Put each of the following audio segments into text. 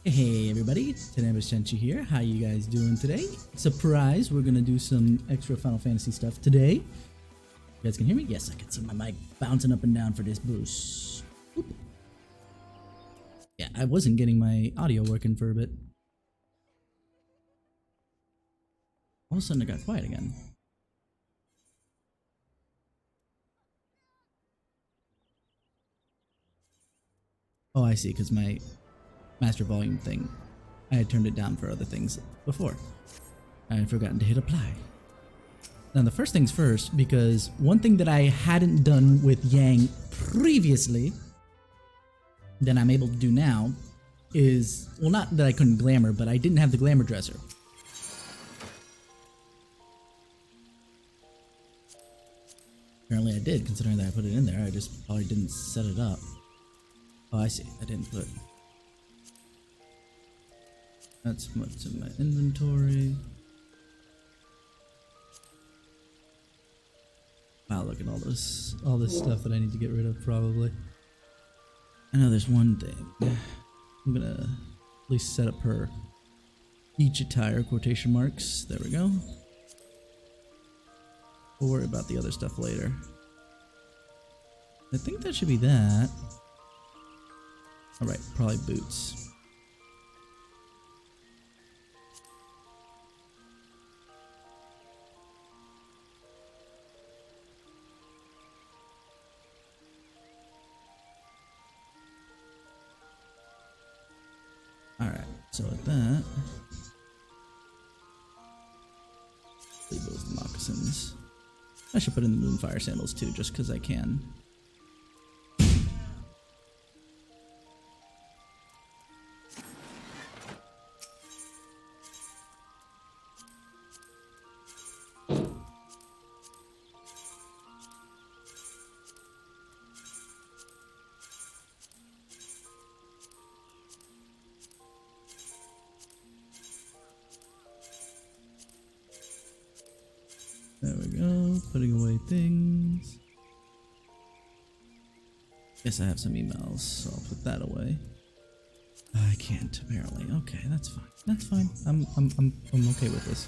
Hey everybody, Tenebris Senshi here. How you guys doing today? Surprise, we're gonna do some extra Final Fantasy stuff today. You guys can hear me? Yes, I can see my mic bouncing up and down for this boost. Oop. Yeah, I wasn't getting my audio working for a bit. All of a sudden it got quiet again. Oh, I see, because my master volume thing, I had turned it down for other things before. I had forgotten to hit apply. Now the first things first, because one thing that I hadn't done with Yang previously that I'm able to do now is, well, not that I couldn't glamour, but I didn't have the glamour dresser. Apparently I did, considering that I put it in there. I just probably didn't set it up. Oh, I see. I didn't put... That's what's in my inventory. Wow, look at all this stuff that I need to get rid of, probably. I know there's one thing. I'm gonna at least set up her each attire, quotation marks. There we go. We'll worry about the other stuff later. I think that should be that. Alright, probably boots. Alright, so with that, leave those moccasins. I should put in the Moonfire sandals too, just because I can. There we go, putting away things. Guess I have some emails, so I'll put that away. I can't apparently. Okay, that's fine. That's fine. I'm okay with this.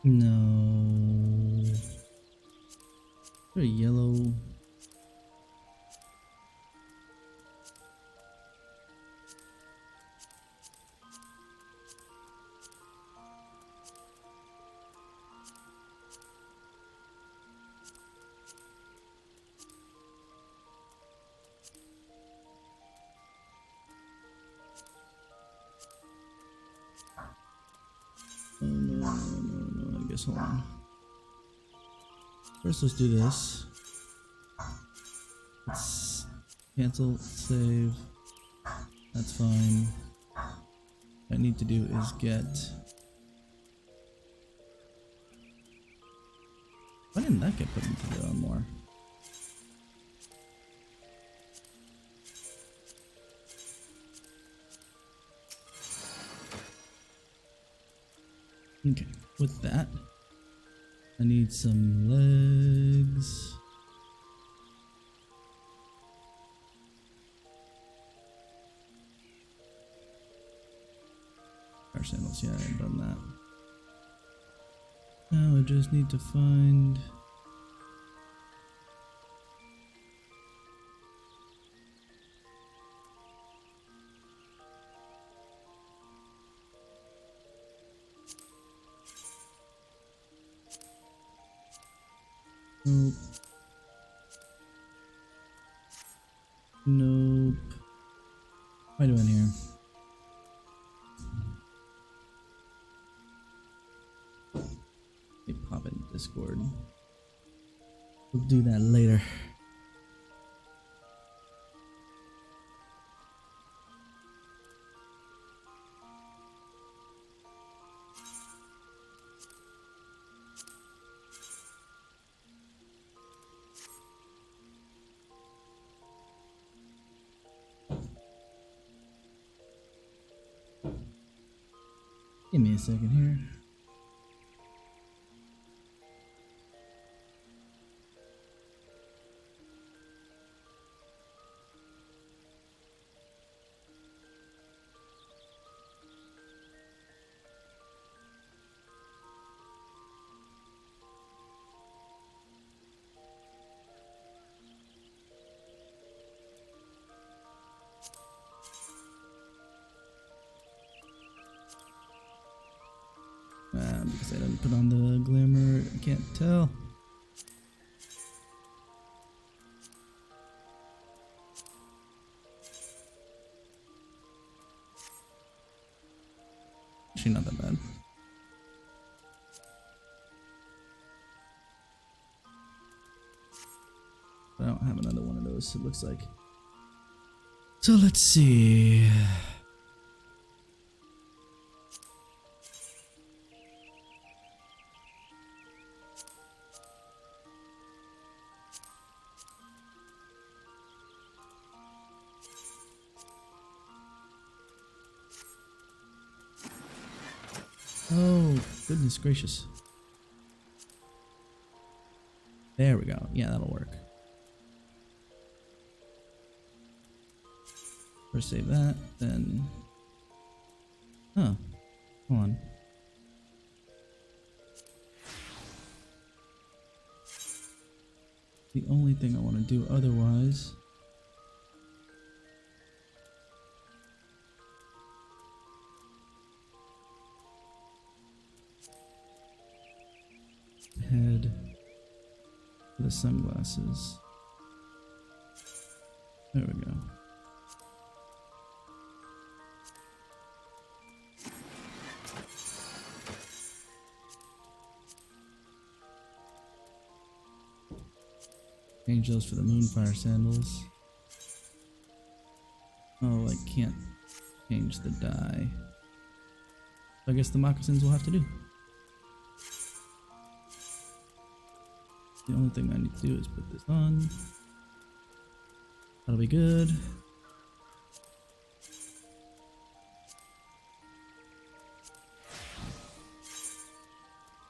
No. Very yellow. Oh no, I guess hold on. First let's do this. Let's cancel, save. That's fine. What I need to do is get... Why didn't that get put into the more? Okay, with that, I need some legs. Our sandals, yeah, I haven't done that. Now I just need to find... Nope. Nope. What am I doing here? They pop in Discord. We'll do that later. Give me a second here. Because I didn't put on the glamour, I can't tell. Actually, not that bad. I don't have another one of those, it looks like. So let's see. Oh, goodness gracious. There we go. Yeah, that'll work. First save that, then... Oh, hold on. The only thing I want to do otherwise... head for the sunglasses. There we go. Change those for the Moonfire sandals. Oh, I can't change the dye. So I guess the moccasins will have to do. The only thing I need to do is put this on. That'll be good.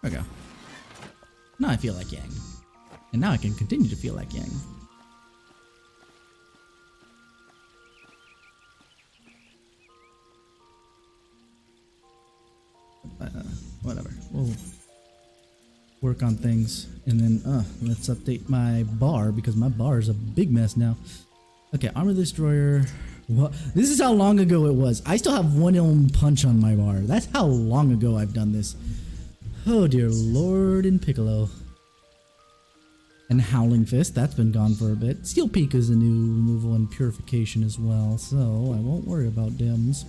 There we go. Now I feel like Yang. And now I can continue to feel like Yang. Whatever. We'll work on things. And then, let's update my bar because my bar is a big mess now. Okay, Armor Destroyer. What? This is how long ago it was. I still have one punch on my bar. That's how long ago I've done this. Oh dear Lord and Piccolo. And Howling Fist, that's been gone for a bit. Steel Peak is a new removal and purification as well, so I won't worry about Dems.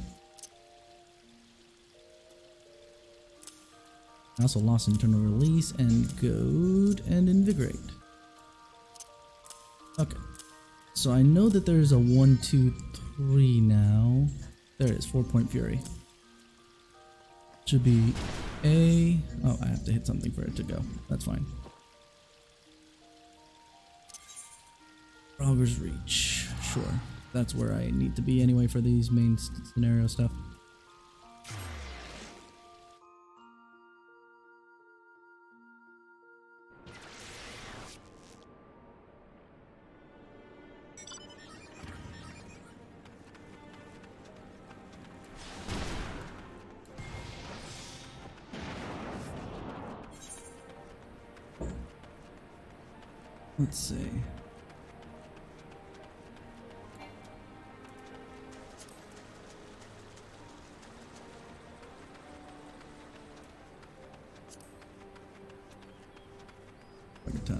I also lost Internal Release and Goad and Invigorate. Okay. So I know that there's a 1, 2, 3 now. There it is, 4-point Fury. Should be A. Oh, I have to hit something for it to go. That's fine. Frogger's Reach. Sure. That's where I need to be anyway for these main scenario stuff. Let's see.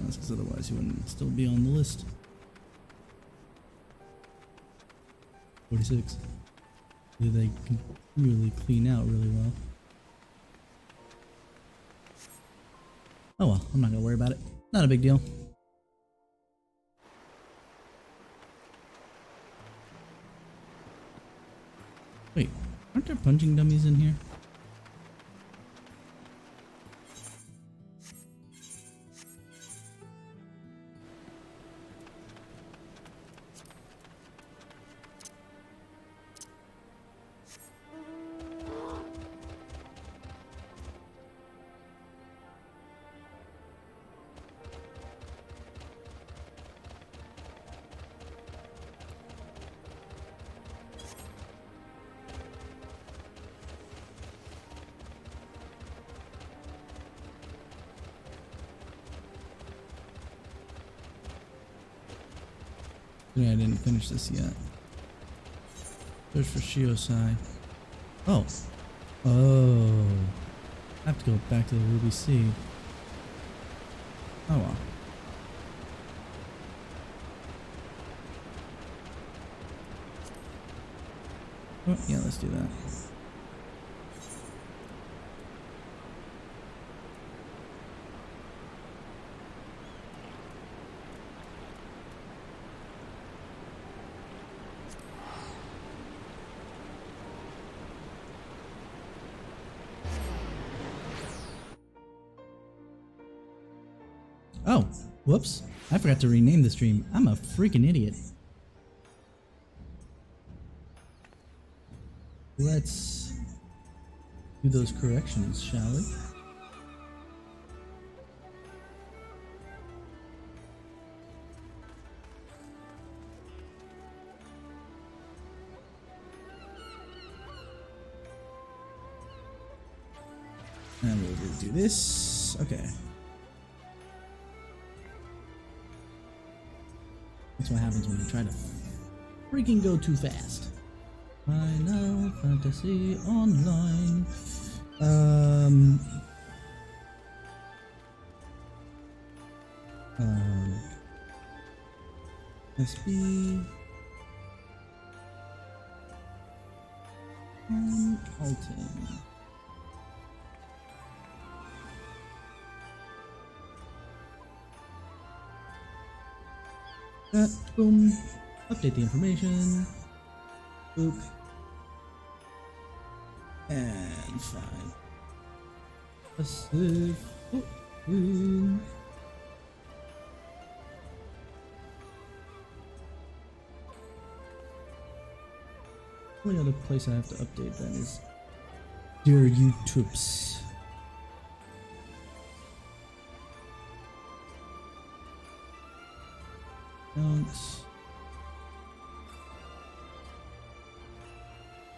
Because otherwise he wouldn't still be on the list. 46. They can really clean out really well. Oh well, I'm not gonna worry about it. Not a big deal. Wait, aren't there punching dummies in here? Yeah, I didn't finish this yet. Search for Shiosai. Oh. Oh. I have to go back to the Ruby Sea. Oh well. Oh, yeah, let's do that. Oh, whoops. I forgot to rename the stream. I'm a freaking idiot. Let's do those corrections, shall we? And we'll just do this. Okay. That's what happens when you try to freaking go too fast. Final Fantasy Online. SB. Alton. Boom. Update the information. Boop. And fine. Passive. Only other place I have to update then is your YouTubes.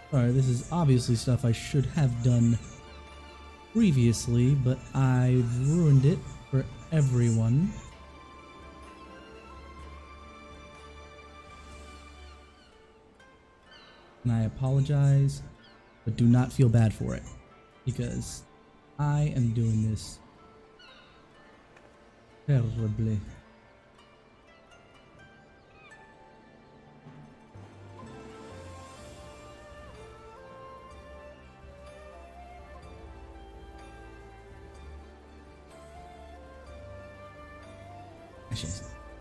Sorry, this is obviously stuff I should have done previously, but I've ruined it for everyone. And I apologize, but do not feel bad for it, because I am doing this terribly.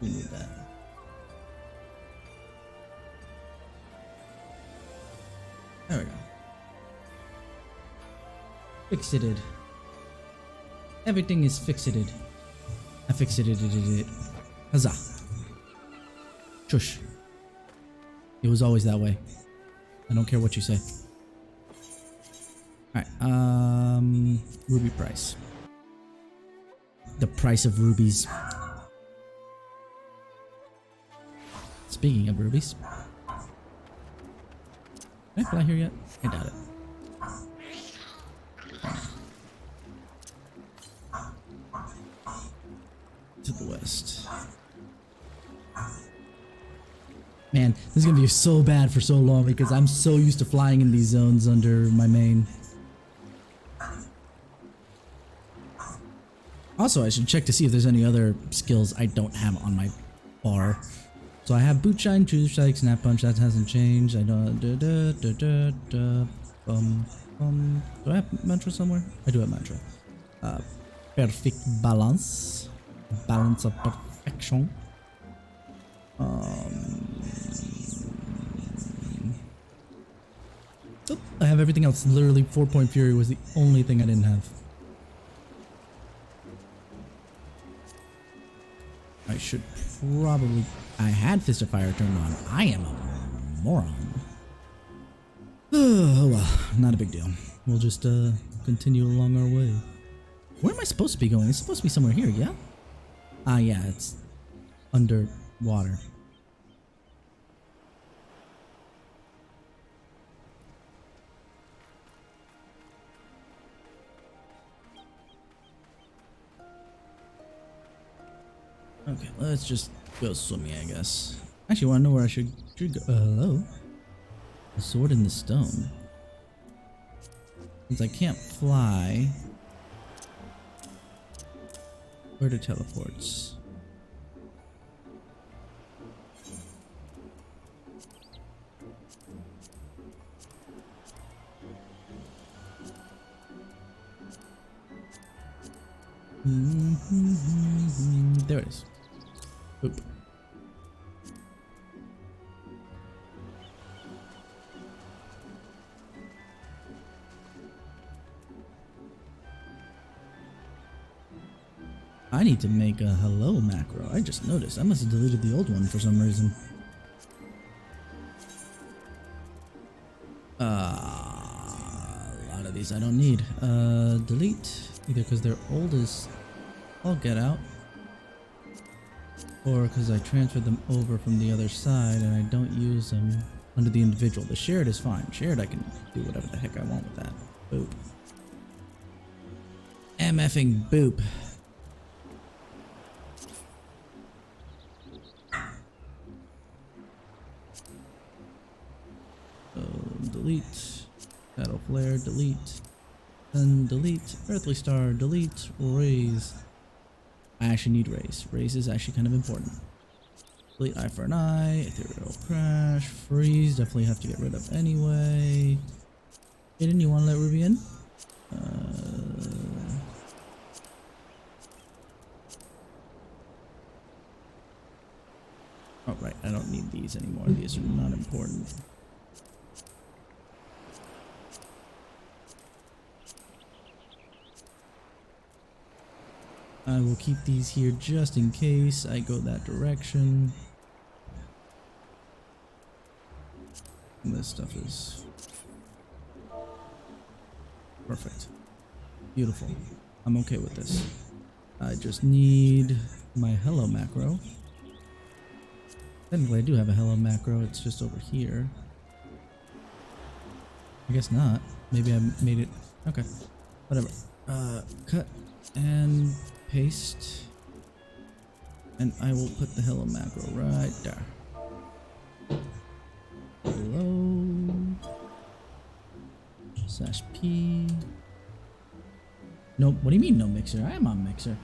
We need that. There we go. Fixated. Everything is fixated. I fixated it. Huzzah. Shush. It was always that way. I don't care what you say. Alright, ruby price. The price of rubies. Speaking of rubies. Can I fly here yet? I doubt it. To the west. Man, this is gonna be so bad for so long because I'm so used to flying in these zones under my main. Also, I should check to see if there's any other skills I don't have on my bar. So I have Boot Shine, True Strike, Snap Punch, that hasn't changed. I don't. Do I have Mantra somewhere? I do have Mantra. Perfect Balance. Balance of Perfection. Oh, I have everything else. Literally 4-point Fury was the only thing I didn't have. I should probably... I had Fist of Fire turned on. I am a moron. Oh well, not a big deal. We'll just continue along our way. Where am I supposed to be going? It's supposed to be somewhere here, yeah? Ah, yeah, it's underwater. Okay, let's just go swimming, I guess. Actually, want to know where I should go? Hello? A sword in the stone. Since I can't fly, where to teleports? There it is. Boop. I need to make a hello macro. I just noticed. I must have deleted the old one for some reason. A lot of these I don't need. Delete. Either because they're old as all get out, or because I transferred them over from the other side and I don't use them under the individual. The shared is fine. Shared, I can do whatever the heck I want with that. Boop. MFing boop. Delete. Shadow flare, delete. Then delete. Earthly star, delete. Raise. I actually need raise. Raise is actually kind of important. Delete eye for an eye. Ethereal crash. Freeze. Definitely have to get rid of anyway. Aiden, you want to let Ruby in? Oh, right. I don't need these anymore. These are not important. I will keep these here just in case I go that direction. And this stuff is perfect. Beautiful. I'm okay with this. I just need my hello macro. Technically I do have a hello macro, it's just over here. I guess not. Maybe I made it. Okay. Whatever. Cut and paste, and I will put the hello macro right there. Hello /p. Nope. What do you mean no mixer? I am on mixer.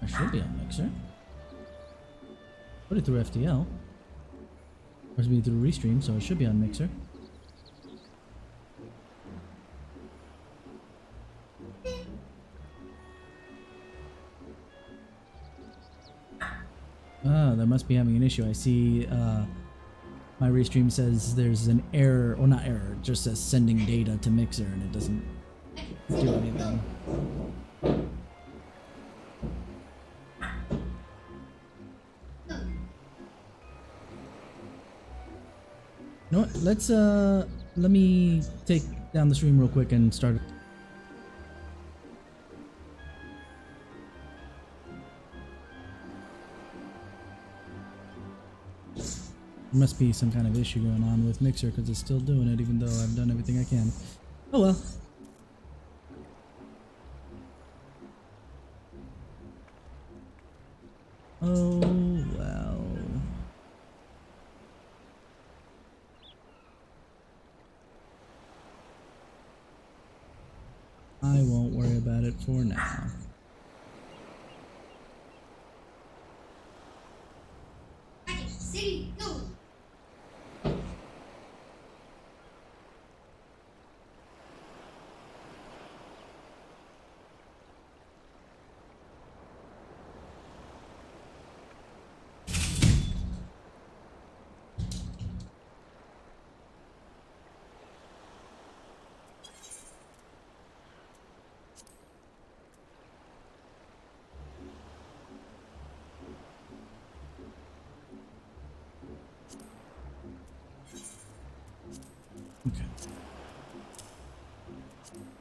I should be on mixer. Put it through FTL. Or it's be through restream, so it should be on mixer. Ah, that must be having an issue. I see my restream says there's an error, or not error, it just says sending data to Mixer and it doesn't do anything. You know what? Let's let me take down the stream real quick and start. There must be some kind of issue going on with Mixer because it's still doing it even though I've done everything I can. Oh well. Oh well. I won't worry about it for now. City, go! Okay.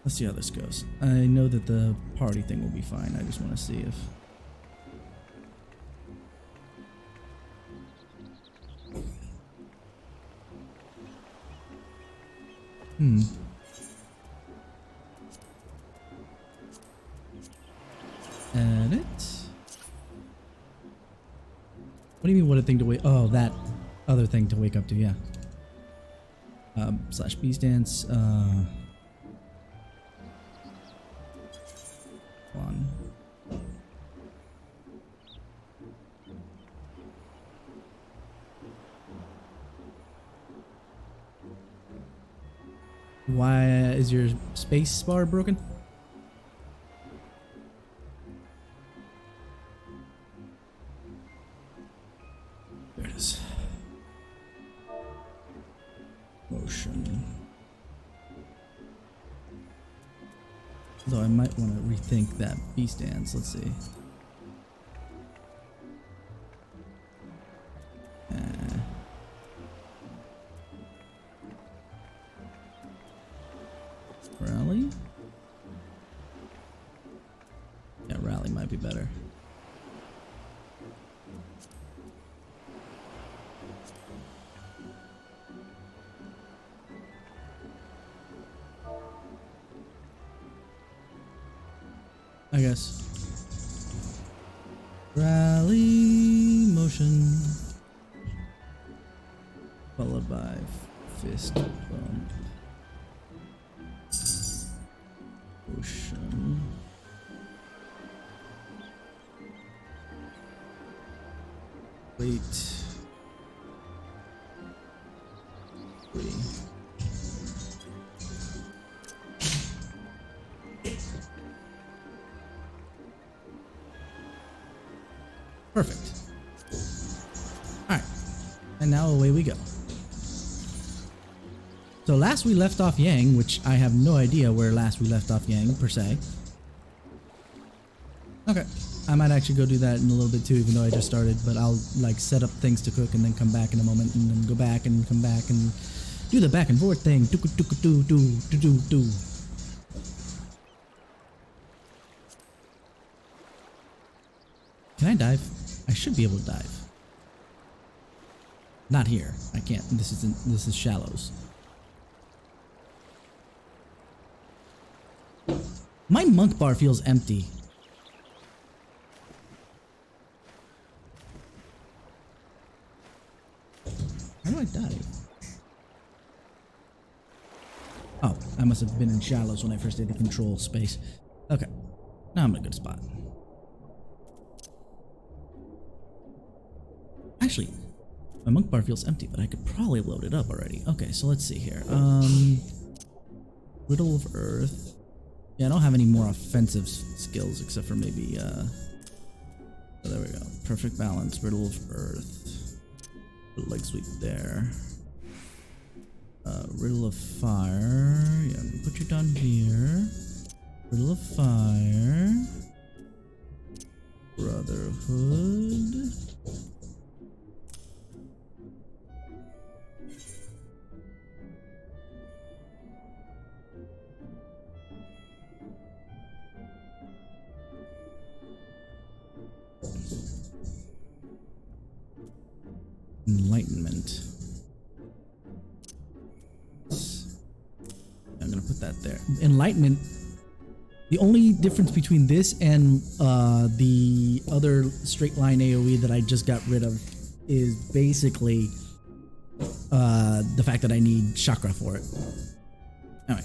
Let's see how this goes. I know that the party thing will be fine. I just want to see if... Edit. What do you mean, what a thing to wake? Oh, that other thing to wake up to, yeah. Slash B stance. One. Why is your space bar broken? There it is. Motion. Though I might want to rethink that B stance. Let's see. Rally? Yeah, rally might be better. I guess. Rally motion. Followed by fist bump. Motion. Wait. 3. Perfect. Alright. And now away we go. So last we left off Yang, which I have no idea where last we left off Yang, per se. Okay. I might actually go do that in a little bit too, even though I just started, but I'll like set up things to cook and then come back in a moment and then go back and come back and do the back and forth thing. Do. Can I dive? I should be able to dive. Not here. I can't. This is shallows. My monk bar feels empty. How do I dive? Oh, I must have been in shallows when I first did the control space. Okay. Now I'm in a good spot. Actually, my monk bar feels empty, but I could probably load it up already. Okay, so let's see here. Riddle of Earth. Yeah, I don't have any more offensive skills except for maybe, oh, there we go. Perfect balance, Riddle of Earth. Put a leg sweep there. Riddle of Fire. Yeah, I'm gonna put you down here. Riddle of Fire. Brotherhood. Enlightenment. I'm gonna put that there. Enlightenment. The only difference between this and the other straight line AoE that I just got rid of is basically the fact that I need chakra for it. Anyway,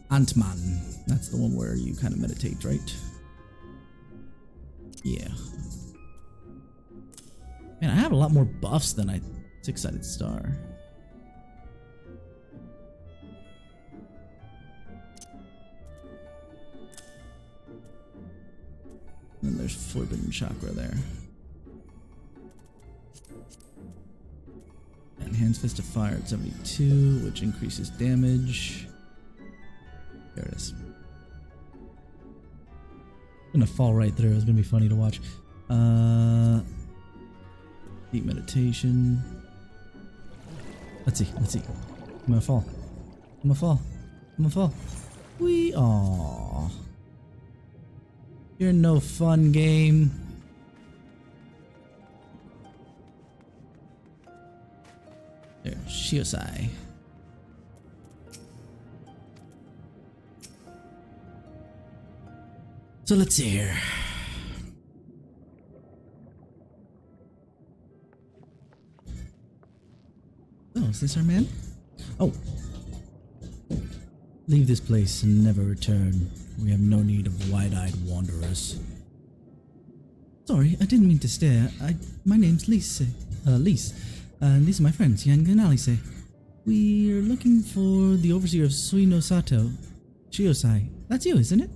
Antman. That's the one where you kind of meditate, right? Yeah. Man, I have a lot more buffs than I... Six-sided star. And then there's Forbidden Chakra there. Enhanced Fist of Fire at 72, which increases damage. There it is. I'm gonna fall right through. It's gonna be funny to watch. Deep meditation. Let's see. I'm gonna fall. Wee. Aww. You're no fun, game. There, Shiosai. So let's see here. is this our man? Oh. Leave this place and never return. We have no need of wide-eyed wanderers. Sorry, I didn't mean to stare. My name's Lise. Lise. And these are my friends, Yang and Alice. We're looking for the overseer of Suino Sato, Shiosai. That's you, isn't it?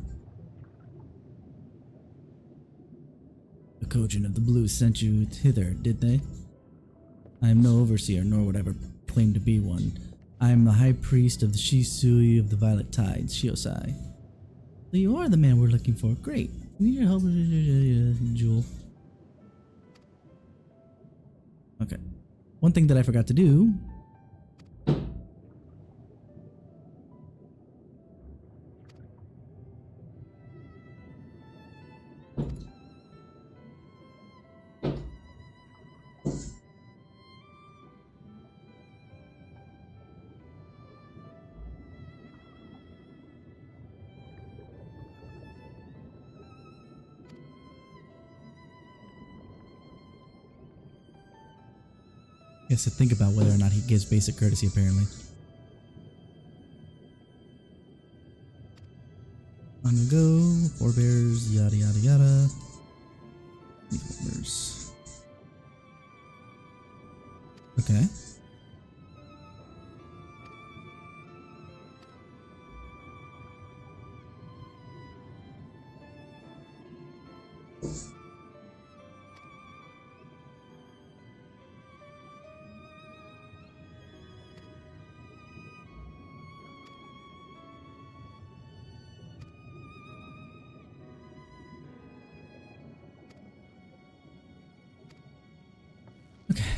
The Kojin of the Blue sent you hither, did they? I am no overseer, nor would ever claim to be one. I am the high priest of the Shisui of the Violet Tides, Shiosai. So you are the man we're looking for. Great. We need your help, Jewel. Okay. One thing that I forgot to do. He has to think about whether or not he gives basic courtesy, apparently. Long ago, forebears, yada yada yada. Forebears. Okay.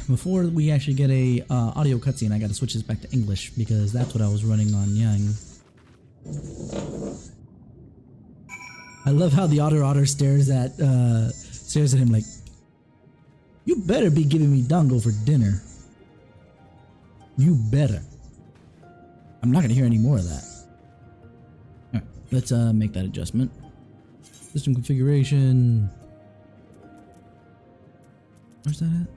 Before we actually get a audio cutscene, I gotta switch this back to English because that's what I was running on Yang. I love how the otter stares at him like, you better be giving me dango for dinner. You better. I'm not gonna hear any more of that. Alright, let's make that adjustment. System configuration. Where's that at?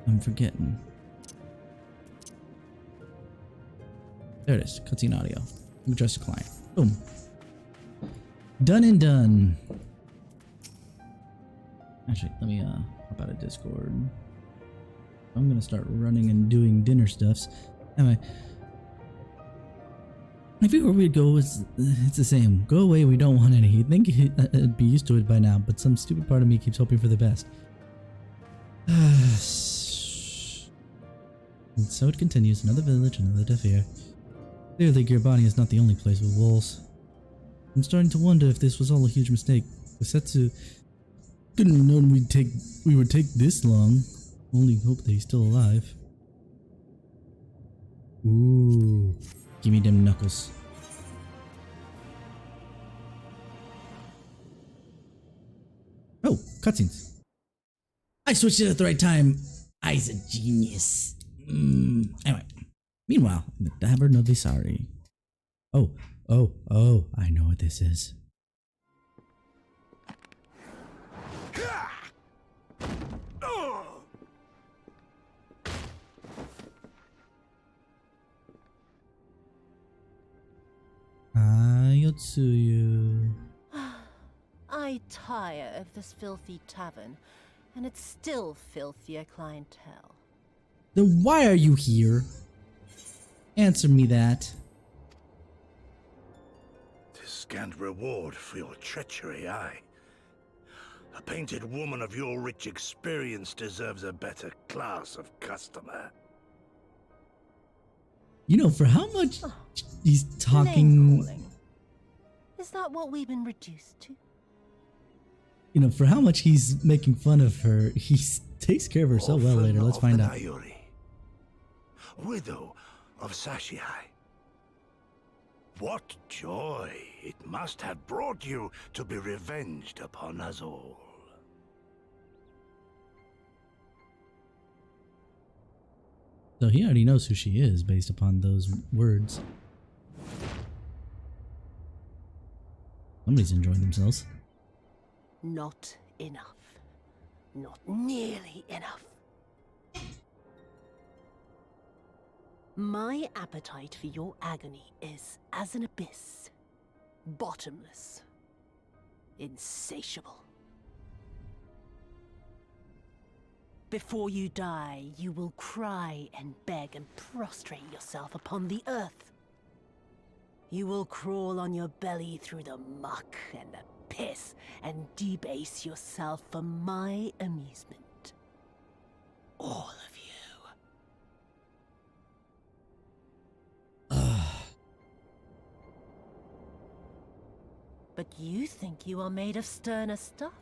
I'm forgetting. There it is. Cutscene audio. Adjust the client. Boom. Done and done. Actually, let me hop out of Discord. I'm gonna start running and doing dinner stuffs. Anyway, if you were we'd go, it's the same. Go away. We don't want any. You'd think I'd be used to it by now, but some stupid part of me keeps hoping for the best. And so it continues, another village, another deaf ear. Clearly, Girbani is not the only place with wolves. I'm starting to wonder if this was all a huge mistake. Kosetsu couldn't have known we would take this long. Only hope that he's still alive. Ooh, give me them knuckles. Oh, cutscenes. I switched it at the right time. I's a genius. Anyway, meanwhile, in the Tavern of Visari. Oh, I know what this is. Yotsuyu. I tire of this filthy tavern, and it's still filthier clientele. Then why are you here? Answer me that. Tis scant reward for your treachery, aye. A painted woman of your rich experience deserves a better class of customer. You know, for how much he's Name talking... calling. Is that what we've been reduced to? You know, for how much he's making fun of her, he takes care of her so well later. Let's find out. Ayuri, widow of Sashihai. What joy it must have brought you to be revenged upon us all. So he already knows who she is based upon those words. Somebody's enjoying themselves. Not enough. Not nearly enough. My appetite for your agony is as an abyss. Bottomless. Insatiable. Before you die, you will cry and beg and prostrate yourself upon the earth. You will crawl on your belly through the muck and the piss and debase yourself for my amusement. All of you. But you think you are made of sterner stuff?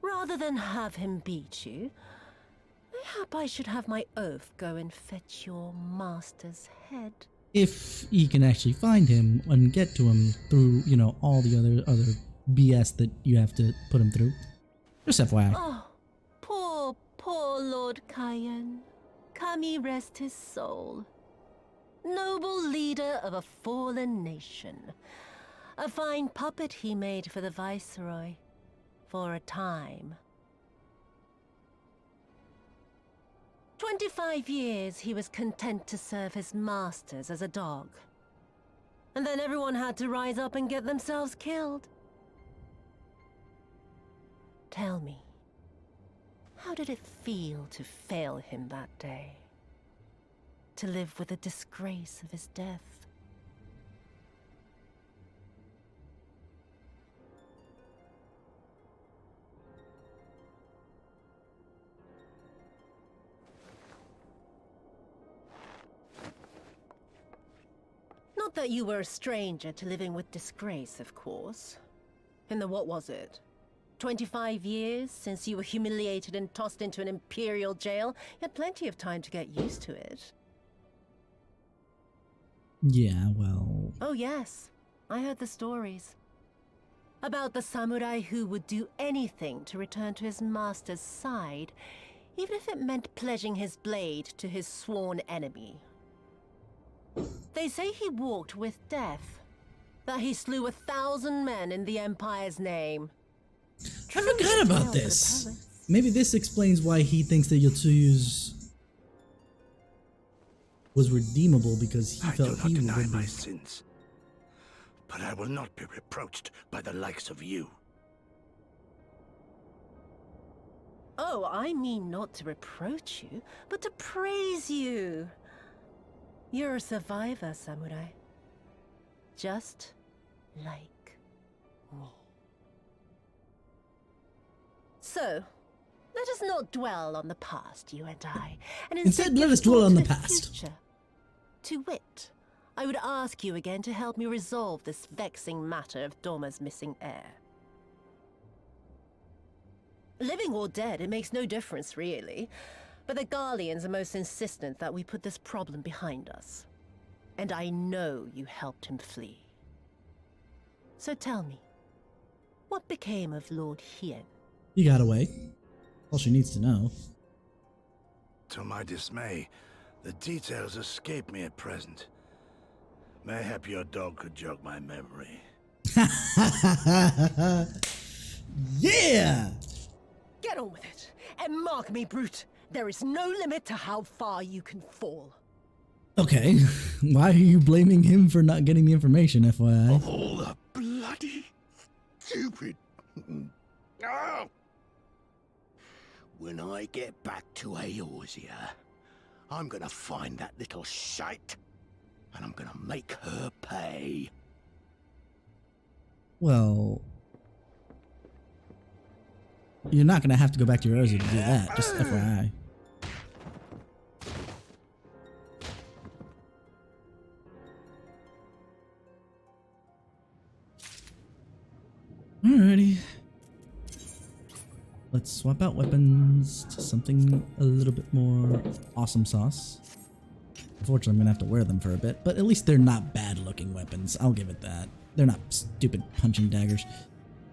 Rather than have him beat you, mayhap I should have my oaf go and fetch your master's head. If you can actually find him and get to him through, you know, all the other BS that you have to put him through. Just FYI. Oh, poor Lord Cayenne. Kami rest his soul. Noble leader of a fallen nation. A fine puppet he made for the Viceroy. For a time. 25 years he was content to serve his masters as a dog. And then everyone had to rise up and get themselves killed. Tell me, how did it feel to fail him that day? To live with the disgrace of his death? Not that you were a stranger to living with disgrace, of course. In the what was it? 25 years since you were humiliated and tossed into an imperial jail? You had plenty of time to get used to it. Yeah, well... Oh yes, I heard the stories. About the samurai who would do anything to return to his master's side, even if it meant pledging his blade to his sworn enemy. They say he walked with death, that he slew 1,000 men in the Empire's name. I forgot about this. Maybe this explains why he thinks that Yotsuyu's was redeemable, because he felt I do not he deny would my be. sins, but I will not be reproached by the likes of you. Oh, I mean not to reproach you, but to praise you. You're a survivor, samurai. Just like me. So, let us not dwell on the past, you and I, and Instead, let give us dwell thought on to the past. future. To wit, I would ask you again to help me resolve this vexing matter of Dorma's missing heir. Living or dead, it makes no difference, really. But the Garleans are most insistent that we put this problem behind us. And I know you helped him flee. So tell me, what became of Lord Hien? He got away. All she needs to know. To my dismay, the details escape me at present. Mayhap your dog could jog my memory. Yeah! Get on with it, and mark me, brute. There is no limit to how far you can fall. Okay, why are you blaming him for not getting the information, FYI? All the bloody stupid. Oh! When I get back to Eorzea, I'm gonna find that little shite, and I'm gonna make her pay. Well... You're not gonna have to go back to your Eorzea to do that, just FYI. Alrighty. Let's swap out weapons to something a little bit more awesome sauce. Unfortunately, I'm gonna have to wear them for a bit, but at least they're not bad looking weapons. I'll give it that. They're not stupid punching daggers.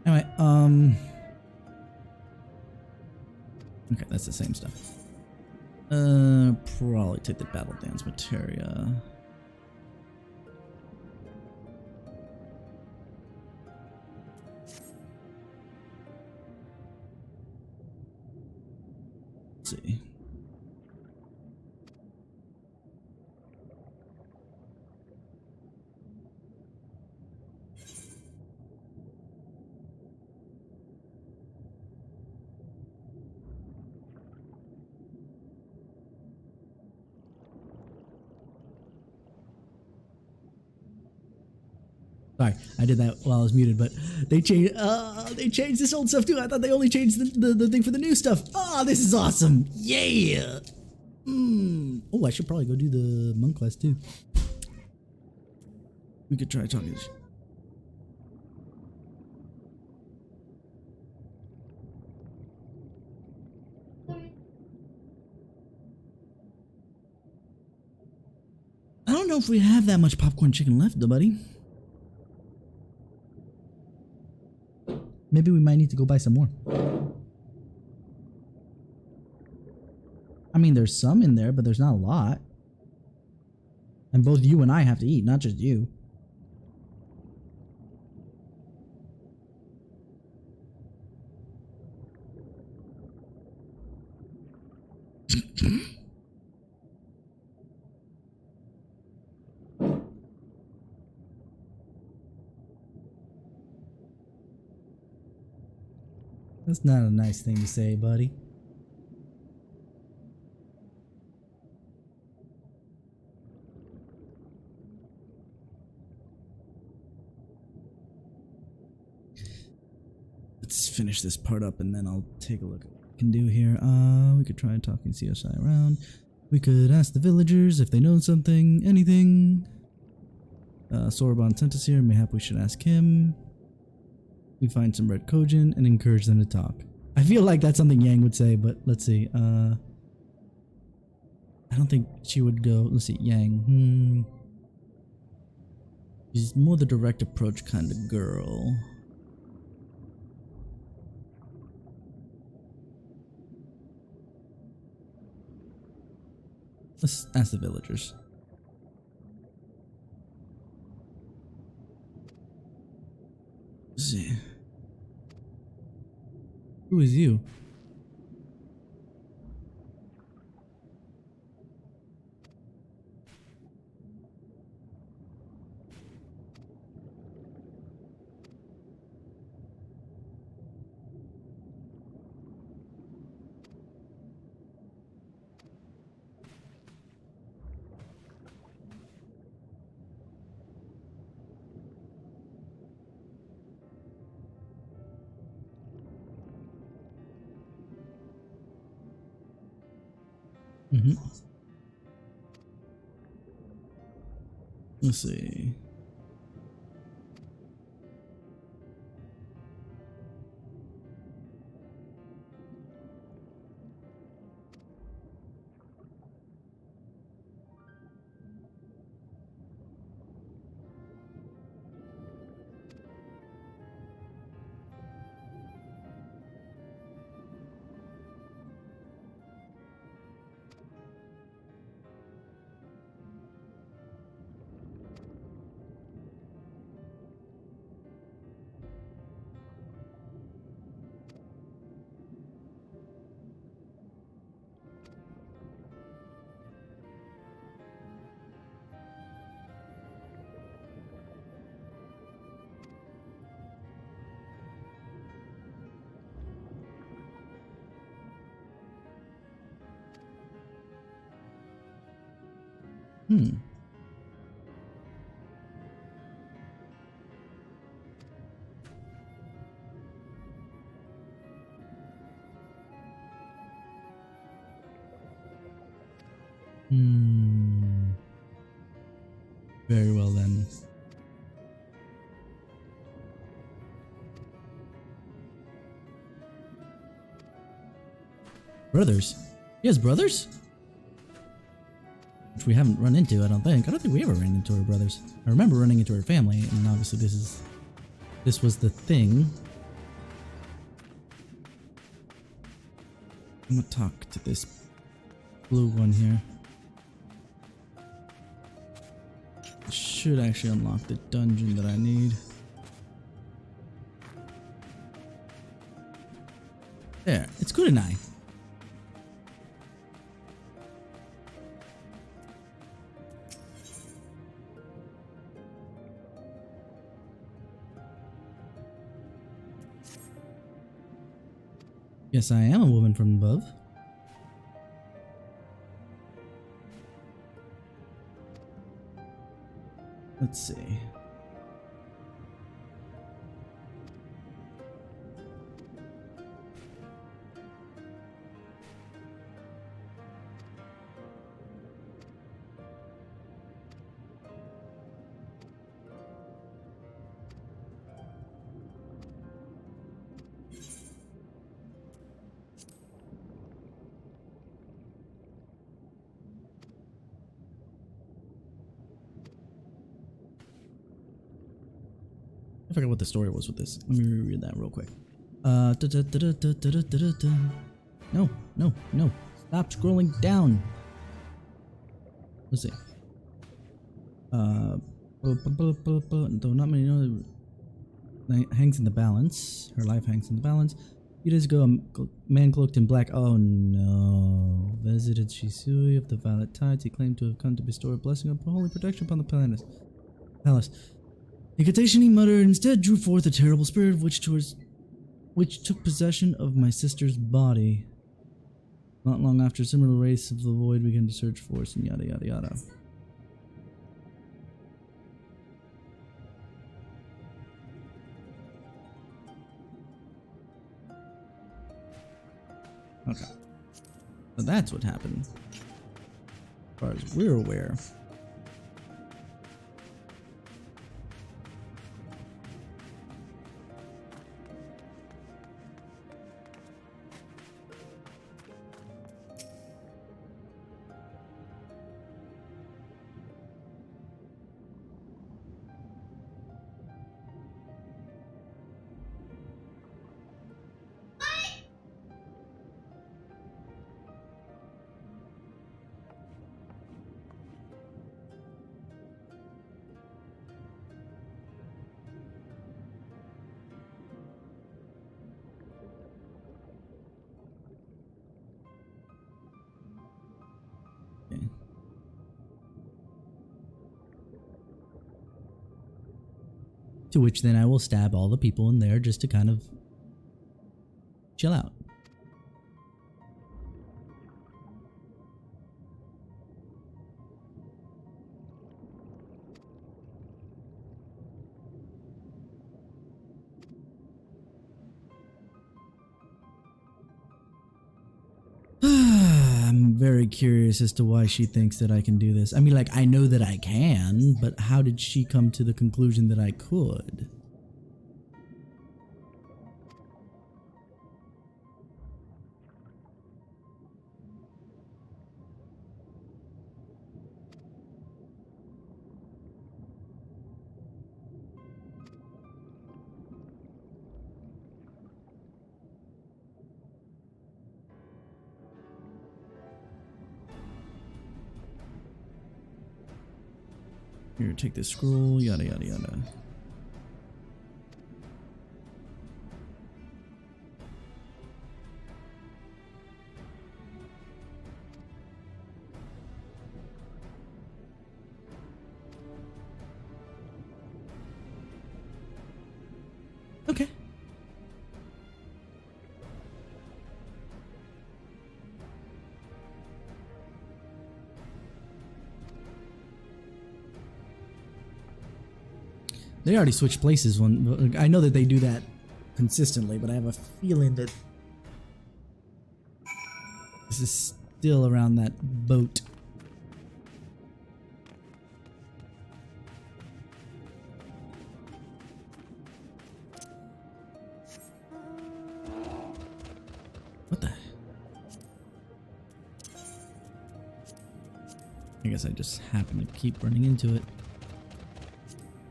Anyway, okay, that's the same stuff. Probably take the battle dance materia. See. Sorry, I did that while I was muted, but they changed this old stuff too. I thought they only changed the thing for the new stuff. Oh, this is awesome. Yeah. Oh, I should probably go do the monk quest too. We could try talking. I don't know if we have that much popcorn chicken left though, buddy. Maybe we might need to go buy some more. I mean, there's some in there, but there's not a lot. And both you and I have to eat, not just you. That's not a nice thing to say, buddy. Let's finish this part up and then I'll take a look at what we can do here. We could try talking CSI around. We could ask the villagers if they know something, anything. Sorbonne sent us here, mayhap we should ask him. We find some red Kojin and encourage them to talk. I feel like that's something Yang would say, but let's see. I don't think she would go. Let's see, Yang. She's more the direct approach kind of girl. Let's ask the villagers. Let's see. Who is you? Let's see. Very well then. Brothers? He has brothers? Which we haven't run into, I don't think. I don't think we ever ran into her brothers. I remember running into her family, and obviously this was the thing. I'm gonna talk to this blue one here. Should actually unlock the dungeon that I need. There, it's Kurenai. Yes, I am a woman from above. Let's see. I forgot what the story was with this. Let me reread that real quick. No, no, no. Stop scrolling down. Let's see. Though not many know, hangs in the balance. Her life hangs in the balance. Few days ago, a man cloaked in black. Oh no! Visited Shisui of the Violet Tides. He claimed to have come to bestow a blessing of holy protection upon the palace. Incantation, he muttered, instead drew forth a terrible spirit which took possession of my sister's body. Not long after, a similar race of the void began to search for us, and yada yada yada. Okay. So that's what happened. As far as we're aware. To which then I will stab all the people in there just to kind of chill out. I'm very curious as to why she thinks that I can do this. I mean, like, I know that I can, but how did she come to the conclusion that I could? Here, take this scroll, yada yada yada. Okay. They already switched places when I know that they do that consistently, but I have a feeling that this is still around that boat. What the? I guess I just happen to keep running into it.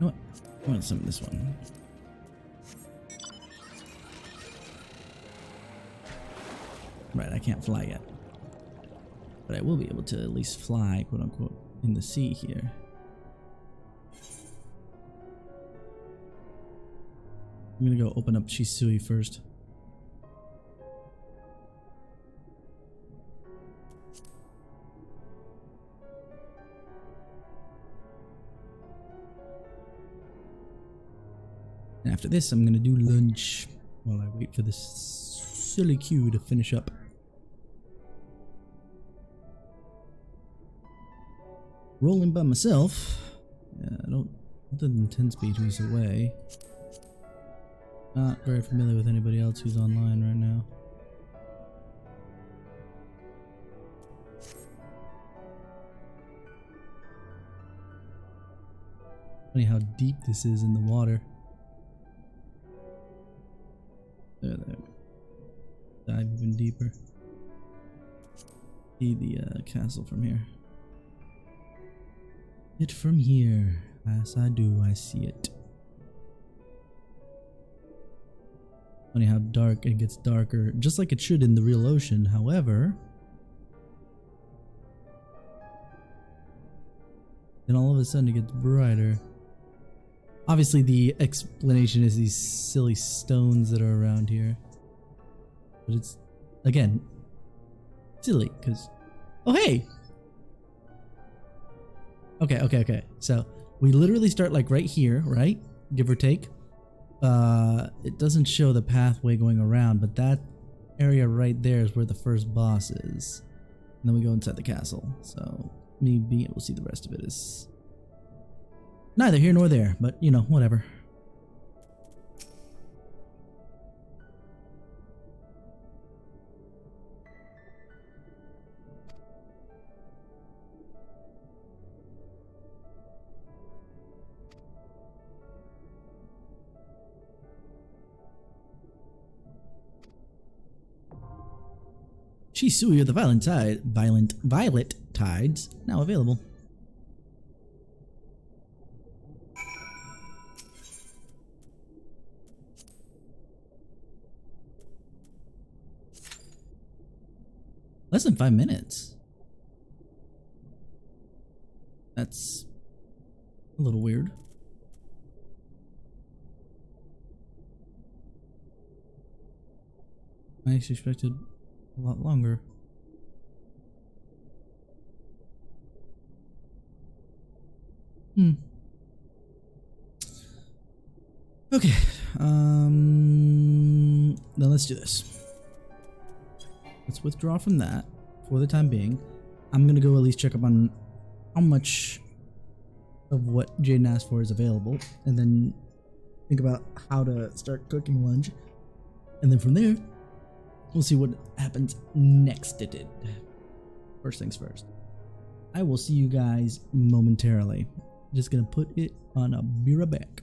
You know what? I want some of this one. Right, I can't fly yet. But I will be able to at least fly, quote unquote, in the sea here. I'm gonna go open up Shisui first. And after this, I'm gonna do lunch while I wait for this silly queue to finish up. Rolling by myself. Yeah, I don't. Other than 10 species away. Not very familiar with anybody else who's online right now. Funny how deep this is in the water. There. Dive even deeper. See the castle from here. It from here. Yes, I do. I see it. Funny how dark it gets darker, just like it should in the real ocean. However, then all of a sudden it gets brighter. Obviously, the explanation is these silly stones that are around here. But it's, again, silly, because... Oh, hey! Okay. So, we literally start like right here, right? Give or take. It doesn't show the pathway going around, but that area right there is where the first boss is. And then we go inside the castle. So, me being able to see the rest of it is neither here nor there, but you know, whatever. Shisui of the Violet Tides, now available. Less than 5 minutes. That's a little weird. I actually expected a lot longer. Okay. Then let's do this. Let's withdraw from that for the time being. I'm gonna go at least check up on how much of what Jaden asked for is available, and then think about how to start cooking lunch. And then from there, we'll see what happens next. First things first. I will see you guys momentarily. Just gonna put it on a be right back.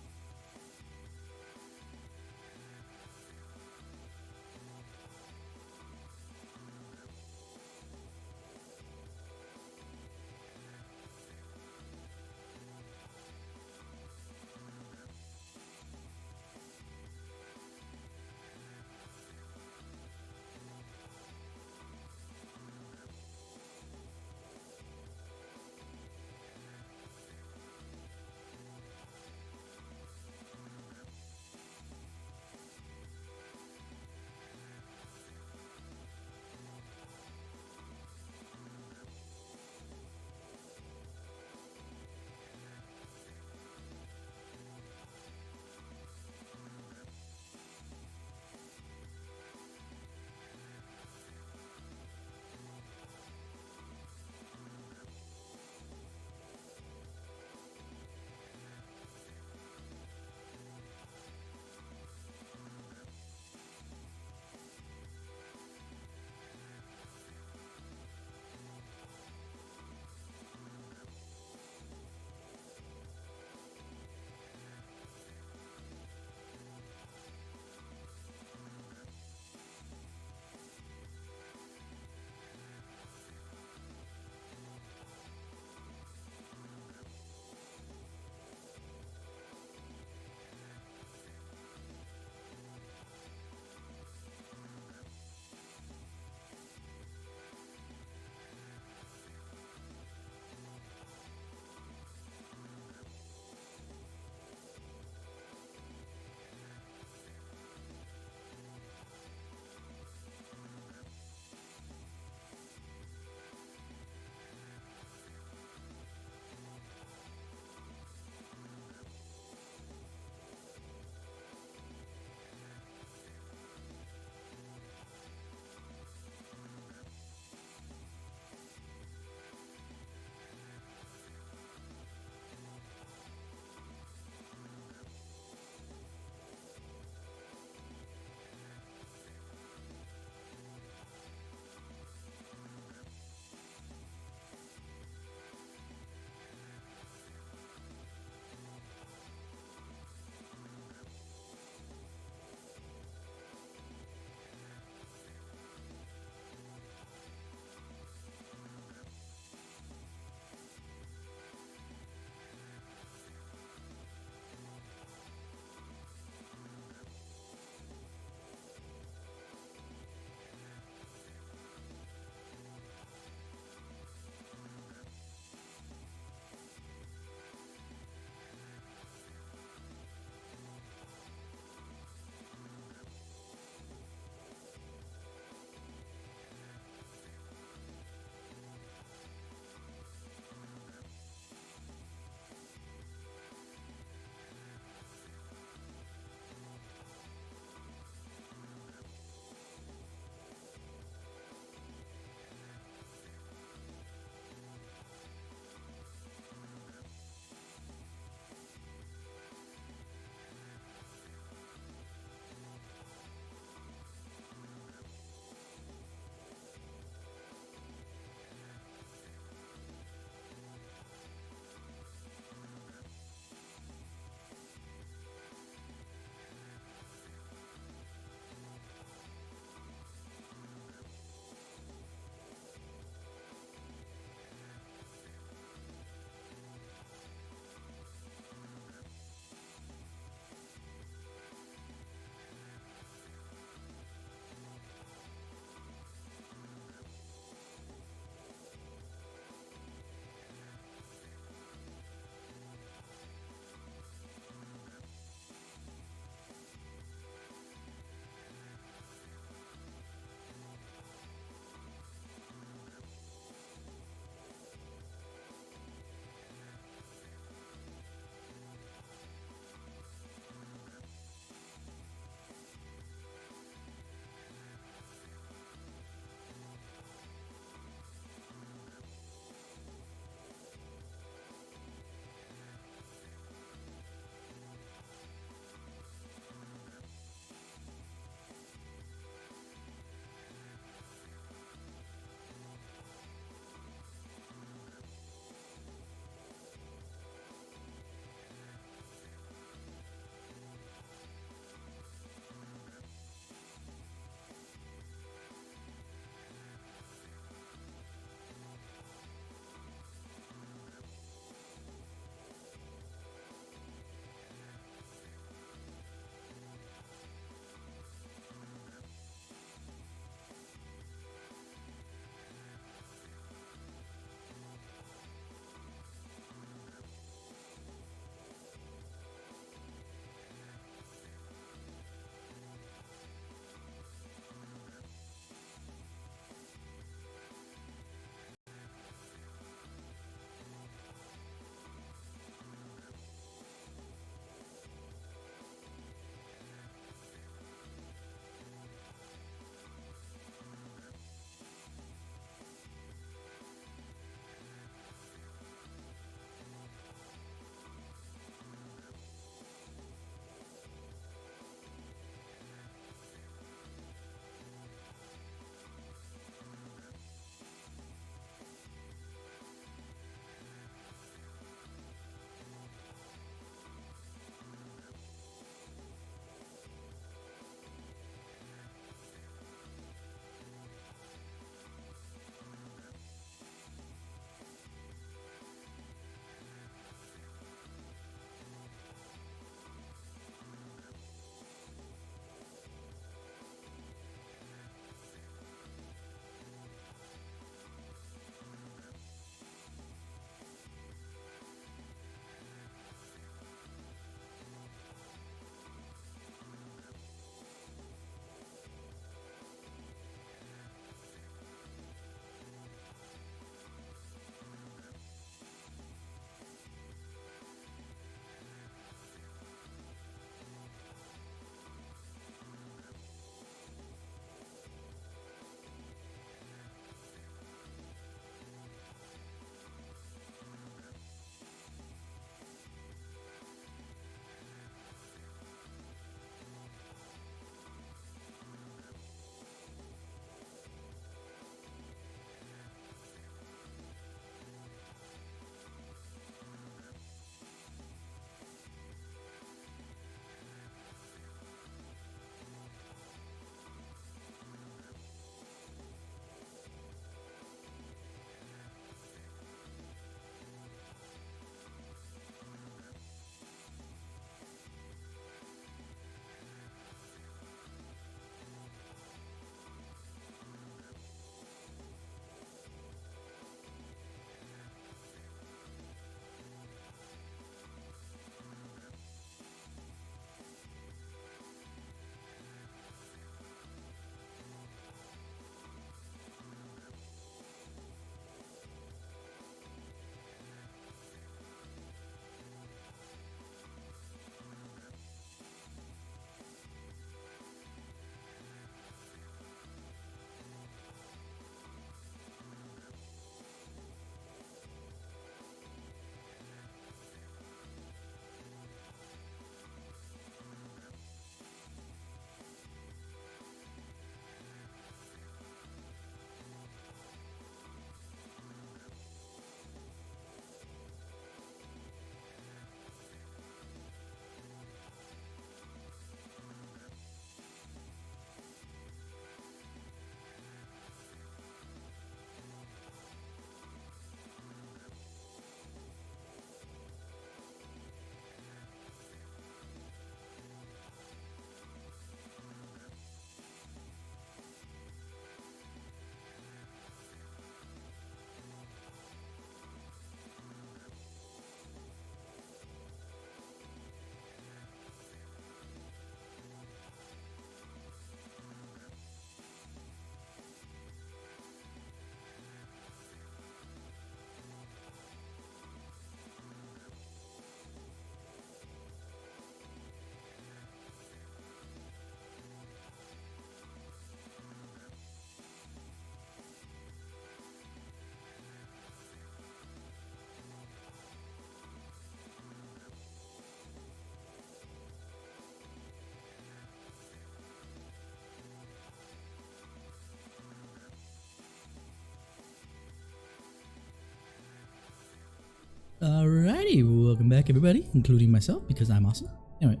Alrighty, welcome back everybody, including myself because I'm awesome. Anyway,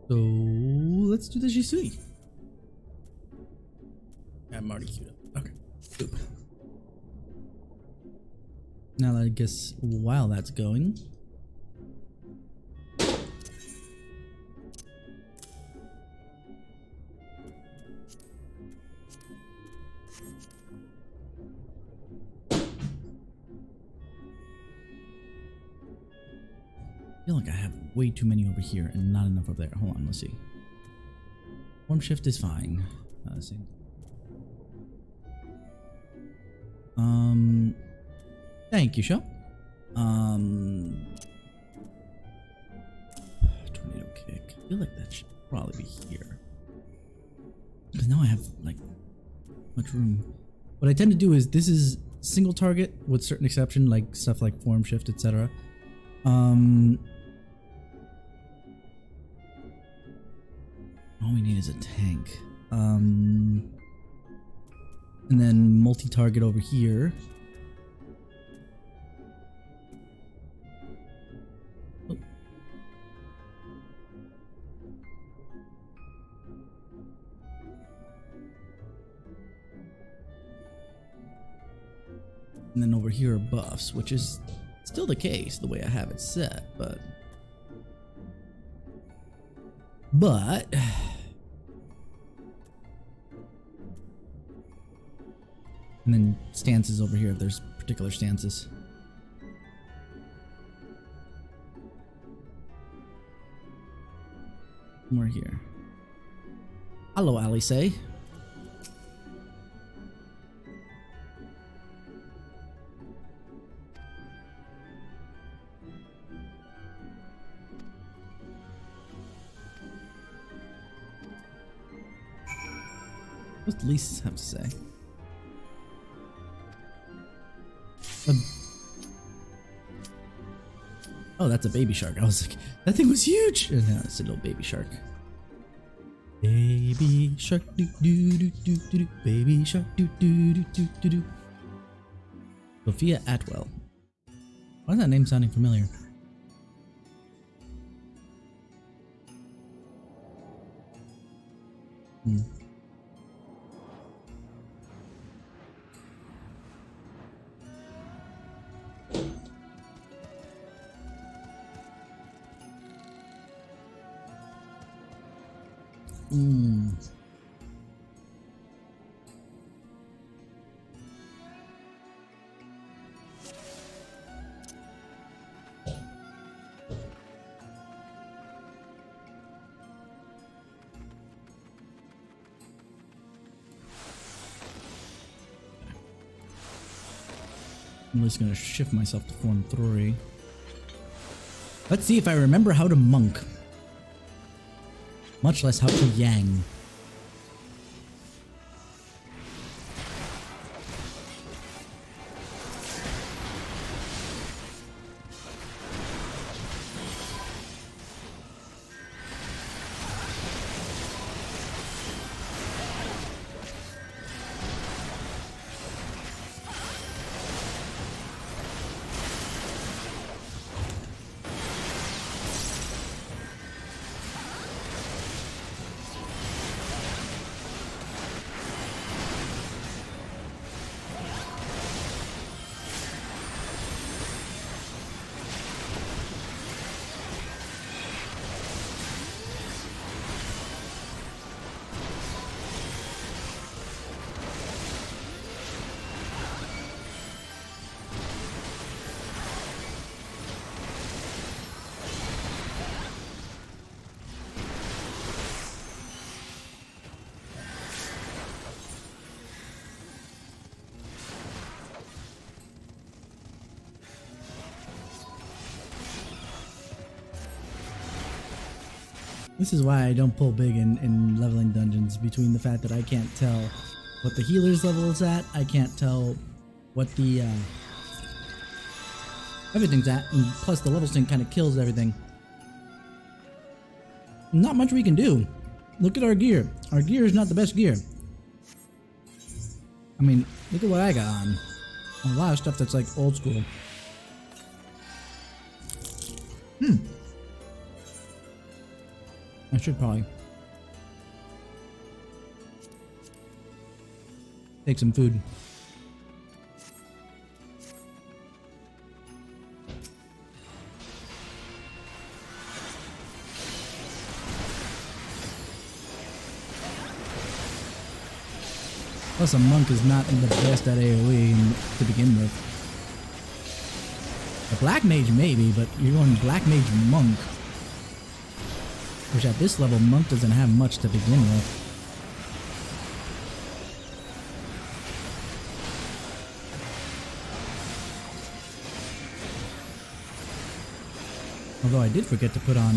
so let's do the Jisui. I'm already queued up. Okay. Good. Now I guess while that's going, I feel like I have way too many over here and not enough over there. Hold on, let's see. Form shift is fine. Same. Thank you, Sho. Tornado kick. I feel like that should probably be here. Because now I have like much room. What I tend to do is this is single target with certain exception, like stuff like form shift, etc. All we need is a tank. And then multi-target over here. Oh. And then over here are buffs, which is still the case the way I have it set, but and then stances over here if there's particular stances. More here. Hello, Alice. What's Lise have to say? Oh, that's a baby shark. I was like, that thing was huge. No, it's a little baby shark. Baby shark, do do do do do do. Baby shark, do do do do do do. Sophia Atwell. Why is that name sounding familiar? I'm just gonna shift myself to form 3. Let's see if I remember how to monk. Much less how to yang. This is why I don't pull big in leveling dungeons, between the fact that I can't tell what the healer's level is at, I can't tell what the everything's at, and plus the level sync kind of kills everything. Not much we can do. Look at our gear. Our gear is not the best gear. I mean, look at what I got on. A lot of stuff that's like old school. I should probably take some food. Plus, a monk is not the best at AoE to begin with. A black mage maybe, but you're going black mage monk. Which at this level, monk doesn't have much to begin with. Although I did forget to put on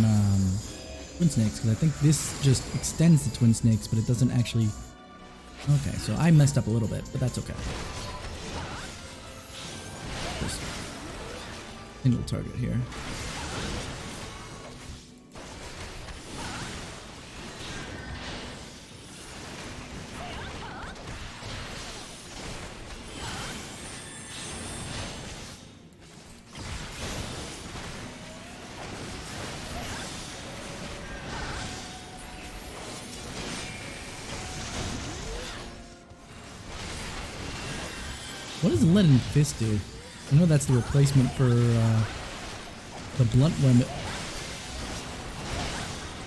twin snakes, because I think this just extends the twin snakes, but it doesn't actually... Okay, so I messed up a little bit, but that's okay. Just single target here. What does Leaden Fist do? I know that's the replacement for the blunt one.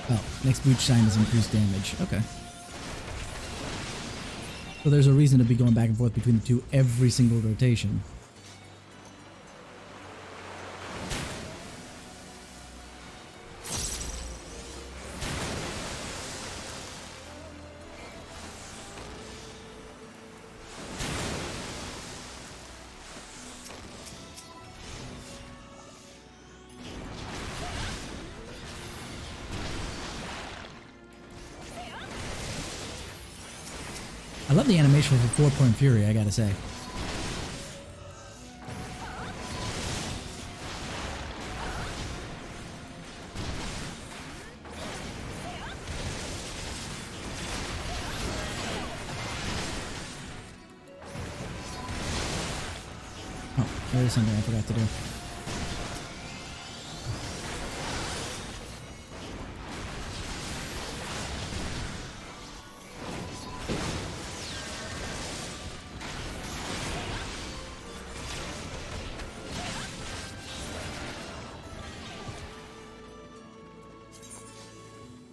Oh, next boot shine is increased damage. Okay. So there's a reason to be going back and forth between the two every single rotation. I love the animation for 4-Point Fury, I gotta say. Oh, there is something I forgot to do.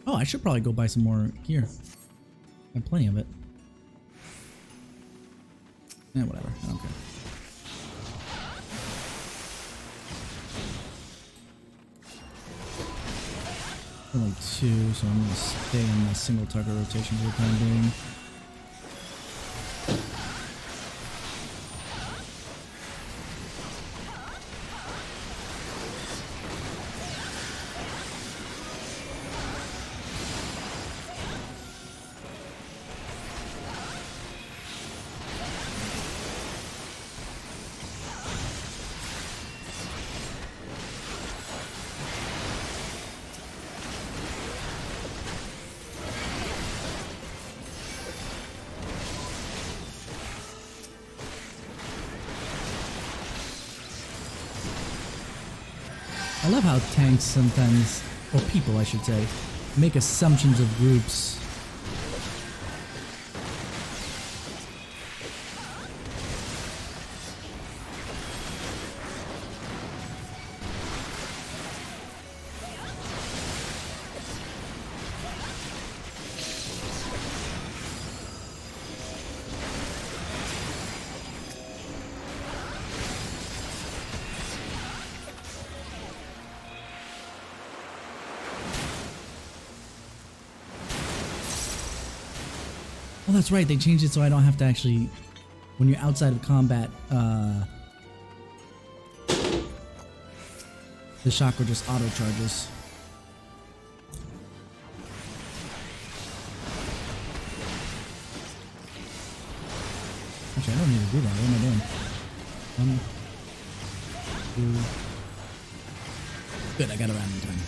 Oh, I should probably go buy some more gear. I have plenty of it. Yeah, whatever. I don't care. Only 2, so I'm gonna stay in my single target rotation for the time being. I love how tanks sometimes, or people I should say, make assumptions of groups. Oh, that's right. They changed it so I don't have to actually, when you're outside of combat, the chakra just auto charges. Actually, I don't need to do that. What am I doing? 1, 2. Good, I got around in time.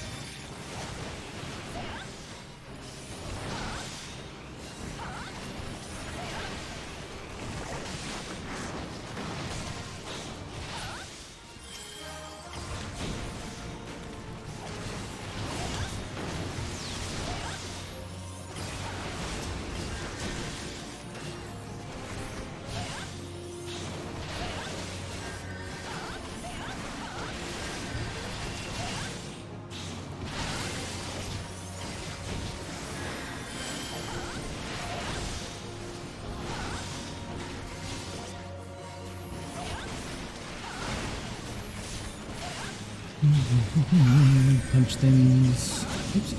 Punch things. Oops.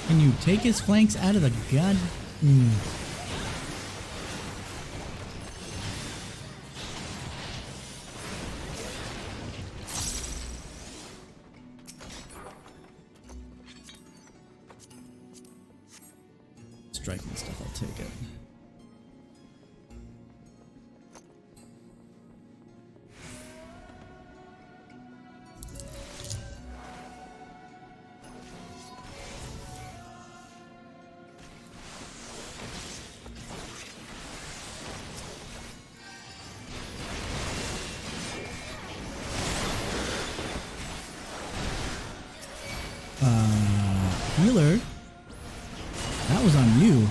Can you take his flanks out of the gun? Striking stuff, I'll take it. Healer? That was on you.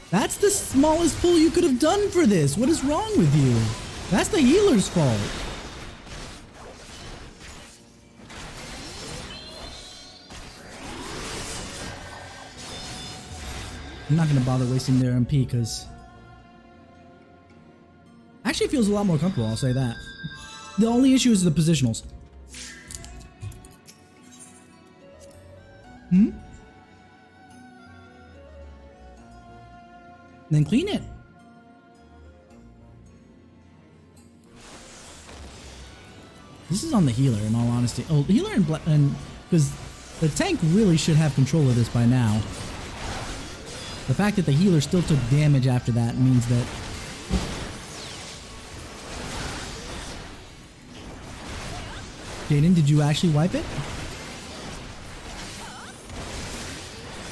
That's the smallest pull you could have done for this. What is wrong with you? That's the healer's fault. I'm not going to bother wasting their MP because actually feels a lot more comfortable, I'll say that. The only issue is the positionals. Then clean it. This is on the healer, in all honesty. Oh, the healer and because the tank really should have control of this by now. The fact that the healer still took damage after that means that Jaden, did you actually wipe it?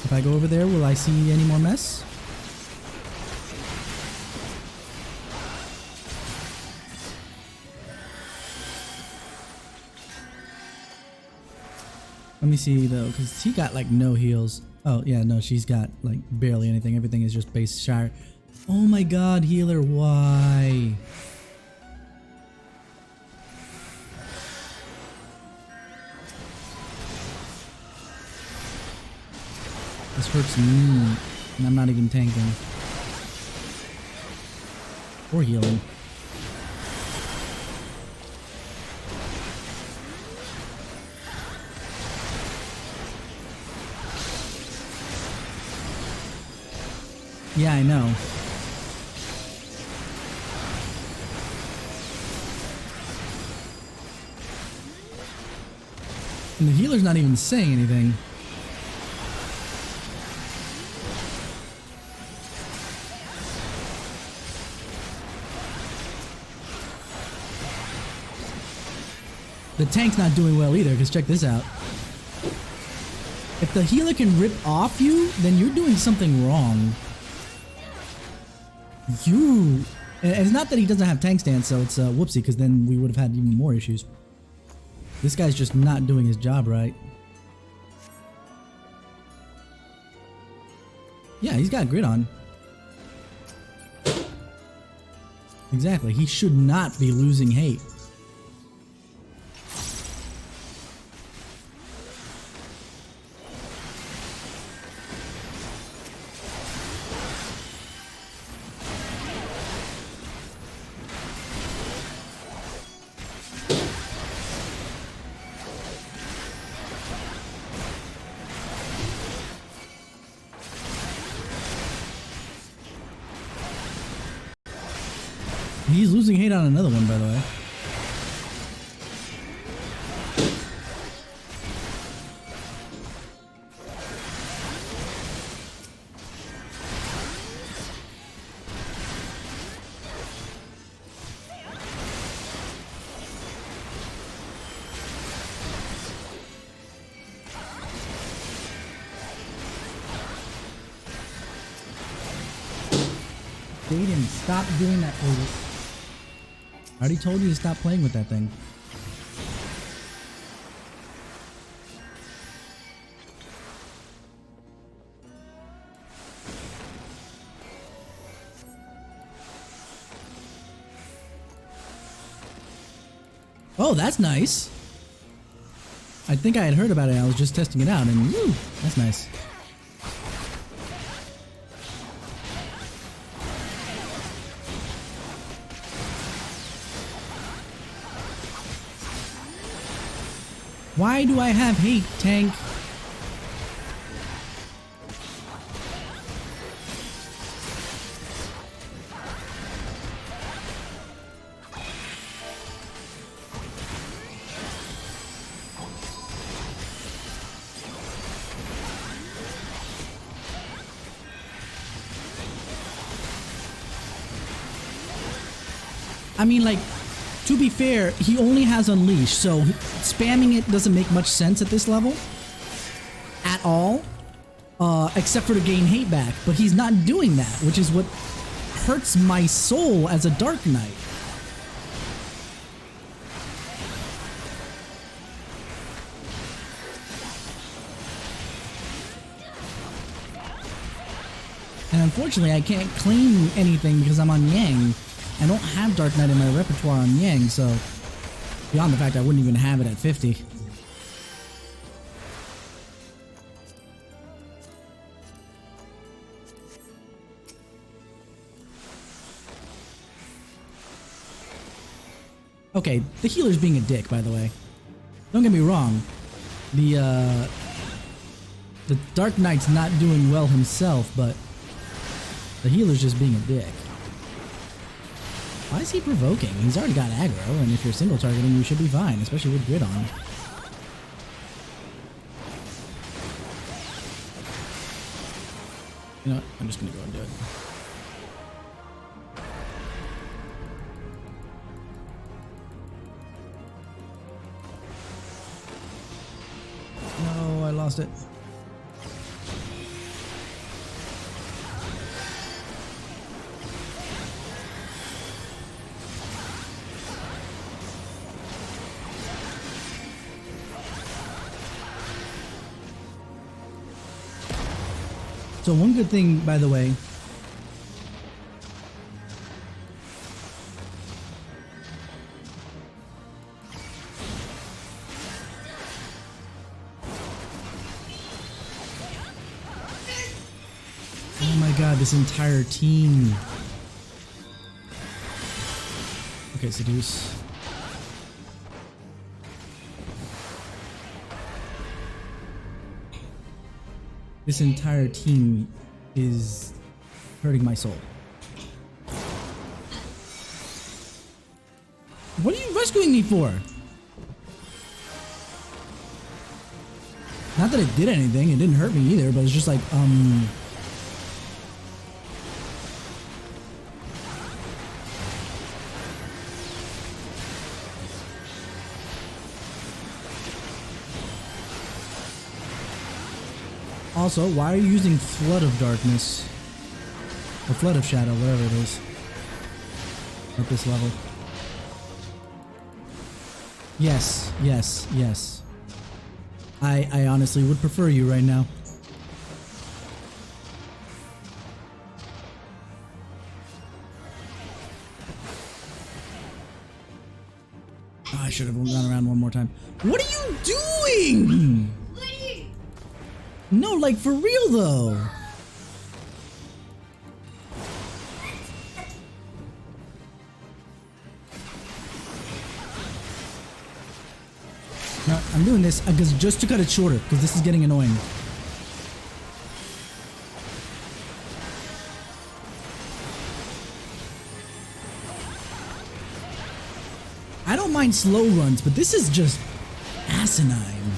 If I go over there, will I see any more mess? Let me see though, because he got like no heals. Oh yeah, no, she's got like barely anything. Everything is just base shire. Oh my god, healer, why? This hurts me, and I'm not even tanking. Or healing. Yeah, I know. And the healer's not even saying anything. The tank's not doing well either, because check this out. If the healer can rip off you, then you're doing something wrong. And it's not that he doesn't have tank stance, so it's whoopsie, because then we would have had even more issues. This guy's just not doing his job right. Yeah, he's got grit on. Exactly. He should not be losing hate. He's losing hate on another one, by the way. Jaden, stop doing that, please. I already told you to stop playing with that thing. Oh, that's nice. I think I had heard about it. I was just testing it out, and woo, that's nice. Why do I have hate, tank? I mean, like, to be fair, he only has Unleash, so spamming it doesn't make much sense at this level. At all. Except for to gain hate back. But he's not doing that, which is what hurts my soul as a Dark Knight. And unfortunately, I can't claim anything because I'm on Yang. I don't have Dark Knight in my repertoire on Yang, so beyond the fact I wouldn't even have it at 50. Okay, the healer's being a dick, by the way. Don't get me wrong. The Dark Knight's not doing well himself, but the healer's just being a dick. Why is he provoking? He's already got aggro, and if you're single targeting, you should be fine, especially with grid on. You know what? I'm just gonna go and do it. No, I lost it. So one good thing, by the way, oh my god, this entire team. Okay, Seduce. This entire team is hurting my soul. What are you rescuing me for? Not that it did anything, it didn't hurt me either, but it's just like, Also, why are you using Flood of Darkness? Or Flood of Shadow, whatever it is. At this level. Yes, yes, yes. I honestly would prefer you right now. Oh, I should have gone around one more time. What are you doing? What are you? No, like for real though. No, I'm doing this because just to cut it shorter, because this is getting annoying. I don't mind slow runs, but this is just asinine.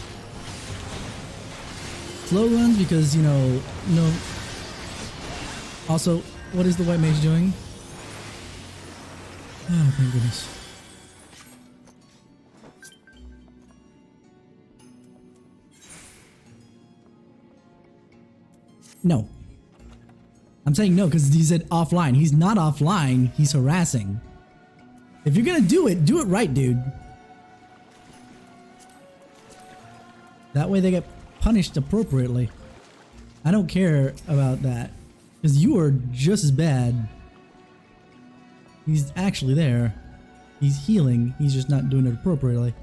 Slow runs because, you know, no. Also, what is the white mage doing? Oh, thank goodness. No. I'm saying no because he said offline. He's not offline, he's harassing. If you're gonna do it right, dude. That way they get punished appropriately. I don't care about that. Because you are just as bad. He's actually there. He's healing. He's just not doing it appropriately.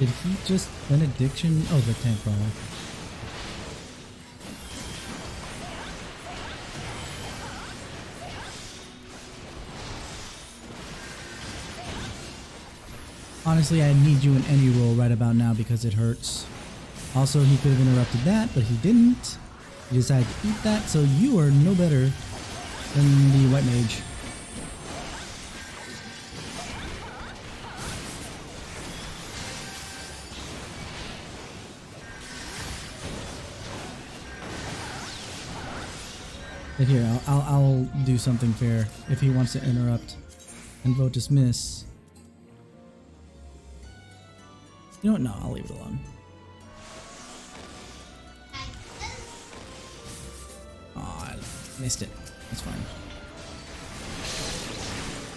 Did he just benediction? Oh, the tank brawler. Honestly, I need you in any role right about now because it hurts. Also, he could have interrupted that, but he didn't. He decided to eat that, so you are no better than the white mage. But here, I'll do something fair if he wants to interrupt and vote dismiss. You know what? No, I'll leave it alone. Oh, I missed it. That's fine.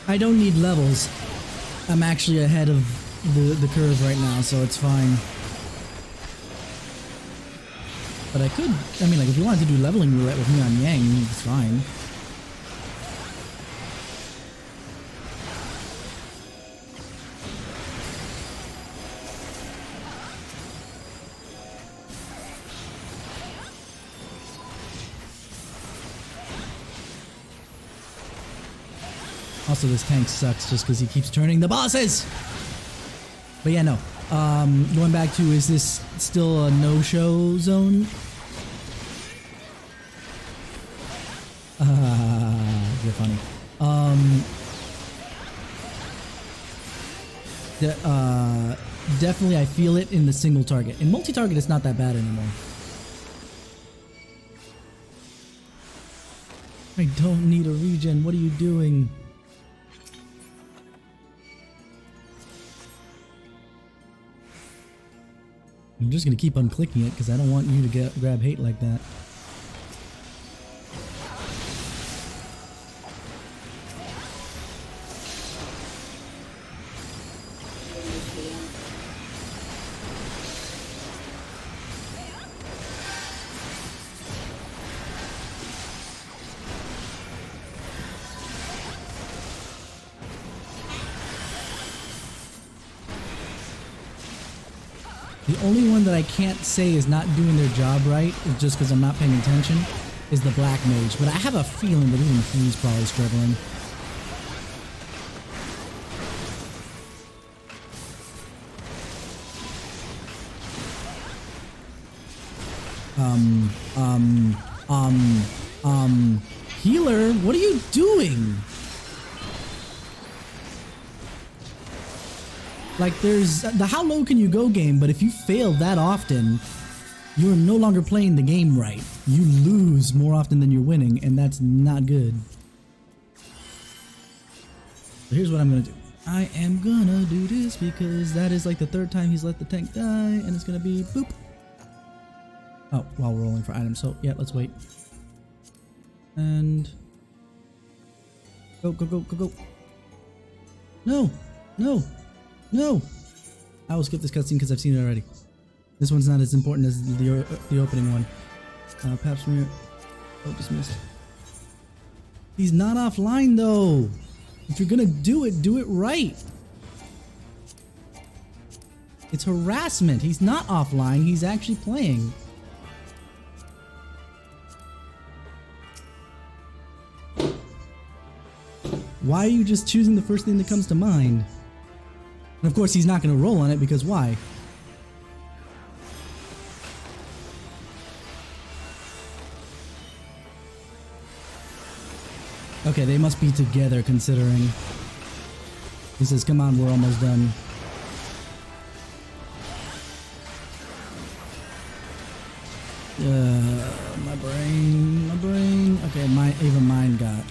I don't need levels. I'm actually ahead of the curve right now, so it's fine. But I could, I mean, like, if you wanted to do leveling roulette with me on Yang, it's fine. Also, this tank sucks just because he keeps turning the bosses! But yeah, no. Going back to, is this still a no-show zone? You're funny. Definitely I feel it in the single target. In multi-target, it's not that bad anymore. I don't need a regen. What are you doing? I'm just gonna keep on clicking it because I don't want you to grab hate like that. The only one that I can't say is not doing their job right, is just because I'm not paying attention, is the black mage. But I have a feeling that even he's probably struggling. Healer, what are you doing? Like, there's the how low can you go game, but if you fail that often, you're no longer playing the game right. You lose more often than you're winning, and that's not good. So here's what I'm gonna do. I am gonna do this because that is like the third time he's let the tank die, and it's gonna be boop. Oh, while we're rolling for items, so yeah, let's wait. And go, go, go, go, go. No, no. No! I will skip this cutscene because I've seen it already. This one's not as important as the opening one. Perhaps we're... Oh, dismissed. He's not offline though! If you're gonna do it right! It's harassment. He's not offline. He's actually playing. Why are you just choosing the first thing that comes to mind? And of course, he's not going to roll on it because why? Okay, they must be together considering. He says, come on, we're almost done. My brain. Okay, even mine got.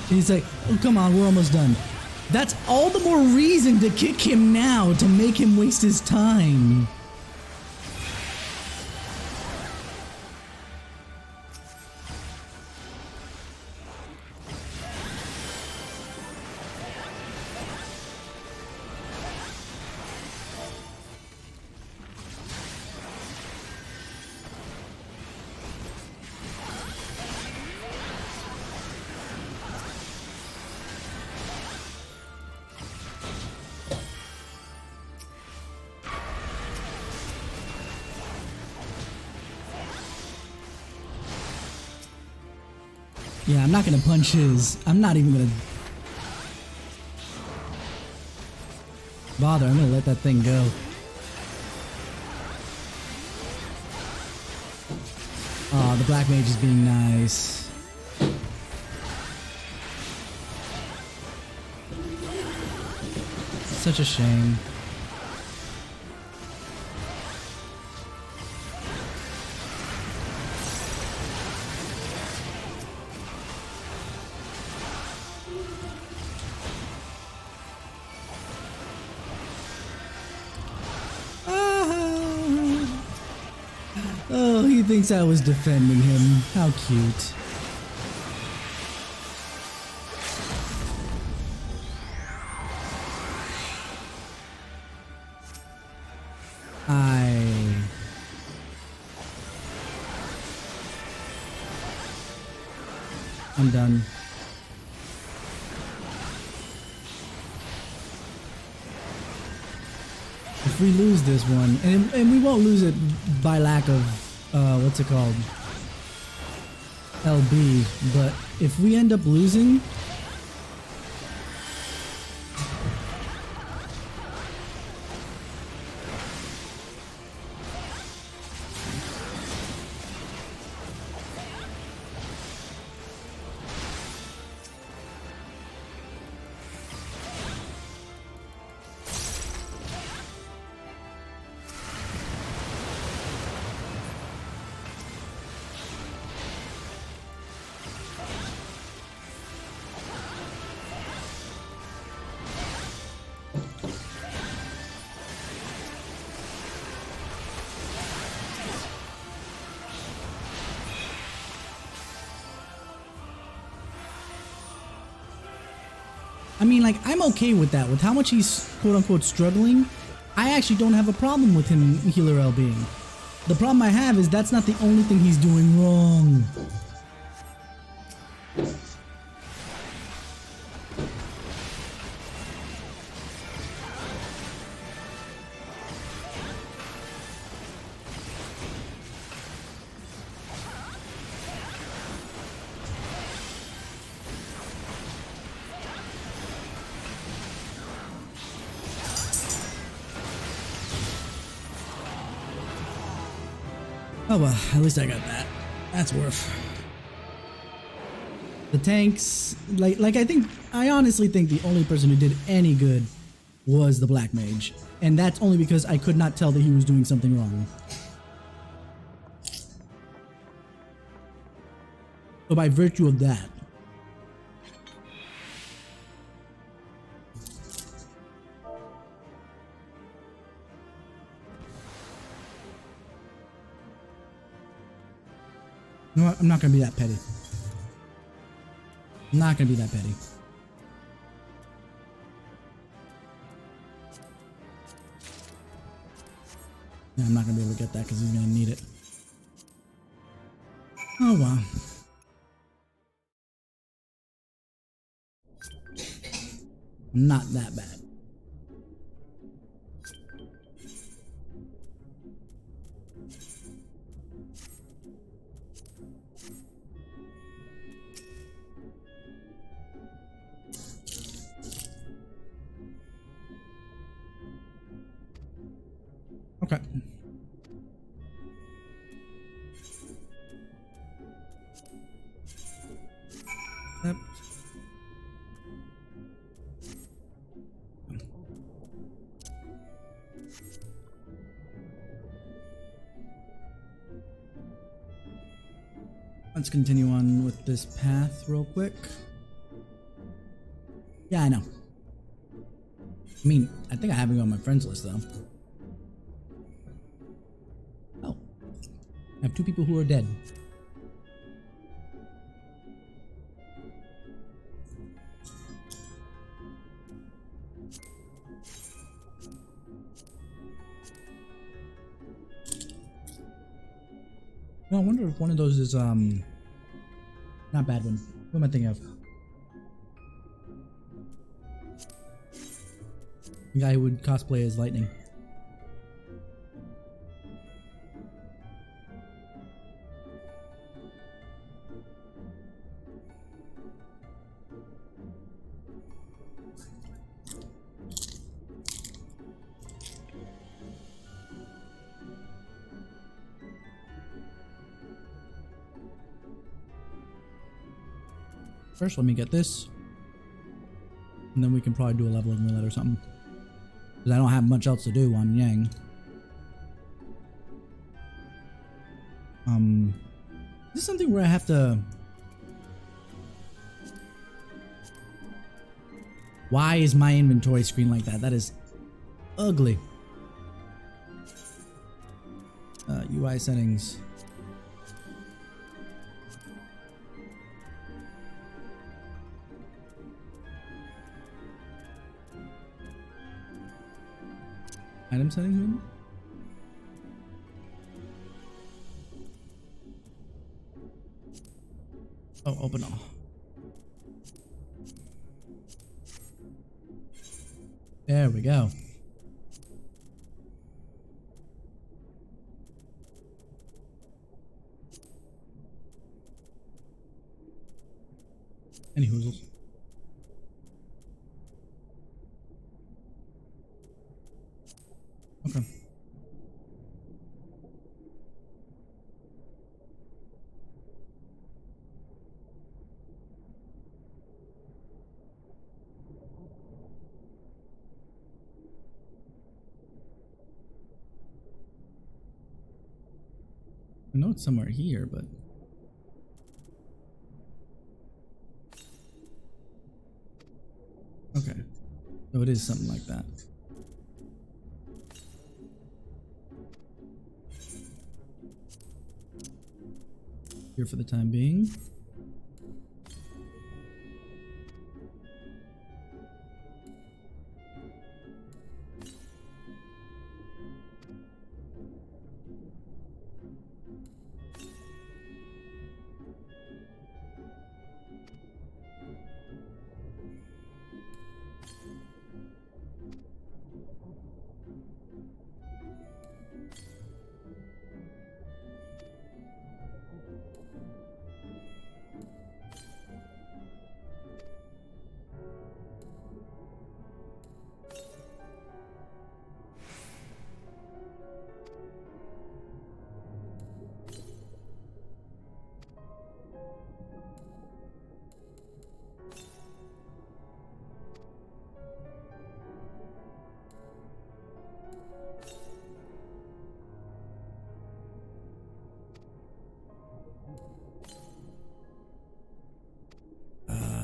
He's like, oh, come on, we're almost done. That's all the more reason to kick him now, to make him waste his time. Yeah, I'm not gonna punch his. I'm not even gonna bother. I'm gonna let that thing go. Oh, the black mage is being nice. Such a shame. Oh, he thinks I was defending him. How cute. I'm done. If we lose this one, and we won't lose it by lack of, what's it called? LB, but if we end up losing, I mean, like, I'm okay with that. With how much he's quote-unquote struggling, I actually don't have a problem with him healer LBing. The problem I have is that's not the only thing he's doing wrong. Oh well, at least I got that. That's worth. The tanks, like I honestly think the only person who did any good was the black mage. And that's only because I could not tell that he was doing something wrong. So by virtue of that. You know what? I'm not gonna be that petty. I'm not gonna be that petty. Yeah, I'm not gonna be able to get that because he's gonna need it. Oh well. I'm not that bad. Okay. Yep. Let's continue on with this path real quick. Yeah, I know. I mean, I think I have you on my friends list though. Oh. I have 2 people who are dead. No, I wonder if one of those is not bad one. What am I thinking of? The guy who would cosplay as Lightning. First, let me get this. And then we can probably do a leveling roulette or something. Because I don't have much else to do on Yang. Is this something where I have to... Why is my inventory screen like that? That is ugly. UI settings. Item settings maybe? Oh, open all. There we go. Any hoozles. Okay. I know it's somewhere here, but... Okay. So it is something like that. Here for the time being.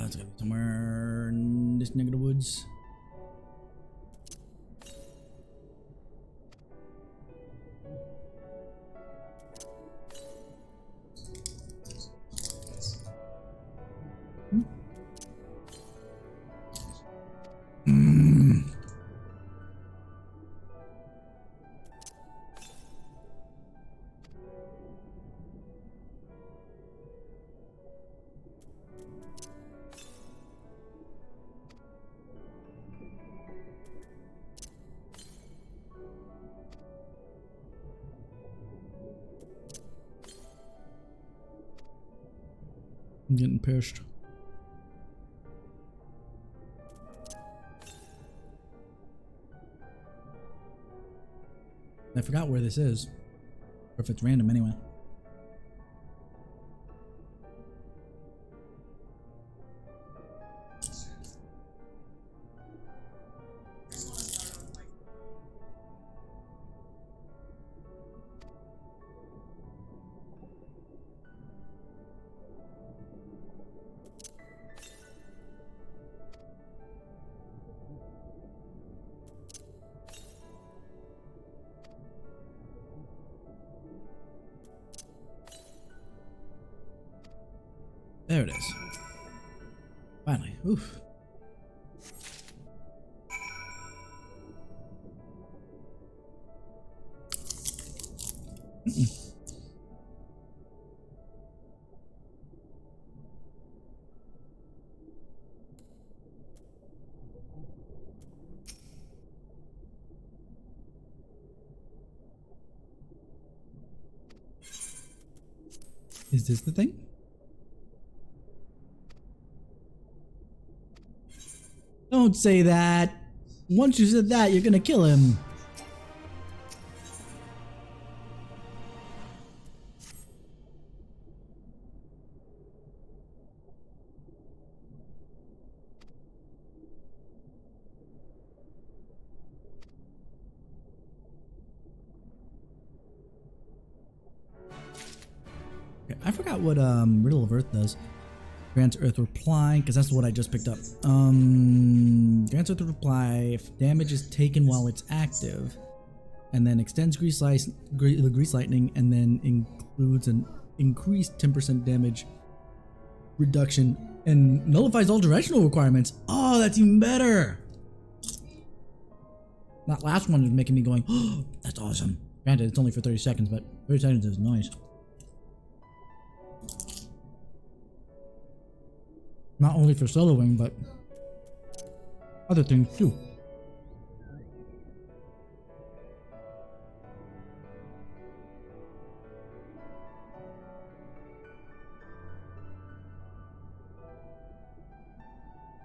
It's gonna be somewhere in this neck of the woods. getting pissed. I forgot where this is. Or if it's random anyway. There it is. Finally. Oof. Is this the thing? Don't say that. Once you said that, you're gonna kill him. Okay, I forgot what Riddle of Earth does. Grants Earth Reply, because that's what I just picked up. Grants Earth Reply if damage is taken while it's active, and then extends Grease Lightning, and then includes an increased 10% damage reduction, and nullifies all directional requirements. Oh, that's even better! That last one is making me going, oh, that's awesome. Granted, it's only for 30 seconds, but 30 seconds is nice. Not only for soloing, but other things too.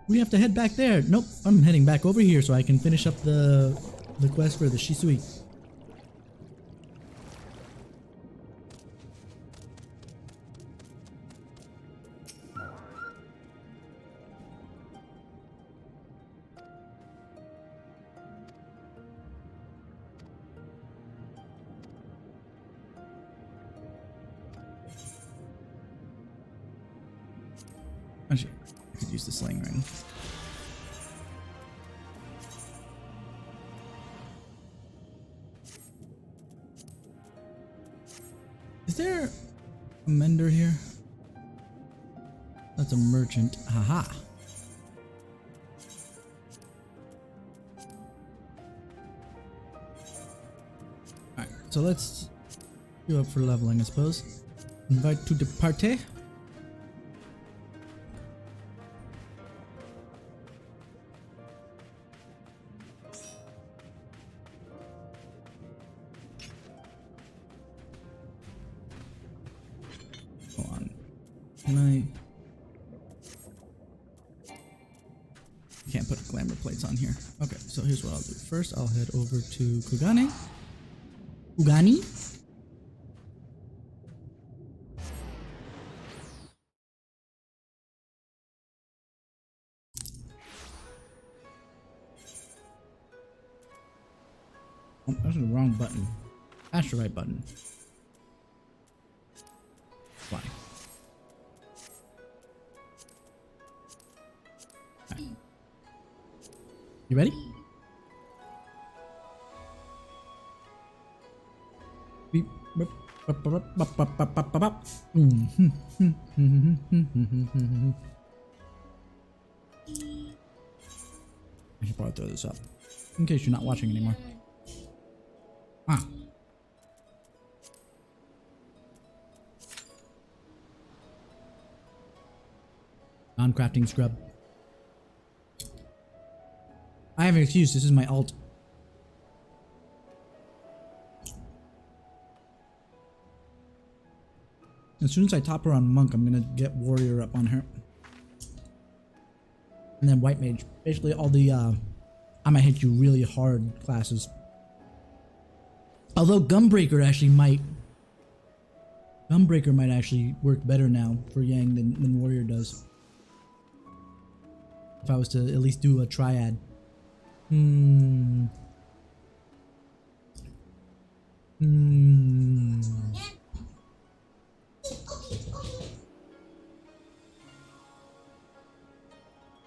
We have to head back there. Nope, I'm heading back over here so I can finish up the quest for the Shisui. Actually, I could use the sling ring. Is there a mender here? That's a merchant. Haha. Alright, so let's go up for leveling, I suppose. Invite to departe. Can't put glamour plates on here. Okay, so here's what I'll do. First, I'll head over to Kugane. Kugani? Oh, that's the wrong button. That's the right button. Fly. Right. You ready? Beep. I should probably throw this up in case you're not watching anymore. Ah. Non-crafting scrub. I have an excuse. This is my alt. As soon as I top her on monk, I'm gonna get warrior up on her. And then white mage. Basically all the I might hit you really hard classes. Although Gunbreaker might actually work better now for Yang than warrior does. If I was to at least do a triad.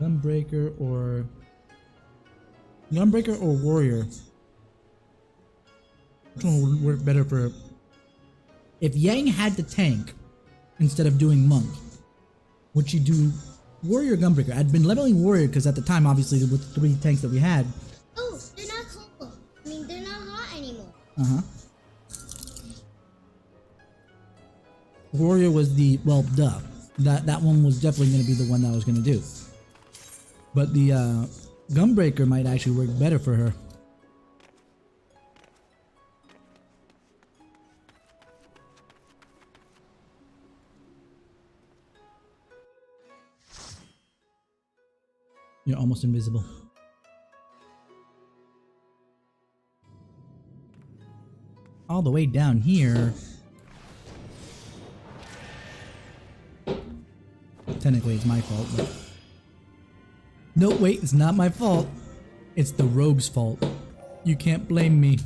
Gunbreaker or warrior. Which one would work better for? If Yang had to tank instead of doing monk, would she do warrior or gunbreaker? I'd been leveling warrior because at the time, obviously, with the 3 tanks that we had. Oh, they're not cold. I mean, they're not hot anymore. Warrior was the, well, duh. That one was definitely going to be the one that I was going to do. But the Gunbreaker might actually work better for her. You're almost invisible. All the way down here. Technically, it's my fault, but... No, wait, it's not my fault. It's the rogue's fault. You can't blame me.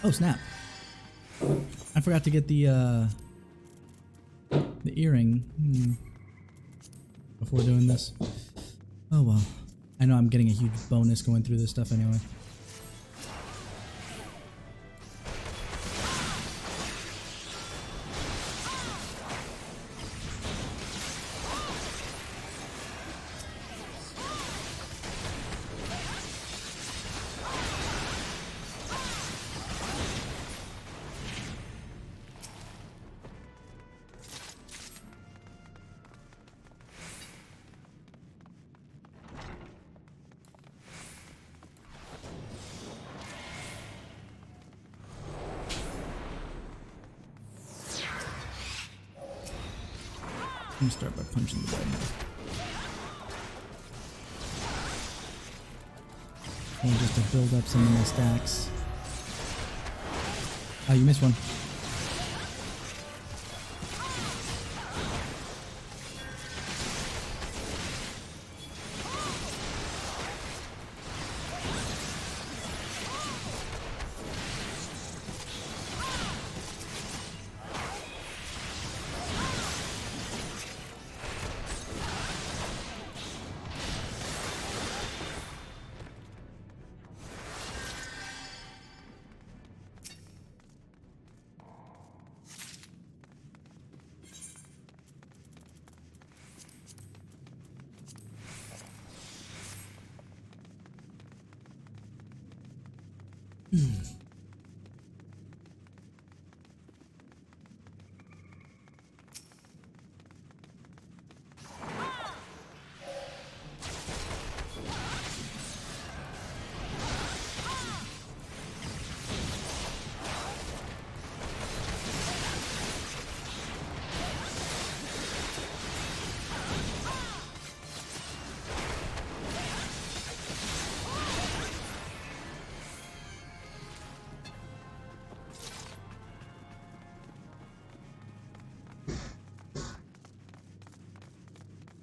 Oh snap! I forgot to get the earring before doing this. Oh well. I know I'm getting a huge bonus going through this stuff anyway. Let me start by punching the button. And just to build up some of my stacks. Oh, you missed one.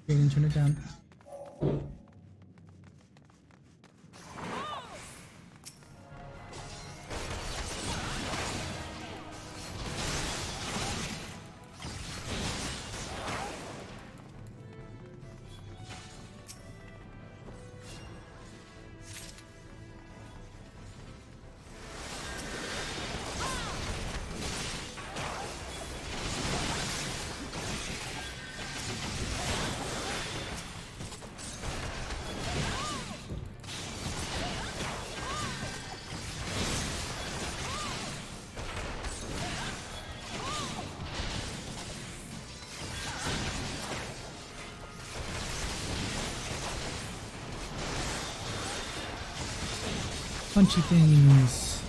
Jaden, turn it down. punchy things.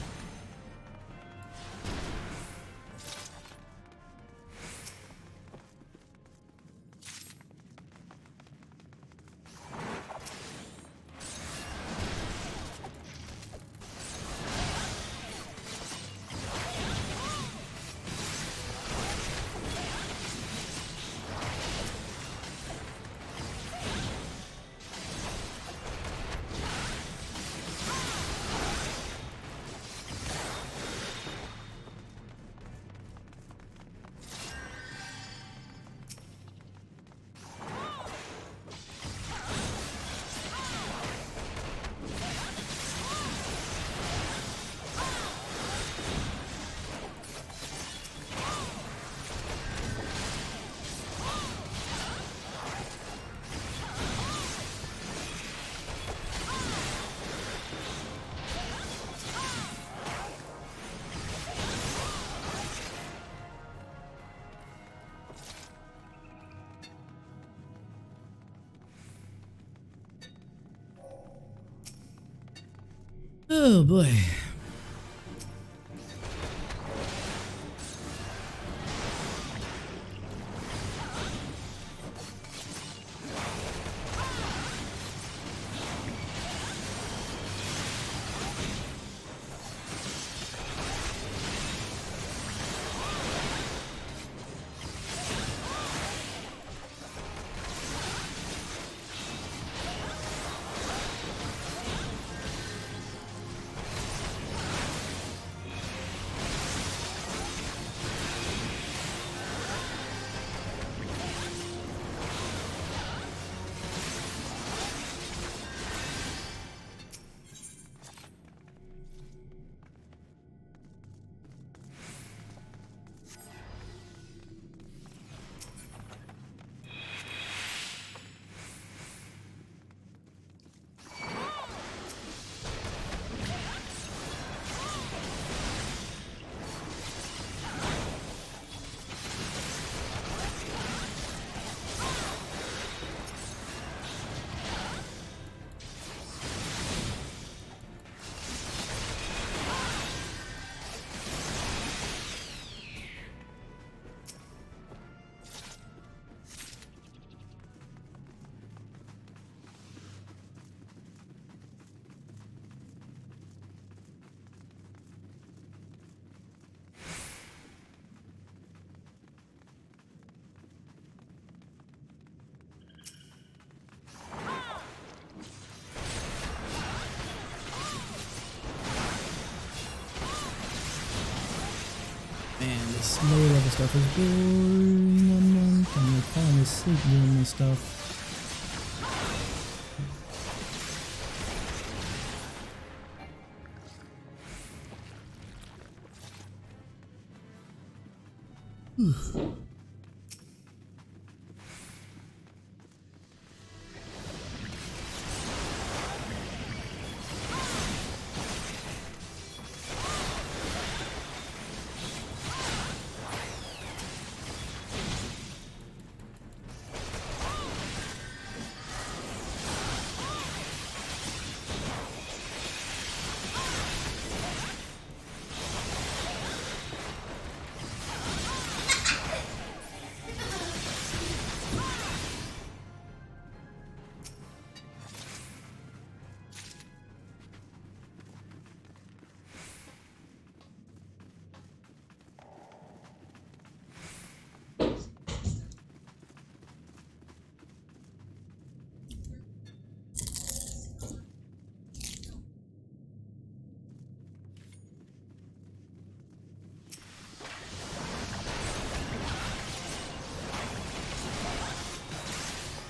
Oh boy. Man, this lower level stuff is boring. I'm like falling asleep doing this stuff.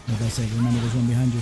Like I said, remember there's one behind you.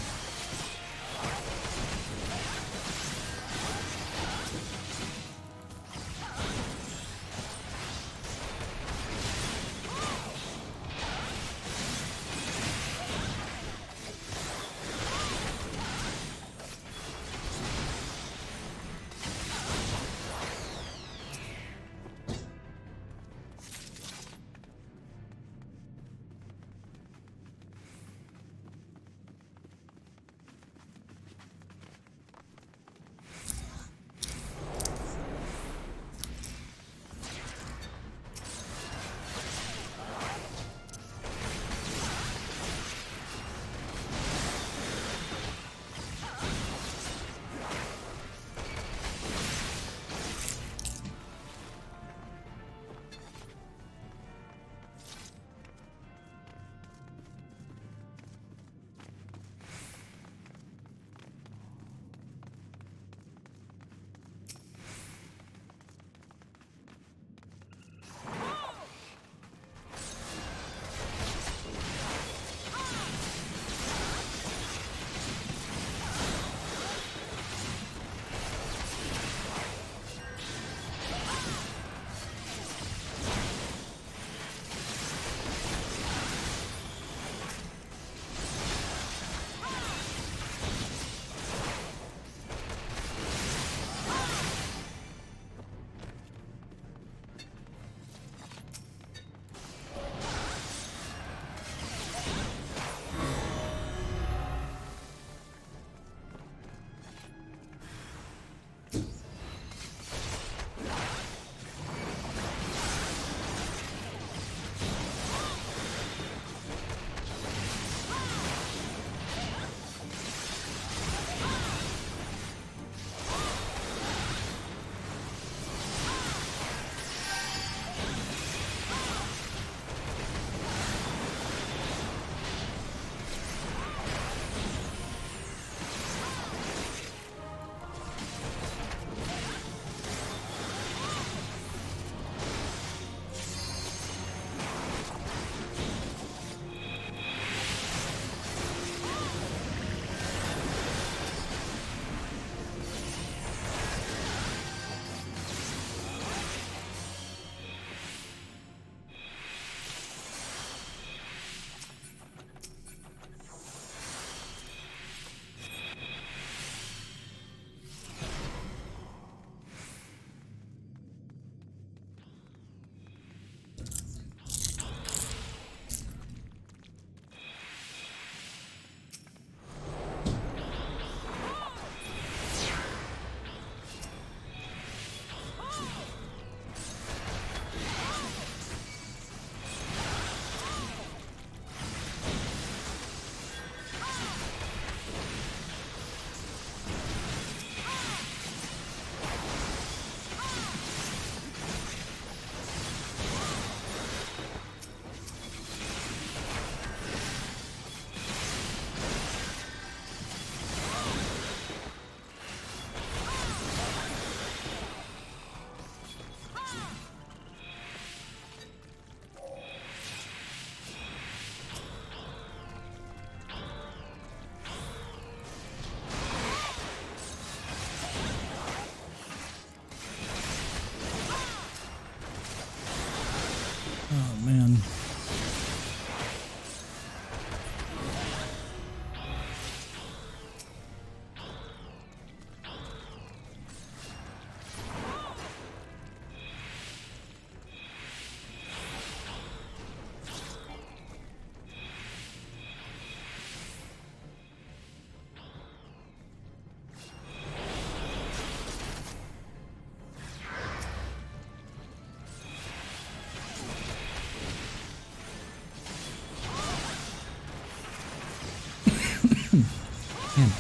Man.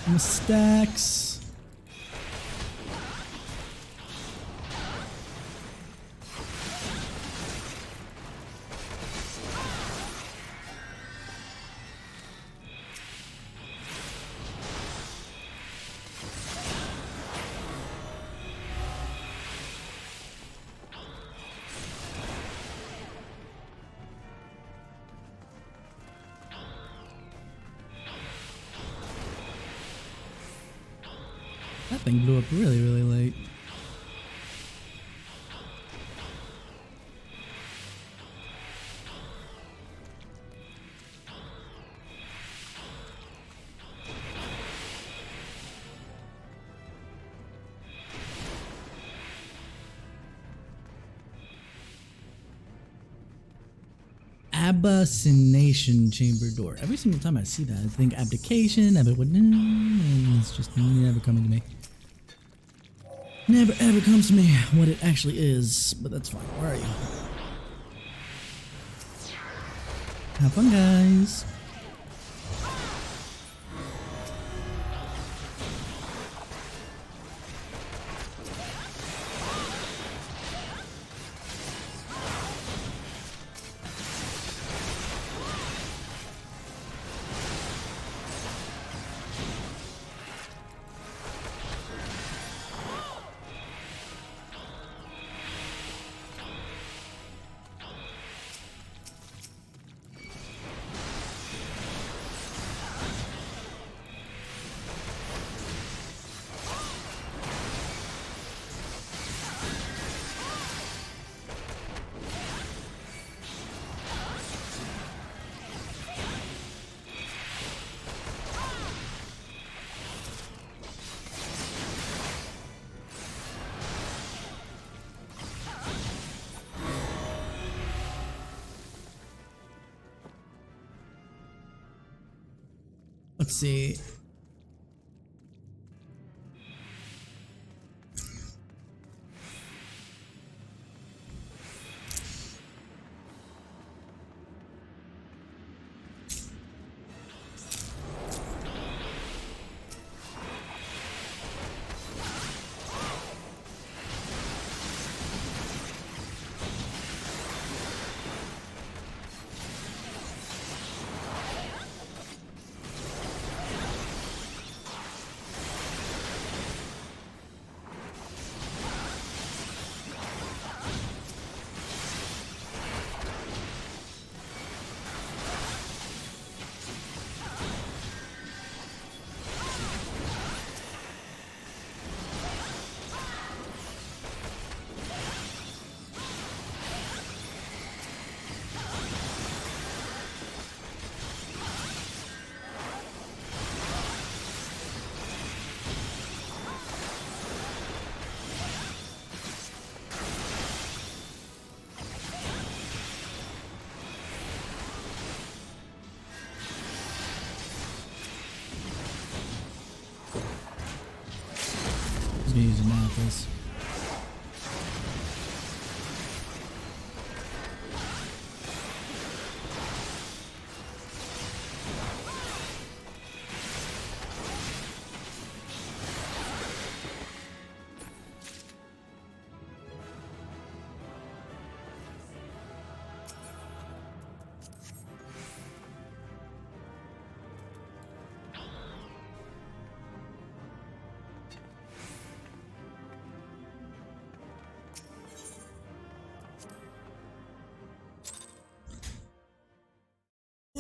And the stacks. That thing blew up really, really late. Abbacination chamber door. Every single time I see that, I think abdication, and it's just never coming to me. Never ever comes to me what it actually is, but that's fine. Where are you? Have fun, guys. Let's see. He's gonna use a manacles.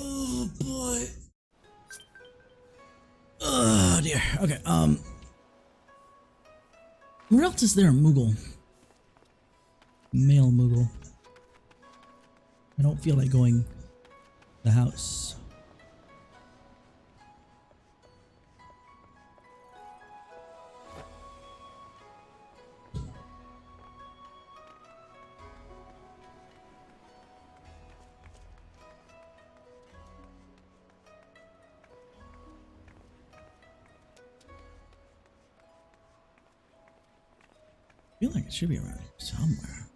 Oh boy. Oh dear. Okay, where else is there a Moogle? Male Moogle. I don't feel like going to the house. feel like it should be around here somewhere.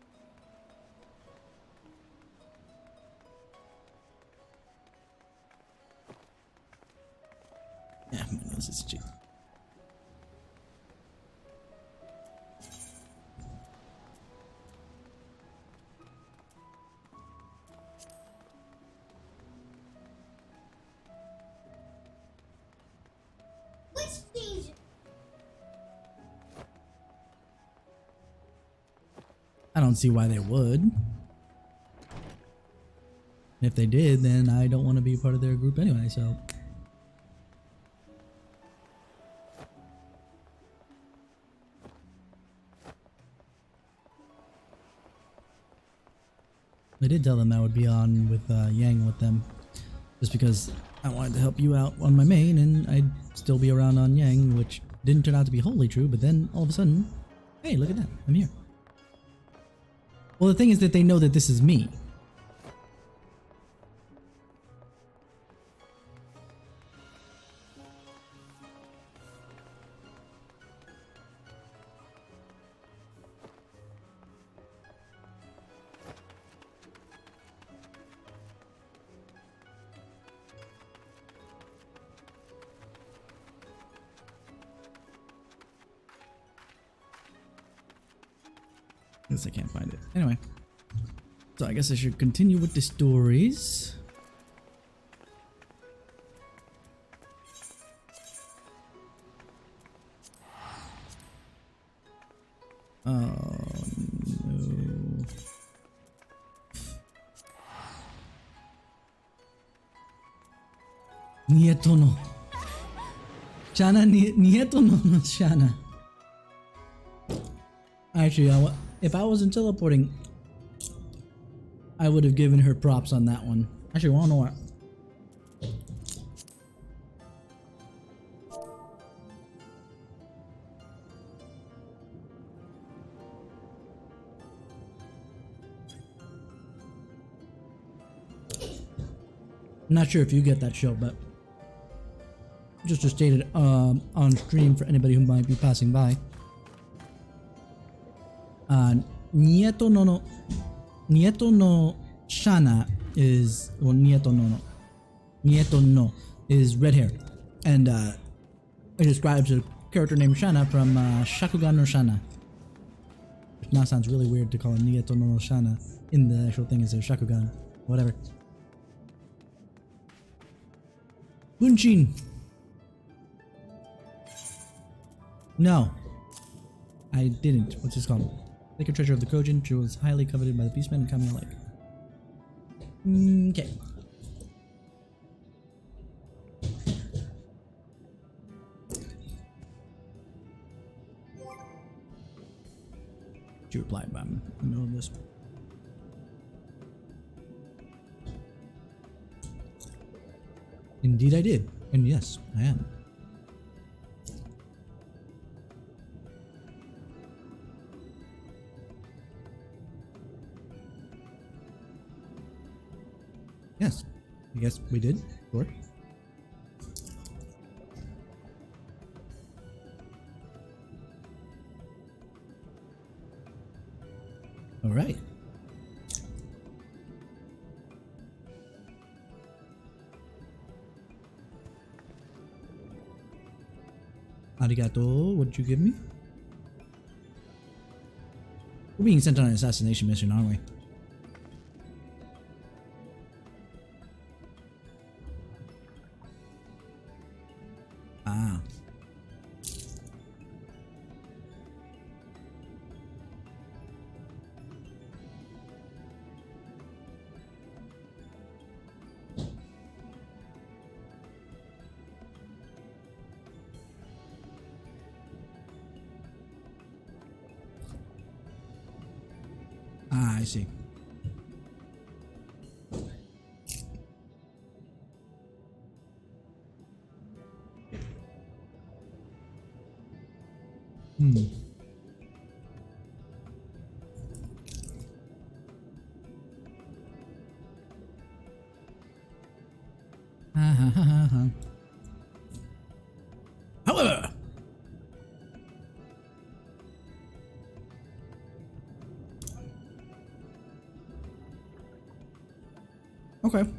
Yeah, my nose is cheap. Which change? I don't see why they would. If they did, then I don't want to be part of their group anyway, so. I did tell them I would be on with Yang with them, just because I wanted to help you out on my main, and I'd still be around on Yang, which didn't turn out to be wholly true, but then all of a sudden, hey, look at that, I'm here. Well, the thing is that they know that this is me. Guess I can't find it. Anyway, so I guess I should continue with the stories. Oh no. Nieto no. Shana Nieto no Shana. Actually, if I wasn't teleporting, I would have given her props on that one. Actually, wanna know what? I'm not sure if you get that show, but just to state it on stream for anybody who might be passing by. Nieto no Shana is, well, Nieto no is red hair, and it describes a character named Shana from Shakugan no Shana. Which now sounds really weird to call it Nieto no Shana in the actual thing as a Shakugan, whatever. Bunshin. No, I didn't. What's this called? Sacred treasure of the Kojin. She was highly coveted by the beastmen and Kami alike. Okay. She replied, but I'm in the middle of this. Indeed I did. And yes, I am. Yes, I guess we did. Sure. All right. Arigato. What did you give me? We're being sent on an assassination mission, aren't we? Ah. Ah, I see. However, Okay.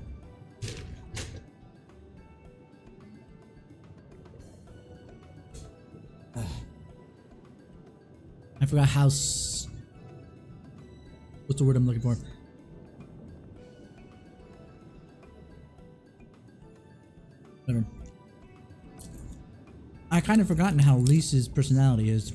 I forgot how. What's the word I'm looking for? Whatever. I kind of forgotten how Lisa's personality is.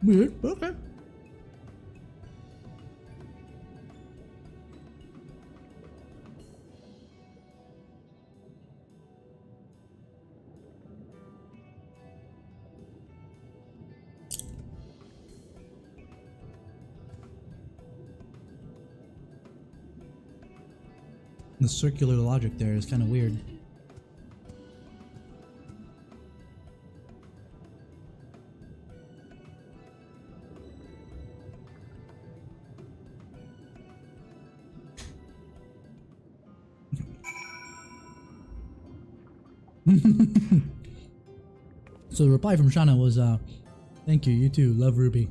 Weird, but okay. The circular logic there is kind of weird. So the reply from Shauna was, thank you, you too, love Ruby.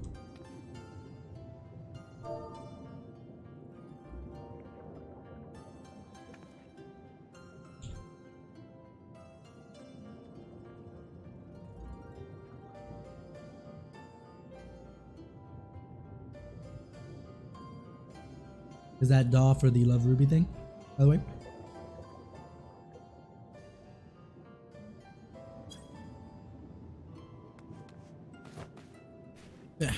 Is that DAW for the love Ruby thing, by the way? Yeah.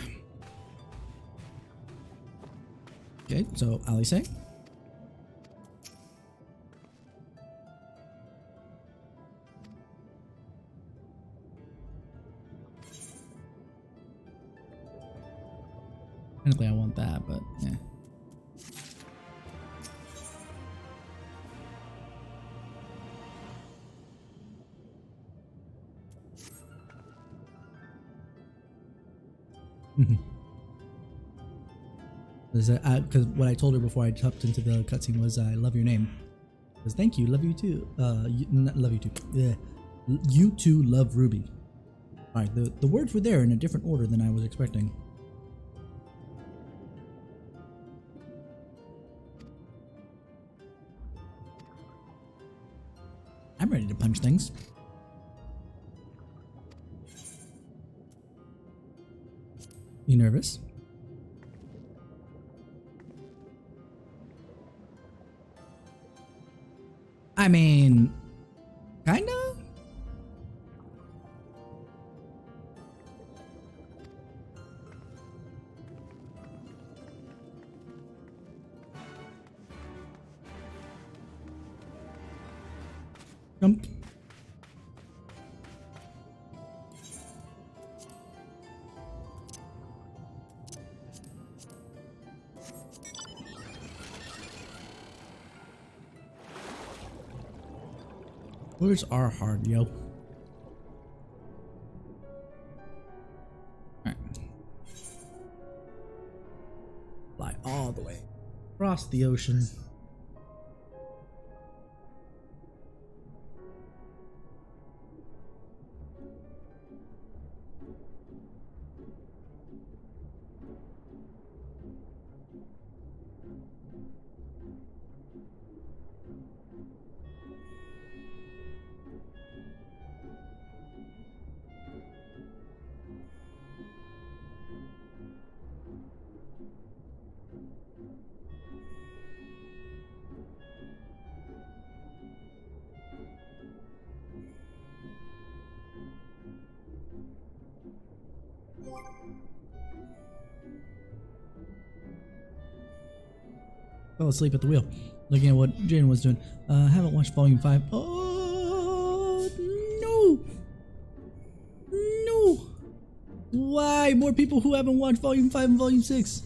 Okay, so Ali say. Technically I want that, but yeah. Because what I told her before I jumped into the cutscene was, I love your name. Because thank you, love you too. Love you too. Yeah. You too love Ruby. Alright, the words were there in a different order than I was expecting. I'm ready to punch things. You nervous? I mean, kinda? Jump. Words are hard, yo. Alright. Fly all the way across the ocean. Fell asleep at the wheel, looking at what Jaden was doing. Haven't watched Volume 5. Oh, no! No! Why? More people who haven't watched Volume 5 and Volume 6.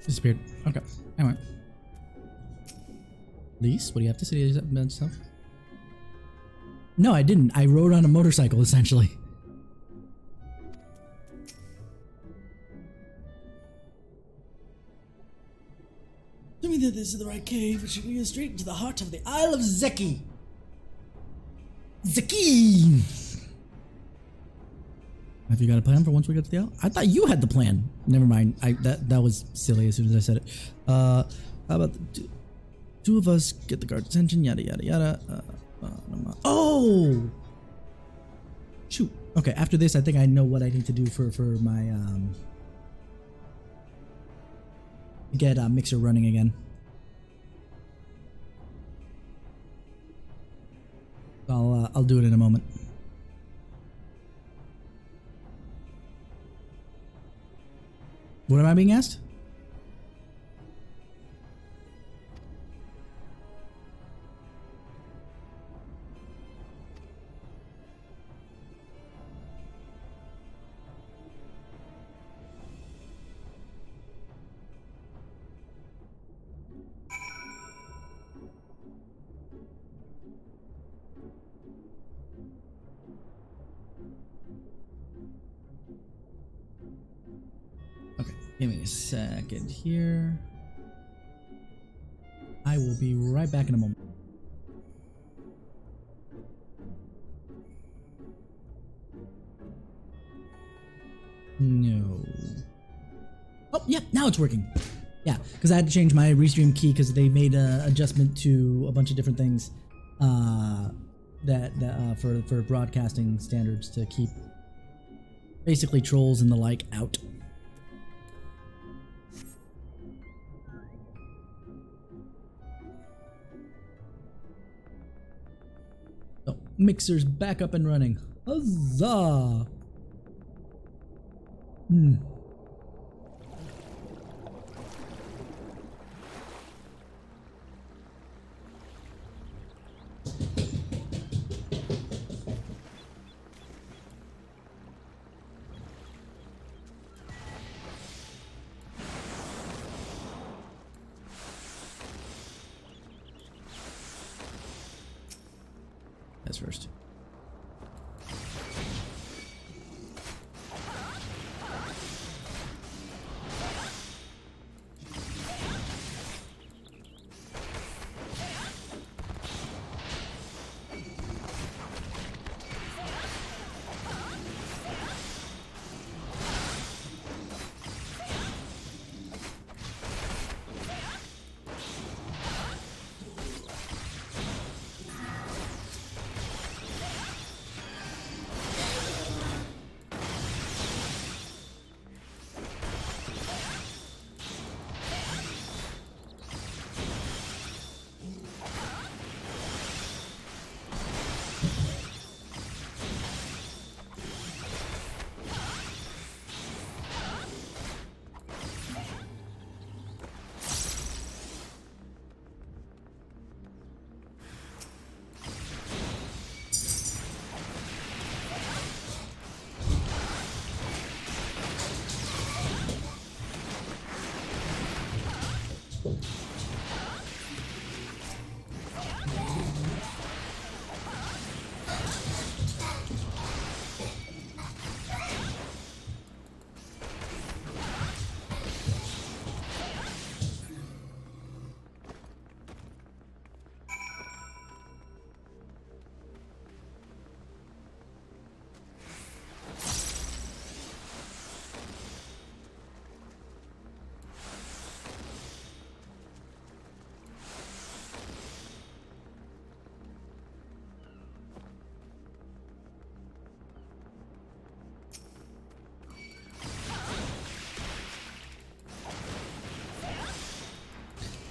Disappeared. Okay. Anyway. Lise, what do you have to say about stuff? No, I didn't. I rode on a motorcycle, essentially. Tell me that this is the right cave. It should lead us straight into the heart of the Isle of Zeki. Zeki! Have you got a plan for once we get to the isle? I thought you had the plan. Never mind. That was silly as soon as I said it. How about the two of us get the guard's attention? Yada yada yada. Oh! Shoot. Okay, after this, I think I know what I need to do for my get Mixer running again. I'll do it in a moment. What am I being asked? Give me a second here. I will be right back in a moment. No. Oh, yeah, now it's working. Yeah, because I had to change my restream key because they made an adjustment to a bunch of different things for broadcasting standards to keep basically trolls and the like out. Mixer's back up and running. Huzzah! That's first.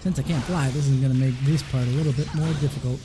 Since I can't fly, this is going to make this part a little bit more difficult.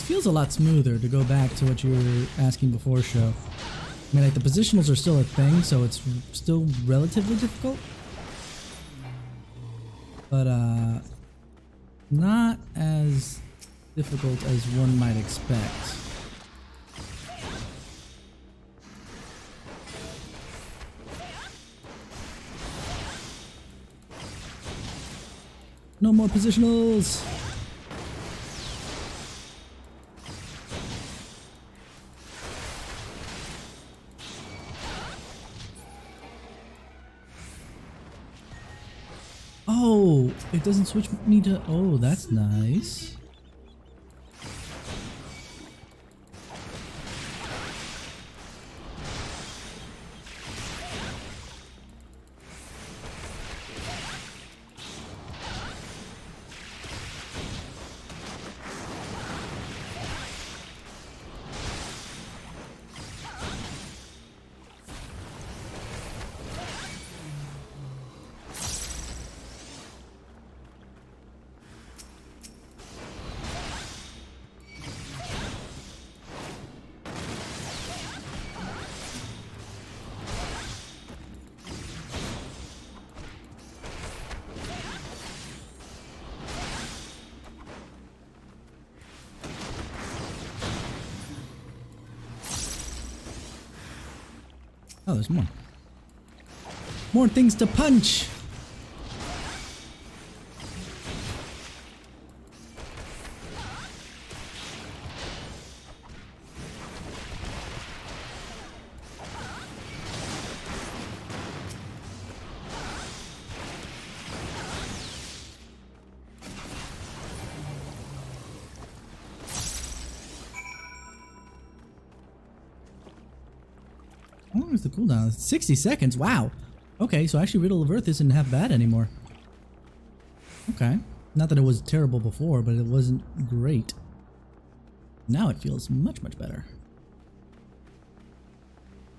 feels a lot smoother to go back to what you were asking before, show. I mean, like, the positionals are still a thing, so it's still relatively difficult. But, not as difficult as one might expect. No more positionals! Oh, it doesn't switch me to... Oh, that's nice. Oh, there's more. More things to punch! How long is the cooldown? 60 seconds? Wow. Okay, so actually Riddle of Earth isn't half bad anymore. Okay. Not that it was terrible before, but it wasn't great. Now it feels much, much better.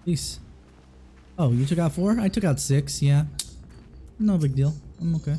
Peace. Oh, you took out 4? I took out 6, yeah. No big deal. I'm okay.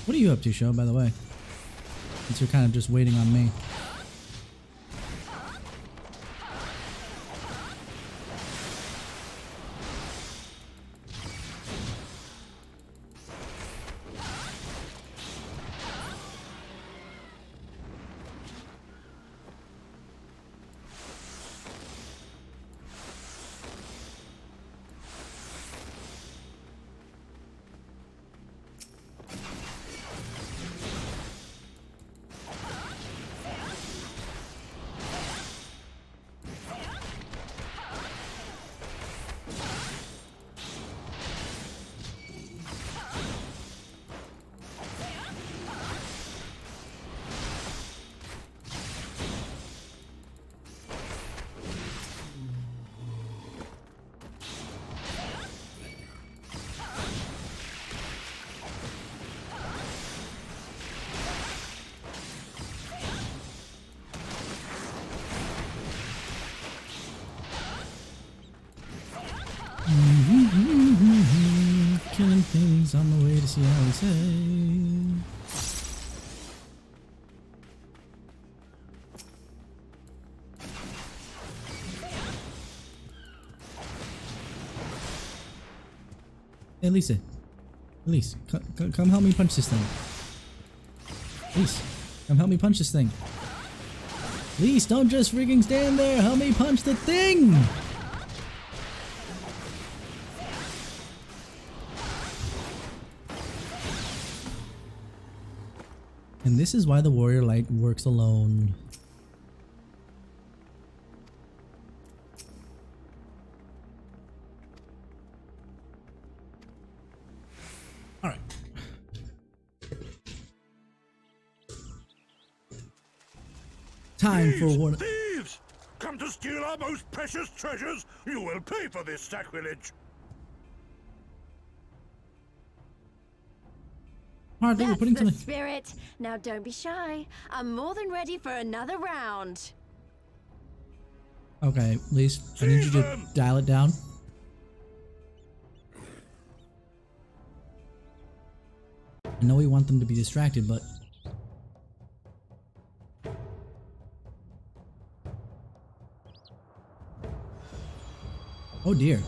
What are you up to, Sho, by the way? Since you're kind of just waiting on me. is on the way to see Alice. Hey, Lisa. Elise, come help me punch this thing. Elise, come help me punch this thing. Elise, don't just freaking stand there. Help me punch the thing. And this is why the warrior light works alone. All right. Time for one. Thieves! Come to steal our most precious treasures? You will pay for this sacrilege. Hardly, we're That's putting the something. spirit. Now don't be shy. I'm more than ready for another round. Okay, Lise, I need you to dial it down. I know we want them to be distracted, but oh dear.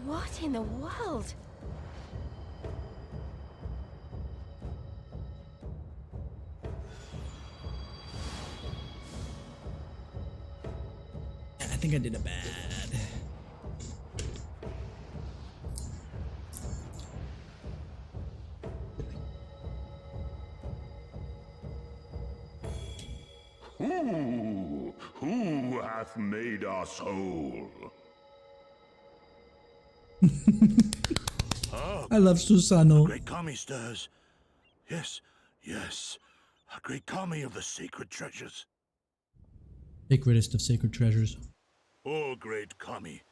What in the world? I think I did it bad. Who hath made us whole? I love Susano. Great kami stirs. Yes, yes. A great kami of the sacred treasures. Sacredest of sacred treasures. O great kami,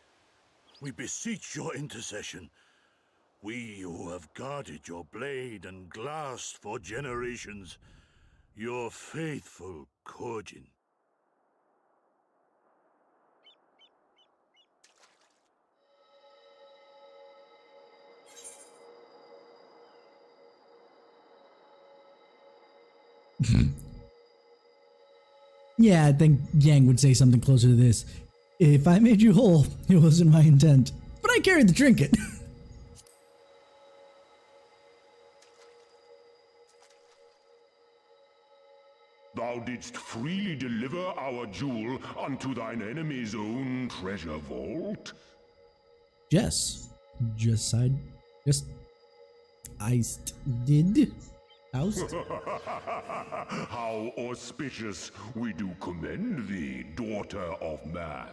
we beseech your intercession. We who have guarded your blade and glass for generations. Your faithful Kojin. Yeah, I think Yang would say something closer to this. If I made you whole, it wasn't my intent. But I carried the trinket. Thou didst freely deliver our jewel unto thine enemy's own treasure vault? Yes. I did. Oust. How auspicious we do commend thee, daughter of man.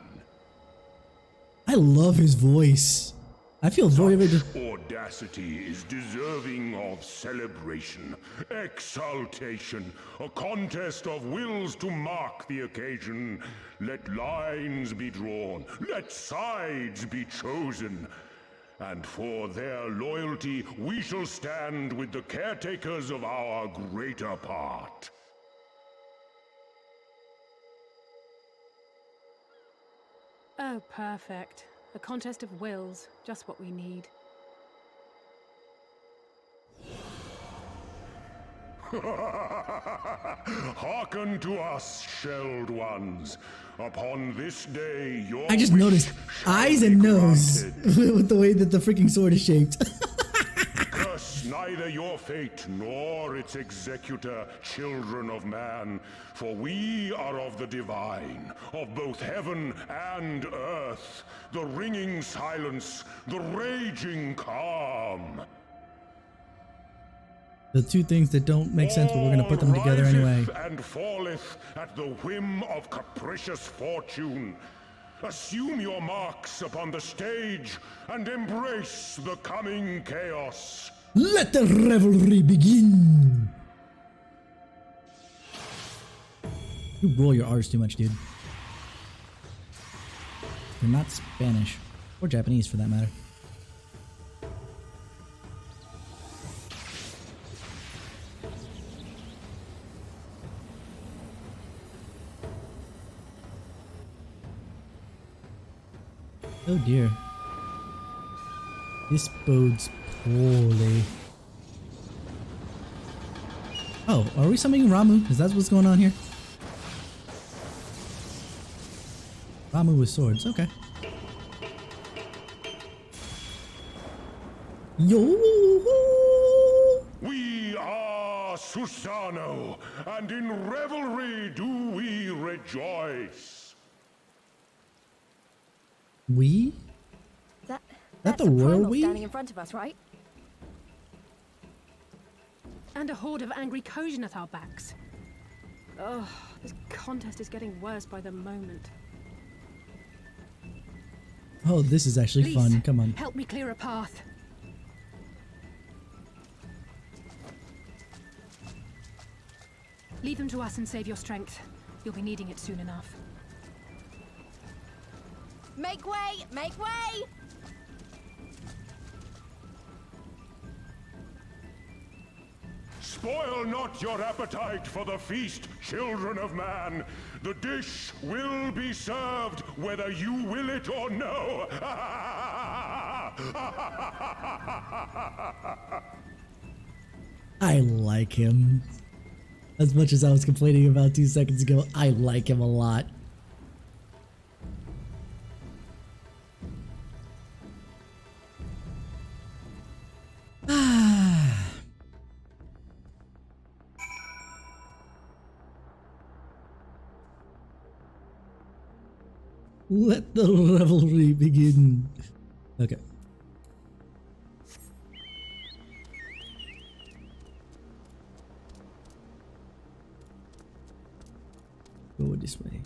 I love his voice. I feel very Audacity is deserving of celebration, exaltation, a contest of wills to mark the occasion. Let lines be drawn, let sides be chosen. And for their loyalty, we shall stand with the caretakers of our greater part. Oh, perfect. A contest of wills, just what we need. Hearken to us, shelled ones. Upon this day, your I just wish noticed shall eyes be and nose granted. with the way that the freaking sword is shaped. Curse neither your fate nor its executor, children of man, for we are of the divine, of both heaven and earth, the ringing silence, the raging calm. The two things that don't make sense, but we're gonna put them All together anyway. riseth and falleth at the whim of capricious fortune. Assume your marks upon the stage and embrace the coming chaos. Let the revelry begin! You roll your R's too much, dude. You're not Spanish. Or Japanese, for that matter. Oh dear. This bodes poorly. Oh, are we summoning Ramu? Is that what's going on here? Ramu with swords, okay. Yo! We are Susano, and in revelry do we rejoice. We? That's the a royal primal we? standing in front of us, right? And a horde of angry Kojin at our backs. Oh, this contest is getting worse by the moment. Oh, this is actually Please, fun. Come on. help me clear a path. Leave them to us and save your strength. You'll be needing it soon enough. Make way! Make way! Spoil not your appetite for the feast, children of man. The dish will be served whether you will it or no. I like him. As much as I was complaining about 2 seconds ago, I like him a lot. Let the revelry begin. Okay. Go this way.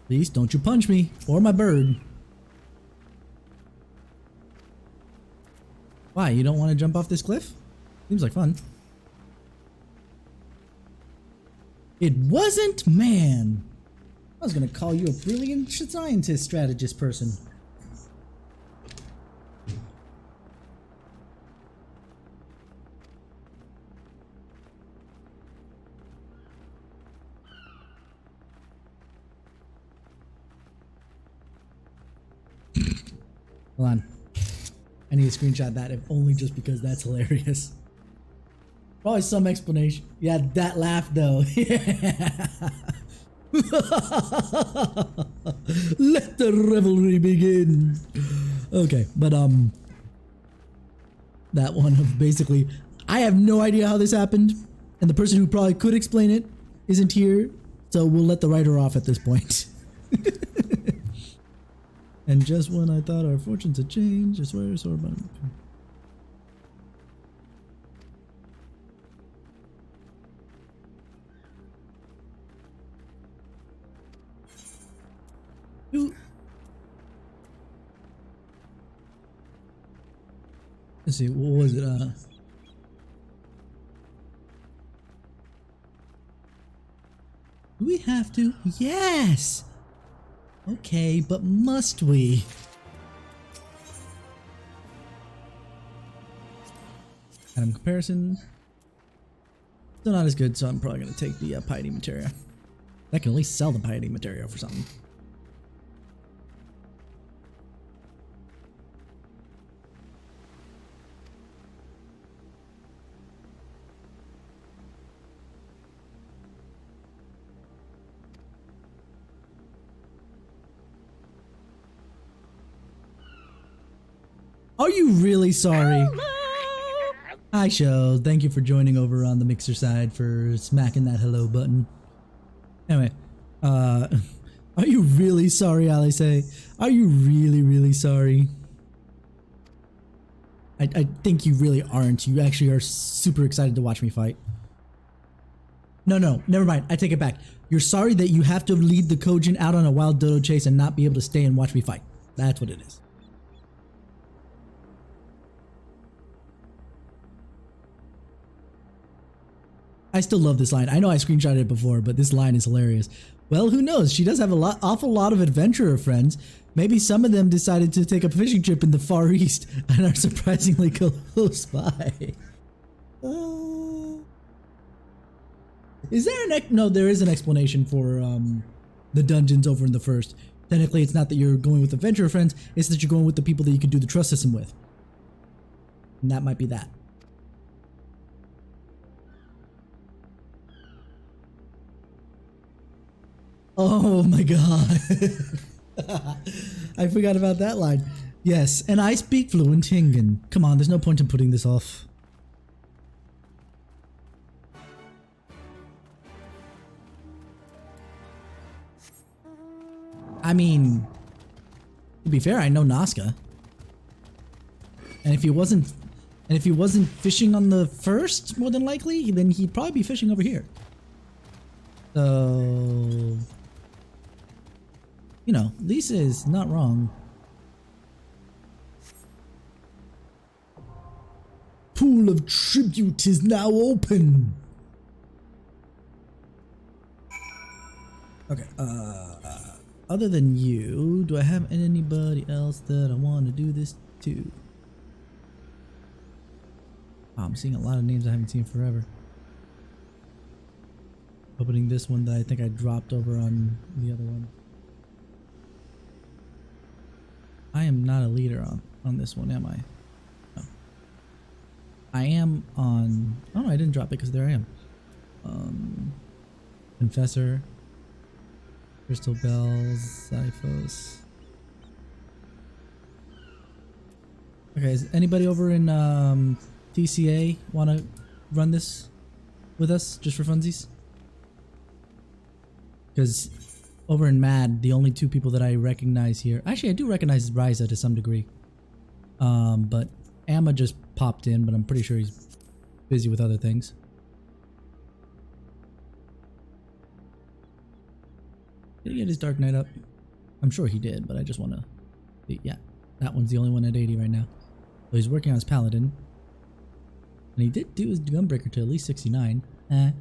Please don't you punch me or my bird. Why? You don't want to jump off this cliff? Seems like fun. It wasn't, man. I was gonna call you a brilliant scientist, strategist person. Hold on. I need to screenshot that, if only just because that's hilarious. Probably some explanation. Yeah, that laugh though. Yeah. Let the revelry begin. Okay, but that one of basically, I have no idea how this happened, and the person who probably could explain it isn't here, so we'll let the writer off at this point. And just when I thought our fortunes had changed, I swear I saw about him. Let's see, what was it? Do we have to? Yes! Okay, but must we? Item comparison. Still not as good, so I'm probably going to take the piety materia. I can at least sell the piety materia for something. Are you really sorry? Hi, show. Thank you for joining over on the Mixer side for smacking that hello button. Anyway, are you really sorry, Alice? Are you really sorry? I think you really aren't. You actually are super excited to watch me fight. No, never mind. I take it back. You're sorry that you have to lead the Kojin out on a wild dodo chase and not be able to stay and watch me fight. That's what it is. I still love this line. I know I screenshotted it before, but this line is hilarious. Well, who knows? She does have awful lot of adventurer friends. Maybe some of them decided to take a fishing trip in the Far East and are surprisingly close by. Is there no, there is an explanation for the dungeons over in the first. Technically, it's not that you're going with adventurer friends, it's that you're going with the people that you can do the trust system with. And that might be that. Oh my god. I forgot about that line. Yes, and I speak fluent Hingan. Come on, there's no point in putting this off. I mean, to be fair, I know Nazca. And if he wasn't fishing on the first, more than likely, then he'd probably be fishing over here. So, you know, Lisa is not wrong. Pool of tribute is now open. Okay, other than you, do I have anybody else that I want to do this to? Oh, I'm seeing a lot of names I haven't seen forever. Opening this one that I think I dropped over on the other one. I am not a leader on this one, am I? No. I am on... Oh, no, I didn't drop it because there I am. Confessor. Crystal Bells. Zyphos. Okay, is anybody over in TCA want to run this with us just for funsies? Because over in Mad, the only two people that I recognize here... Actually, I do recognize Ryza to some degree. But Amma just popped in, but I'm pretty sure he's busy with other things. Did he get his Dark Knight up? I'm sure he did, but I just want to... Yeah, that one's the only one at 80 right now. So he's working on his Paladin. And he did do his Gunbreaker to at least 69. Yeah,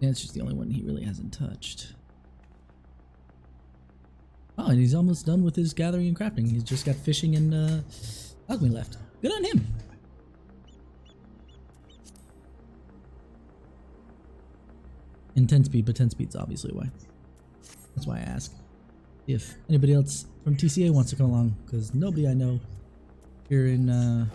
it's just the only one he really hasn't touched. Oh, and he's almost done with his gathering and crafting. He's just got fishing and alchemy left. Good on him. And 10 speed, but 10 speed's obviously why. That's why I ask if anybody else from TCA wants to come along, because nobody I know here in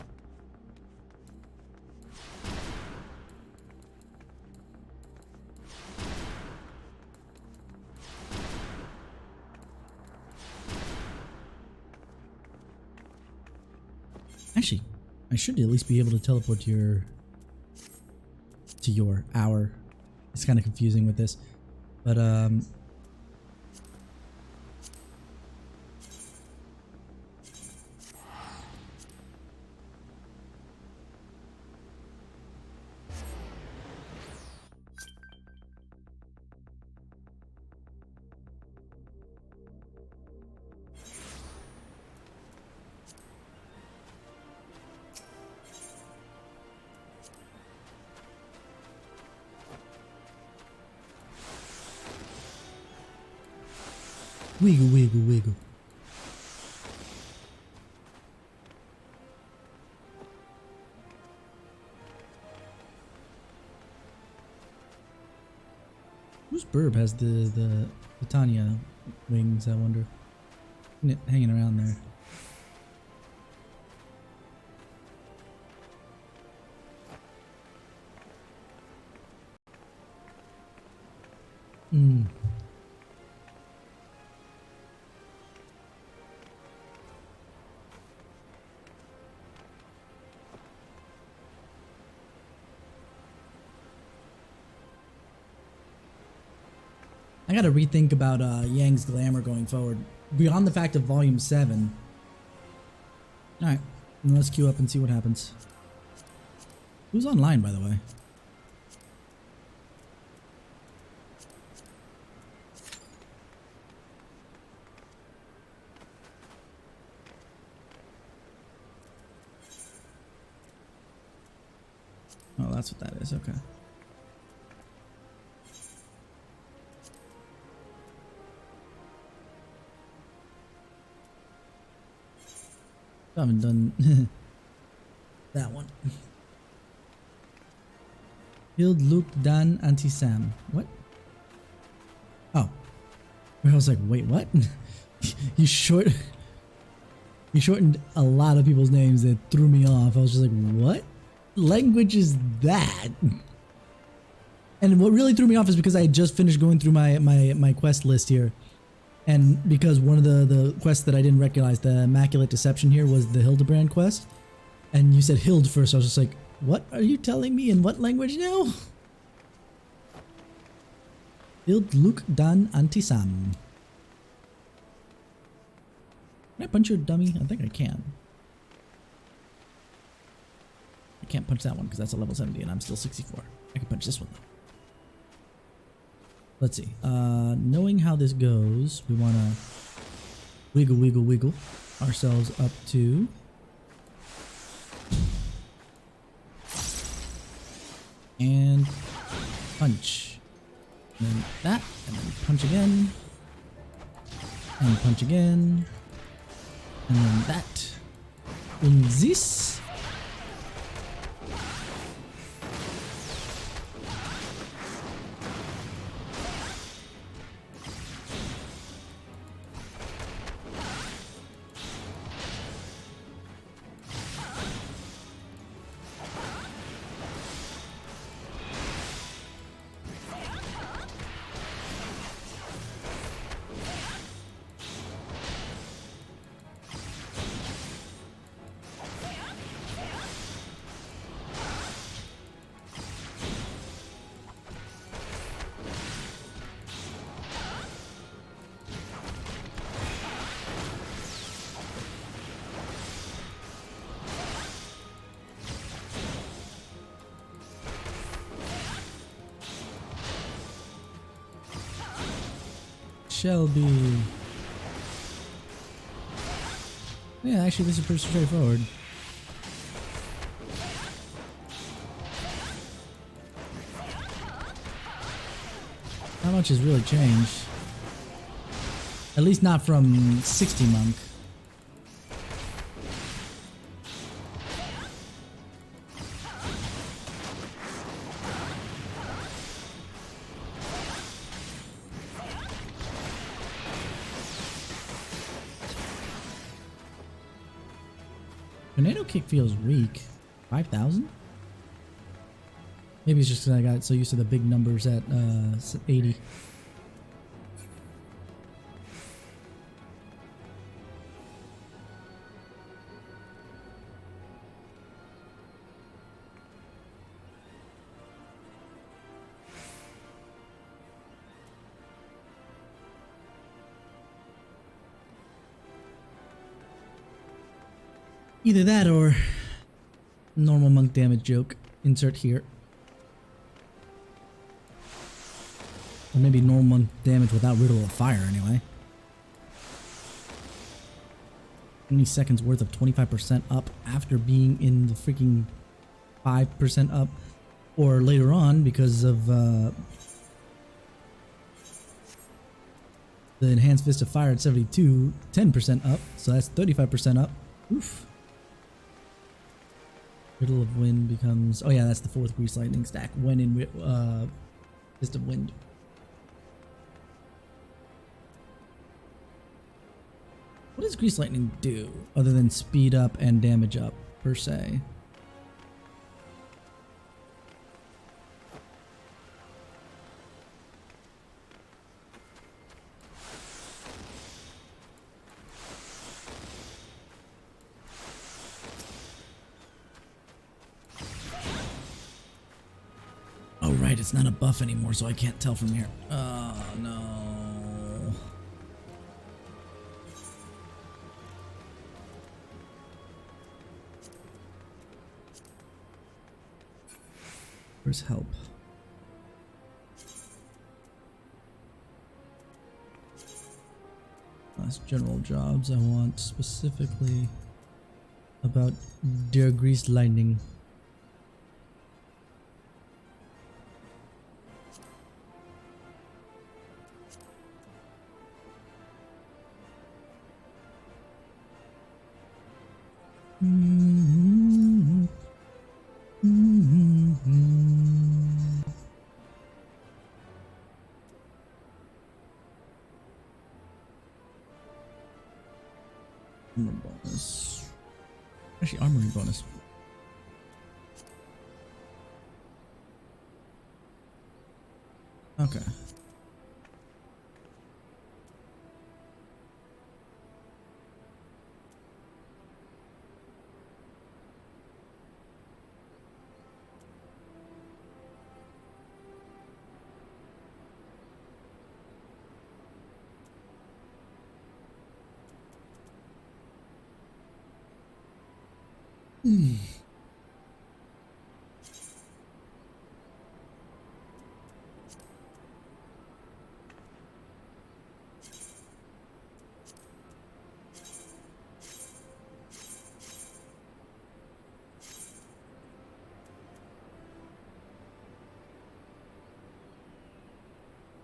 Actually, I should at least be able to teleport to your hour. It's kind of confusing with this, but wiggle, wiggle, wiggle. Whose burb has the Titania wings, I wonder? Hanging around there. I gotta rethink about Yang's glamour going forward. Beyond the fact of Volume 7. Alright, let's queue up and see what happens. Who's online, by the way? Oh, that's what that is, okay. I haven't done that one. Hild Luke Dan Anti Sam. What? Oh. I was like, wait, what? you shortened a lot of people's names that threw me off. I was just like, what language is that? And what really threw me off is because I had just finished going through my quest list here. And because one of the quests that I didn't recognize, the Immaculate Deception here, was the Hildebrand quest. And you said Hild first, so I was just like, what are you telling me in what language now? Hild Luke Dan Antisam. Can I punch your dummy? I think I can. I can't punch that one because that's a level 70 and I'm still 64. I can punch this one though. Let's see. Knowing how this goes, we want to wiggle ourselves up to and punch. And then that, and then punch again. And punch again. And then that. And this. ShB. Yeah, actually this is pretty straightforward. Not much has really changed. At least not from 60 Monk. Tornado kick feels weak. 5,000? Maybe it's just because I got so used to the big numbers at 80. Either that or normal monk damage joke. Insert here. Or maybe normal monk damage without Riddle of Fire anyway. 20 seconds worth of 25% up after being in the freaking 5% up. Or later on because of the Enhanced Fist of Fire at 72, 10% up. So that's 35% up. Oof. Riddle of Wind becomes... Oh yeah, that's the 4th Grease Lightning stack when in Fist of Wind. What does Grease Lightning do other than speed up and damage up per se? Oh right, it's not a buff anymore, so I can't tell from here. Oh no. Where's help? Last general jobs I want specifically about Dear Grease Lightning. Armor bonus. Actually, armory bonus. Okay.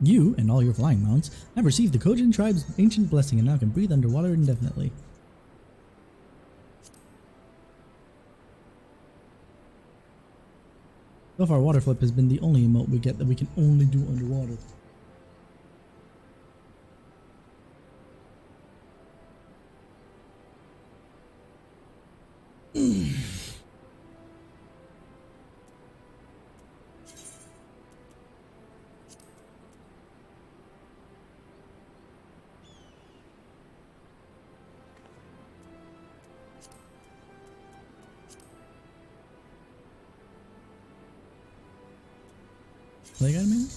You and all your flying mounts have received the Kojin tribe's ancient blessing and now can breathe underwater indefinitely. So far, water flip has been the only emote we get that we can only do underwater. Plague item maybe?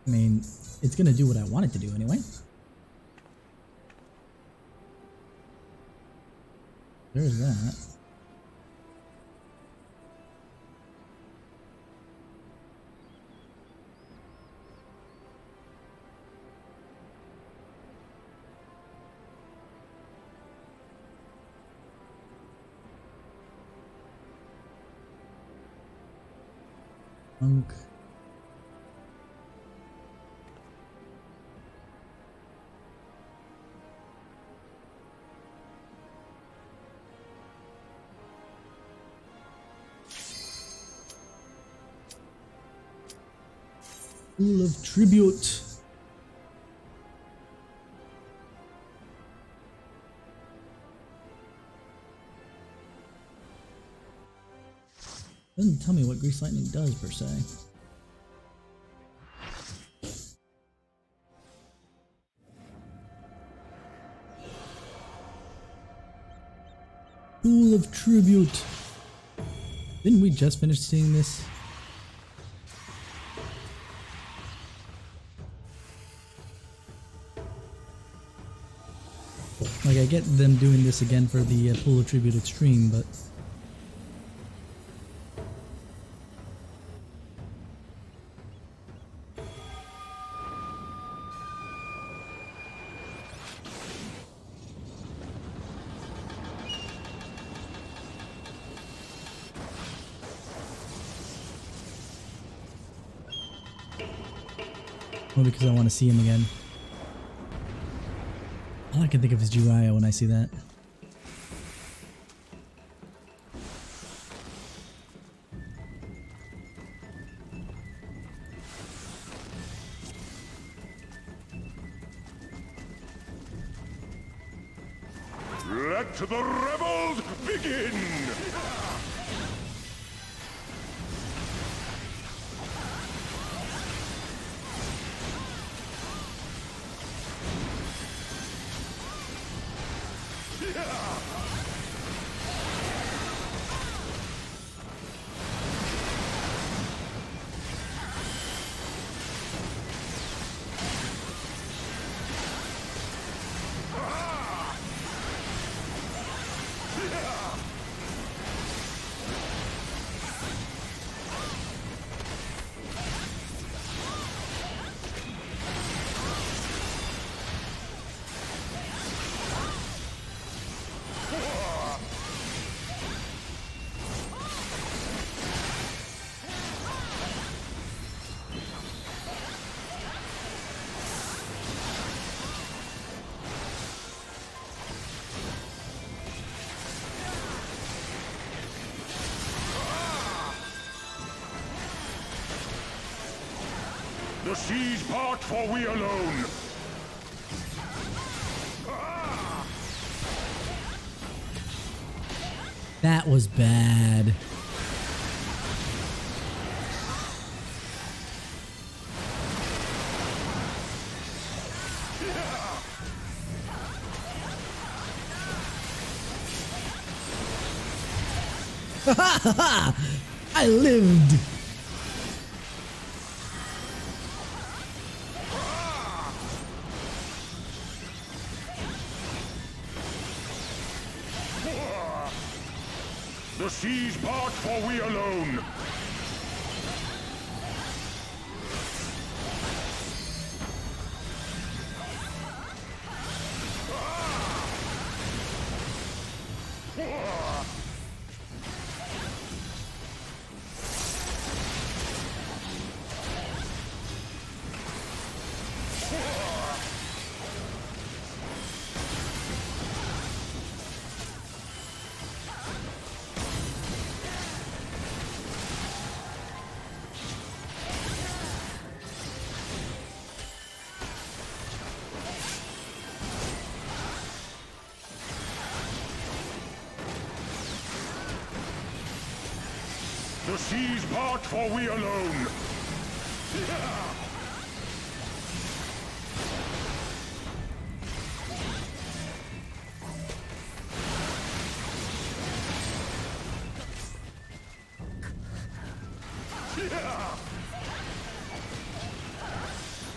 I mean, it's gonna do what I want it to do anyway. There's that. Monk. Pool of tribute. Doesn't tell me what Grease Lightning does per se. Pool of tribute. Didn't we just finish seeing this? Like, I get them doing this again for the Pool of Tribute Extreme, but... Well, because I want to see him again. All I can think of is Jiraiya when I see that. Let the rebels begin! The seas part, for we alone. That was bad. I lived. The seas part, for we alone. The seas part, for we alone.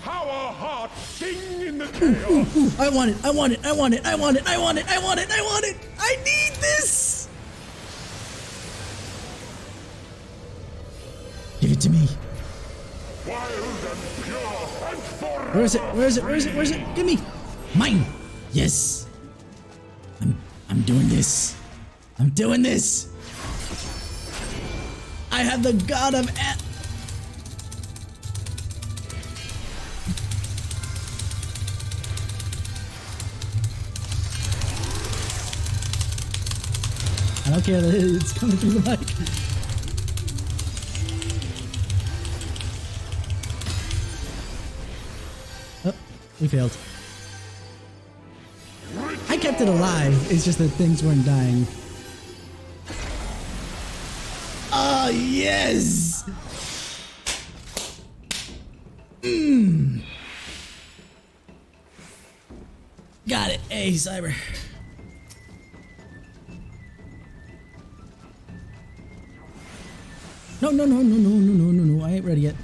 How our hearts sing in the chaos. Ooh, I want it. I want it. I want it. I want it. I want it. I want it. I want it. I need this. Give it to me. Wild and pure and forever. Where is it? Where is it? Where is it? Where is it? Give me. Mine. Yes. I'm doing this. I'm doing this. I have the god of I don't care that it's coming through the mic. Oh, we failed. I kept it alive, it's just that things weren't dying. Oh, yes! Got it. Hey, Cyber. No, no, no, no, no, no, no, no, no. I ain't ready yet.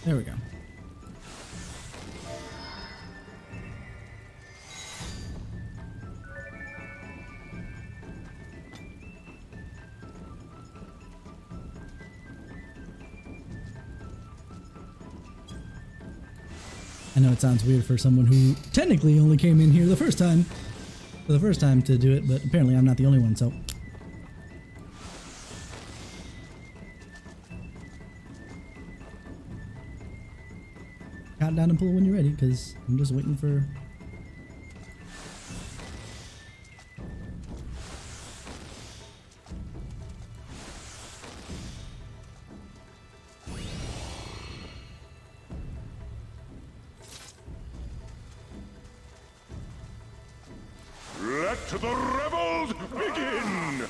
There we go. I know it sounds weird for someone who technically only came in here for the first time to do it, but apparently I'm not the only one, so. Count down and pull when you're ready, because I'm just waiting for. Let the revels begin!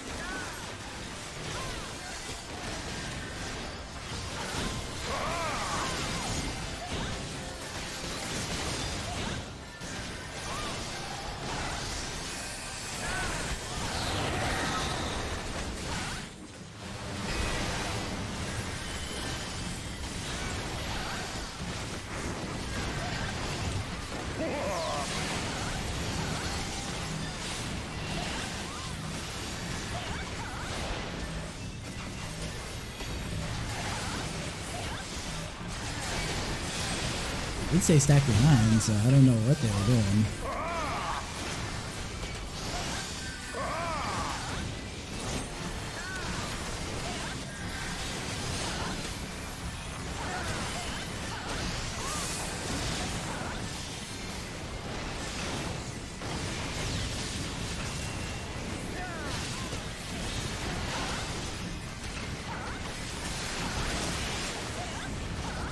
I'd say stack behind, so I don't know what they were doing.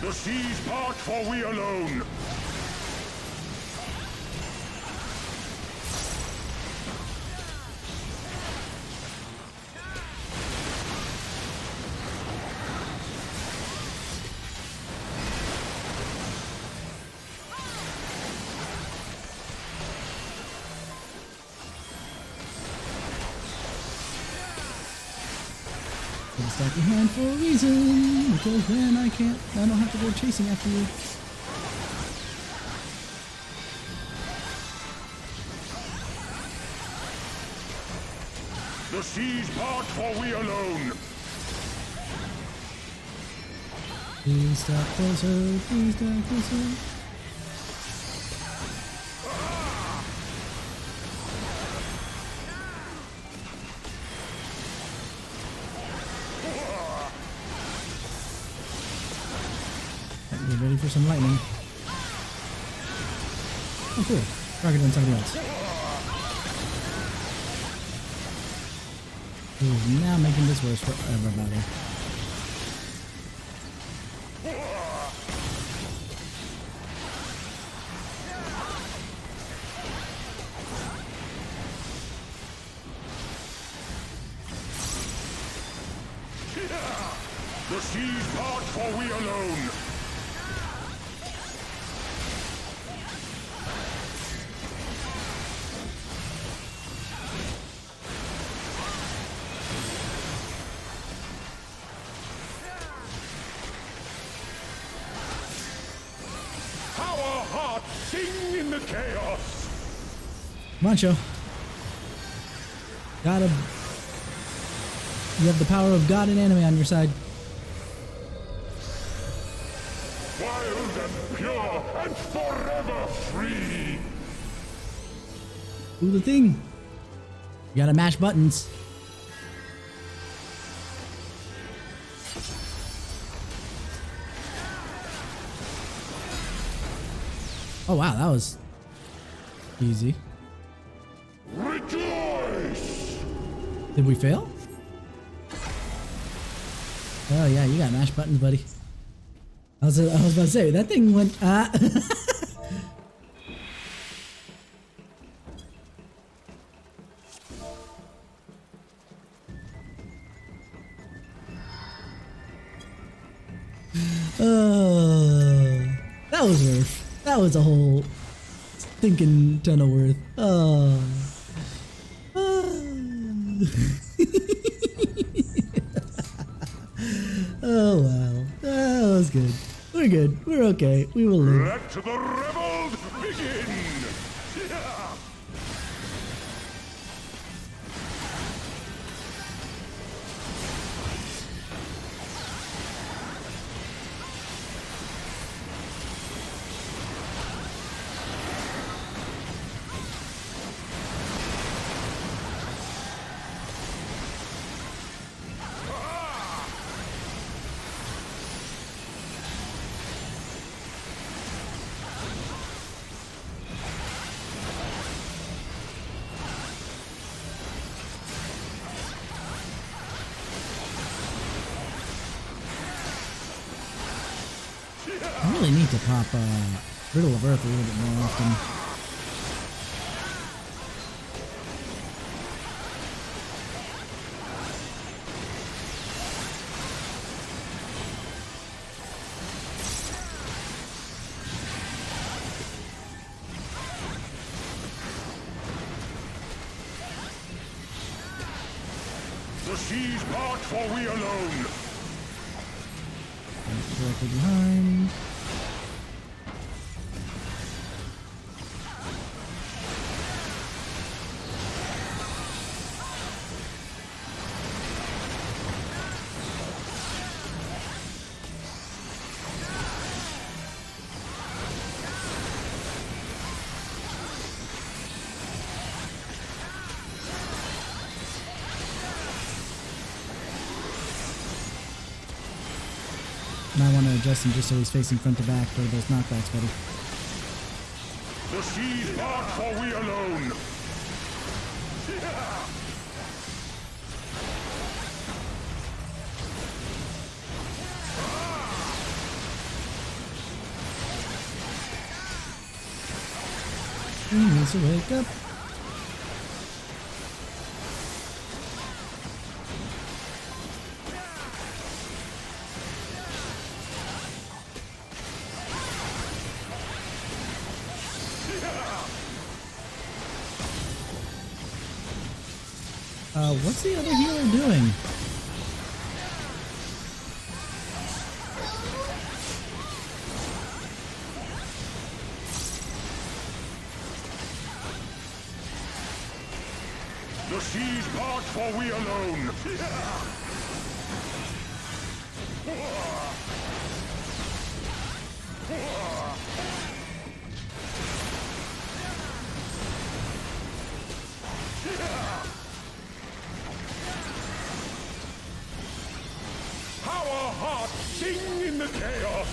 The seas part, for we alone. Gonna stack behind for a reason, because then I don't have to go chasing after you. The seas part, for we alone. Please stop closer, please stop closer. Get ready for some lightning. Oh cool, rocket on somebody else. Ooh, now making this worse for everybody. The seas part, for we alone. Our hearts sing in the chaos. Come on, Sho. You have the power of God and anime on your side. Wild and pure and forever free. Do the thing. You gotta mash buttons. Oh wow, that was easy. Rejoice! Did we fail? Oh yeah, you got mash buttons, buddy. I was about to say that thing went. That was worth. That was a whole stinking ton of worth. Oh. Oh wow, that was good. We're good. We're okay. We will live. Let the revels begin! I really need to pop Riddle of Earth a little bit more often. The seas part, for we alone. Directly behind. Might want to adjust him just so he's facing front to back for those knockbacks, buddy. The seas part, for we alone. He needs to wake up. What's the other healer doing? The seas part for we alone. Our hearts sing in the chaos.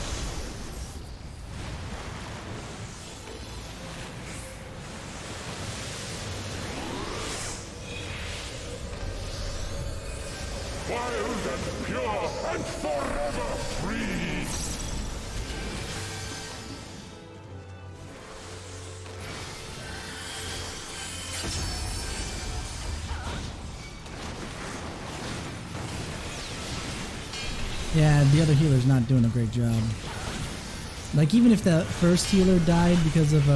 Wild and pure and forever free! Yeah, the other healer's not doing a great job. Like, even if the first healer died because of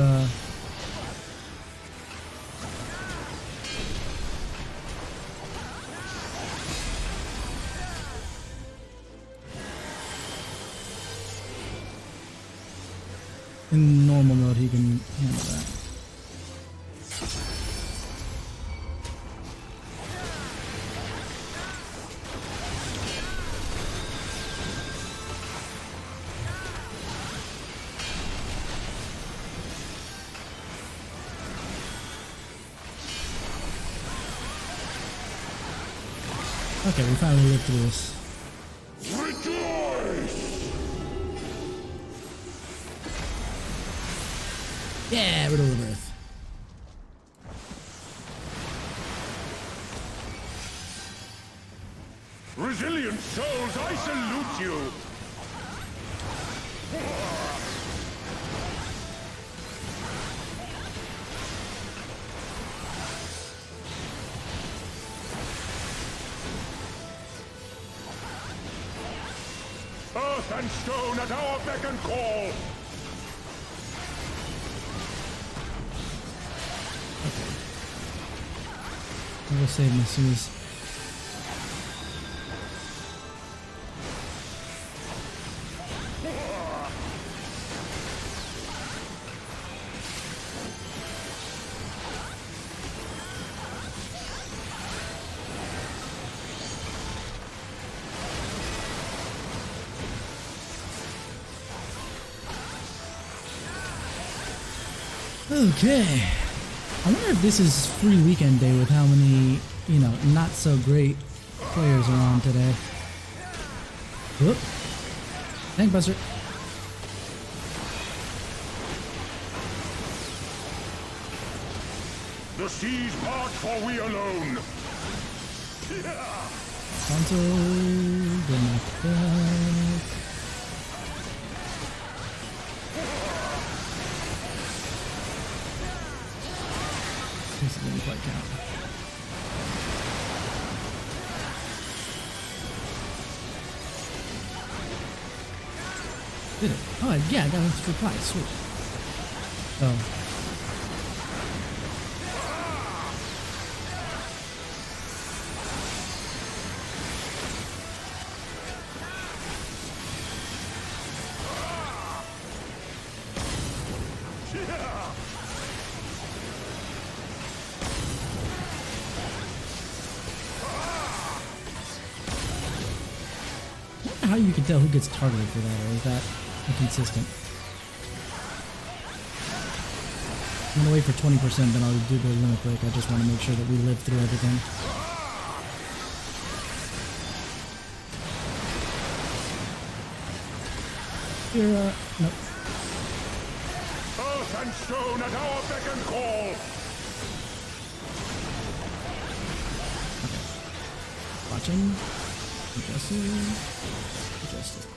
in normal mode, he can handle that. Okay, we finally lived through this. Rejoice! Yeah, Riddle of Earth. Resilient souls, I salute you! Earth and stone at our beck and call! I will save my Suez. Okay. I wonder if this is free weekend day with how many, you know, not so great players are on today. Whoop. Tank buster. The seas part for we alone! Console. Go knock back. This didn't quite count. Did it? Oh, yeah, I got an extra reply. Sweet. Oh. How you can tell who gets targeted for that, or is that inconsistent? I'm gonna wait for 20%, then I'll do the limit break. I just want to make sure that we live through everything. Here, nope. Earth and stone at our beck and call! Watching. Adjusting. Adjusting.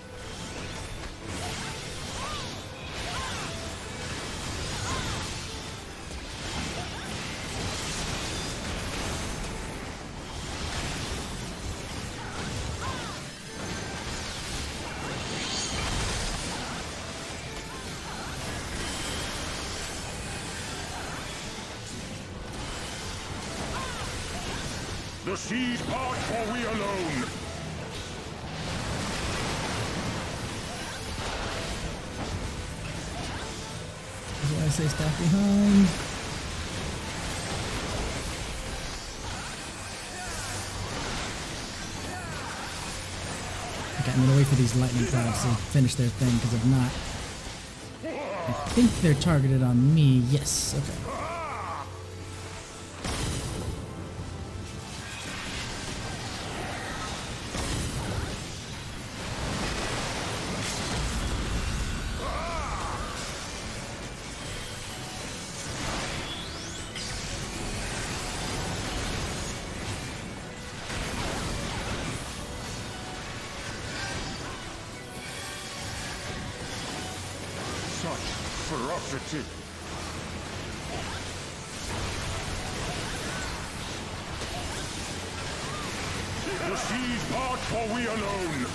The seas part, for we alone. That's why I say stop behind. Okay, I'm gonna wait for these lightning clouds to finish their thing, because if not, I think they're targeted on me. Yes, okay. Such ferocity. The seas part, for we alone.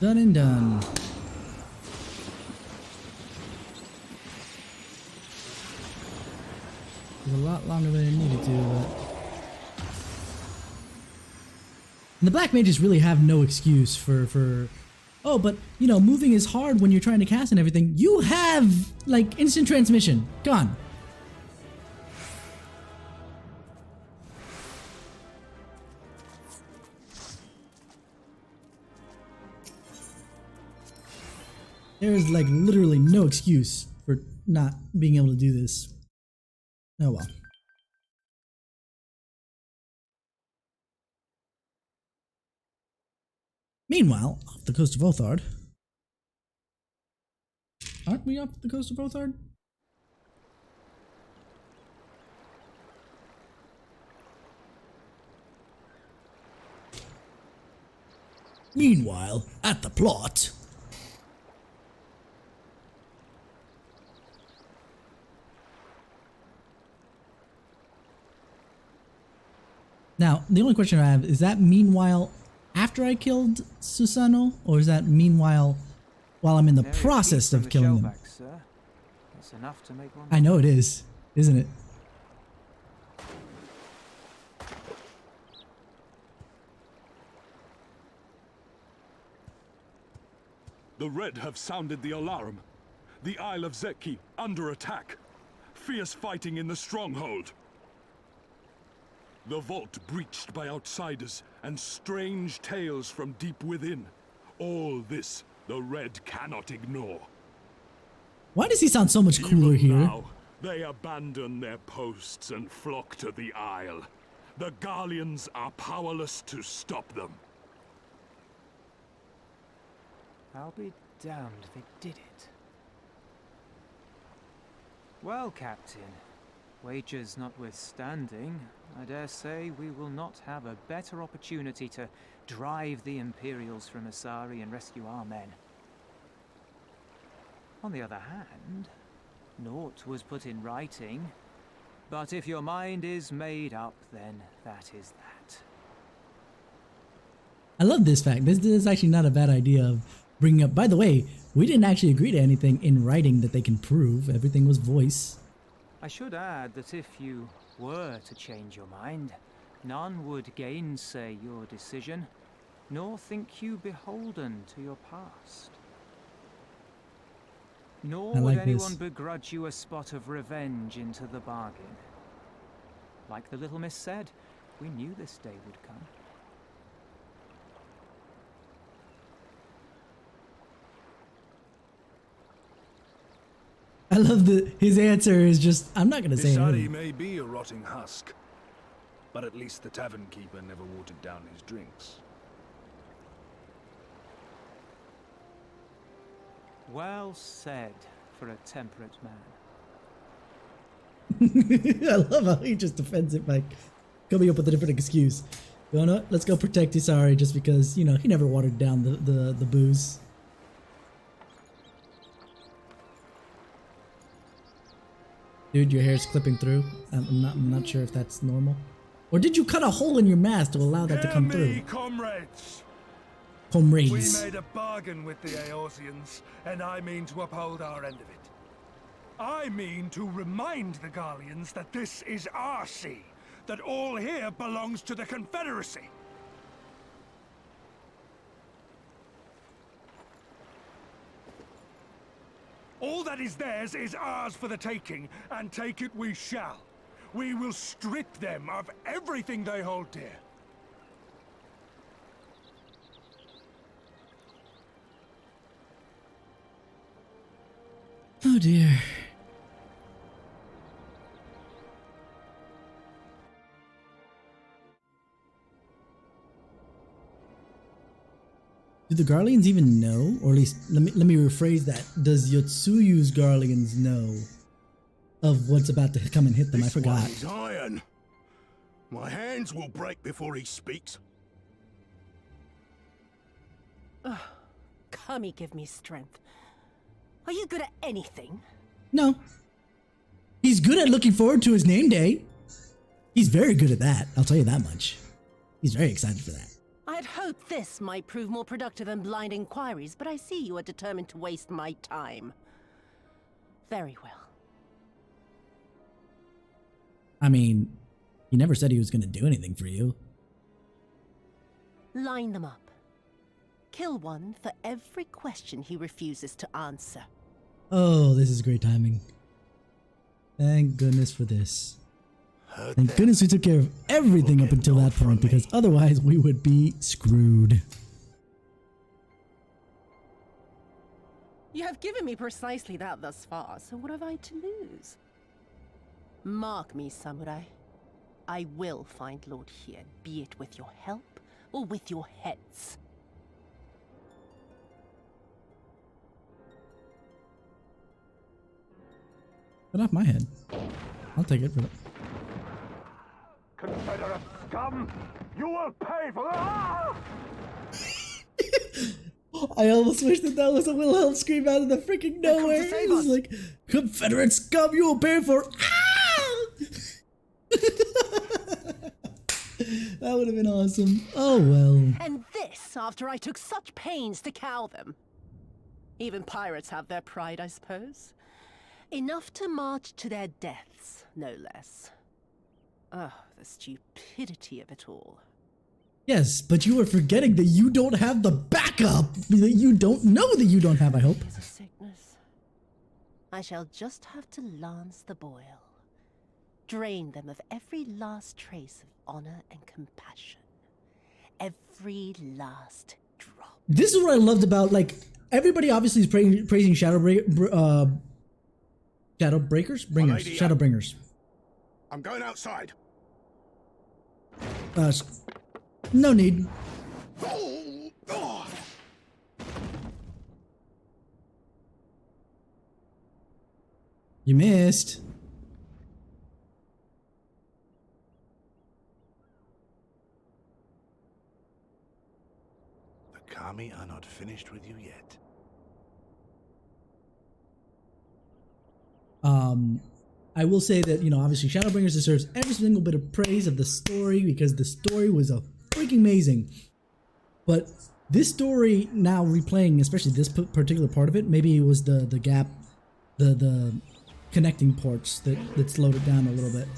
Done and done. It was a lot longer than it needed to, but... And the black mages really have no excuse for... Oh, but, you know, moving is hard when you're trying to cast and everything. You have, like, instant transmission. Gone. There's like literally no excuse for not being able to do this. Oh well. Meanwhile, off the coast of Othard. Aren't we off the coast of Othard? Meanwhile, at the plot. Now, the only question I have is that meanwhile after I killed Susano, or is that meanwhile while I'm in the process of killing them? It's enough to make one. I know it is, isn't it? The Red have sounded the alarm. The Isle of Zeki under attack. Fierce fighting in the stronghold. The vault breached by outsiders, and strange tales from deep within. All this the Red cannot ignore. Why does he sound so much cooler Even here? now, they abandon their posts and flock to the Isle. The Garleans are powerless to stop them. I'll be damned they did it. Well, Captain, wagers notwithstanding, I dare say we will not have a better opportunity to drive the Imperials from Asari and rescue our men. On the other hand, naught was put in writing, but if your mind is made up, then that is that. I love this fact. This is actually not a bad idea of bringing up. By the way, we didn't actually agree to anything in writing that they can prove. Everything was voice. I should add that if you were to change your mind, none would gainsay your decision, nor think you beholden to your past. Nor I would like anyone this. begrudge you a spot of revenge into the bargain. Like the little miss said, we knew this day would come. I love that his answer is just, I'm not going to say Isari anything. may be a rotting husk, but at least the tavern keeper never watered down his drinks. Well said for a temperate man. I love how he just defends it by coming up with a different excuse. You know what? Let's go protect Isari just because, you know, he never watered down the booze. Dude, your hair's clipping through. I'm not sure if that's normal. Or did you cut a hole in your mask to allow that to come through? Comrades! Comrades. We made a bargain with the Eorzeans, and I mean to uphold our end of it. I mean to remind the Garleans that this is our sea, that all here belongs to the Confederacy. All that is theirs is ours for the taking, and take it we shall. We will strip them of everything they hold dear. Oh dear. Do the Garleans even know? Or at least, let me rephrase that. Does Yotsuyu's Garleans know of what's about to come and hit them? I forgot. This one is iron. My hands will break before he speaks. Kami, give me strength. Are you good at anything? No. He's good at looking forward to his name day. He's very good at that, I'll tell you that much. He's very excited for that. I'd hoped this might prove more productive than blind inquiries, but I see you are determined to waste my time. Very well. I mean, he never said he was going to do anything for you. Line them up. Kill one for every question he refuses to answer. Oh, this is great timing. Thank goodness for this. Thank goodness we took care of everything up until that point, because otherwise we would be screwed. You have given me precisely that thus far, so what have I to lose? Mark me, samurai. I will find Lord Hien, be it with your help or with your heads. Cut off my head. I'll take it for that. Confederate scum! You will pay for that! I almost wish that was a Wilhelm scream out of the freaking nowhere. It was like, Confederate scum, you will pay for. Ah! That would have been awesome. Oh well. And this after I took such pains to cow them. Even pirates have their pride, I suppose. Enough to march to their deaths, no less. Oh, the stupidity of it all. Yes, but you are forgetting that you don't have the backup that you don't know that you don't have, I hope. It's a sickness. I shall just have to lance the boil. Drain them of every last trace of honor and compassion. Every last drop. This is what I loved about, like, everybody obviously is praising Shadowbringers? Shadowbringers. I'm going outside. No need. You missed. The Kami are not finished with you yet. I will say that, you know, obviously Shadowbringers deserves every single bit of praise of the story because the story was a freaking amazing. But this story now replaying, especially this particular part of it, maybe it was the gap, the connecting ports that slowed it down a little bit.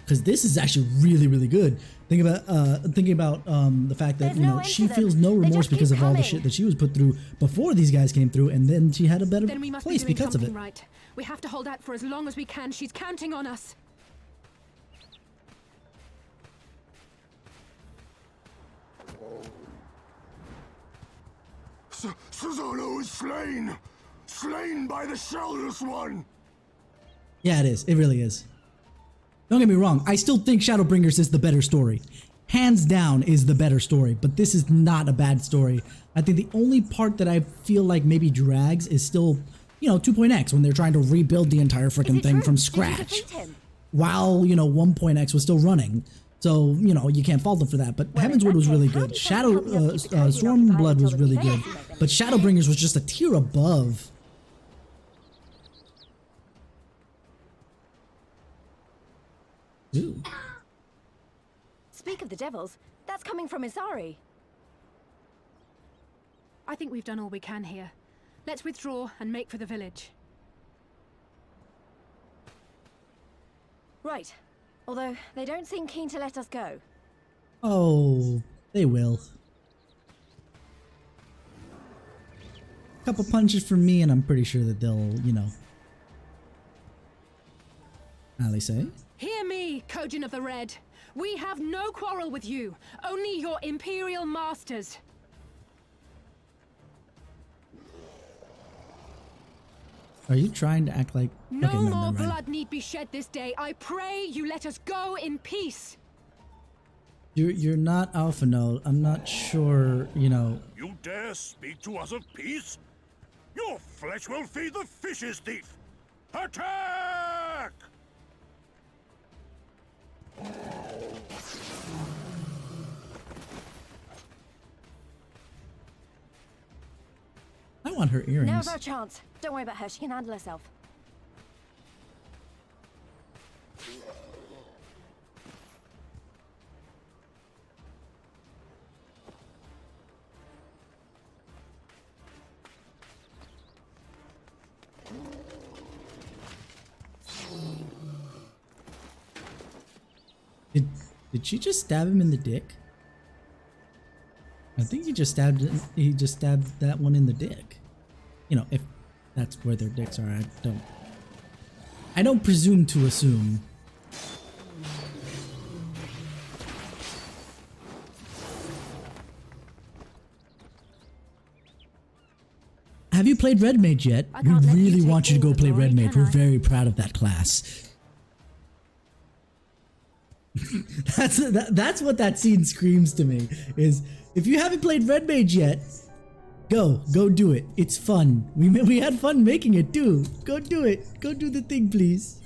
Because this is actually really, really good. Thinking about the fact that, you know, she feels no remorse because of all the shit that she was put through before these guys came through, and then she had a better place because of it. Right. We have to hold out for as long as we can. She's counting on us. Susanoo is slain! Slain by the Shellless One! Yeah, it is. It really is. Don't get me wrong. I still think Shadowbringers is the better story. Hands down is the better story, but this is not a bad story. I think the only part that I feel like maybe drags is still, you know, 2.x when they're trying to rebuild the entire freaking thing from scratch. While, you know, 1.x was still running. So, you know, you can't fault them for that. But Heavensward was really good. Stormblood was really good. But Shadowbringers was just a tier above. Ooh. Speak of the devils, that's coming from Isari. I think we've done all we can here. Let's withdraw and make for the village. Right. Although, they don't seem keen to let us go. Oh, they will. Couple punches from me and I'm pretty sure that they'll, you know. Ali say? Hear me, Kojin of the Red. We have no quarrel with you, only your Imperial masters. Are you trying to act like... No okay, more blood need be shed this day. I pray you let us go in peace. You're not Alpha Node. I'm not sure, you know... You dare speak to us of peace? Your flesh will feed the fishes, thief! Attack! I want her earrings. Now's our chance. Don't worry about her. She can handle herself. Did she just stab him in the dick? I think he just stabbed that one in the dick. You know, if that's where their dicks are, I don't presume to assume. Have you played Red Mage yet? We really want you to go play Red Mage. We're very proud of that class. That's what that scene screams to me, is if you haven't played Red Mage yet, go do it. It's fun. We had fun making it too. Go do it. Go do the thing, please.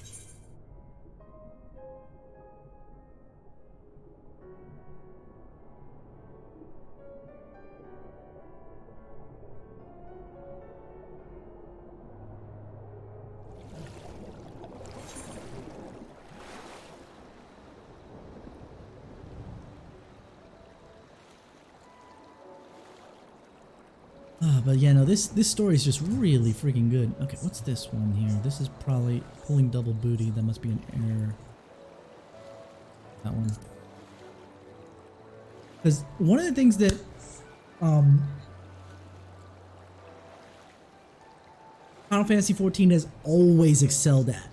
But yeah, no, this story is just really freaking good. Okay, what's this one here? This is probably pulling double booty. That must be an error. That one. Because one of the things that Final Fantasy XIV has always excelled at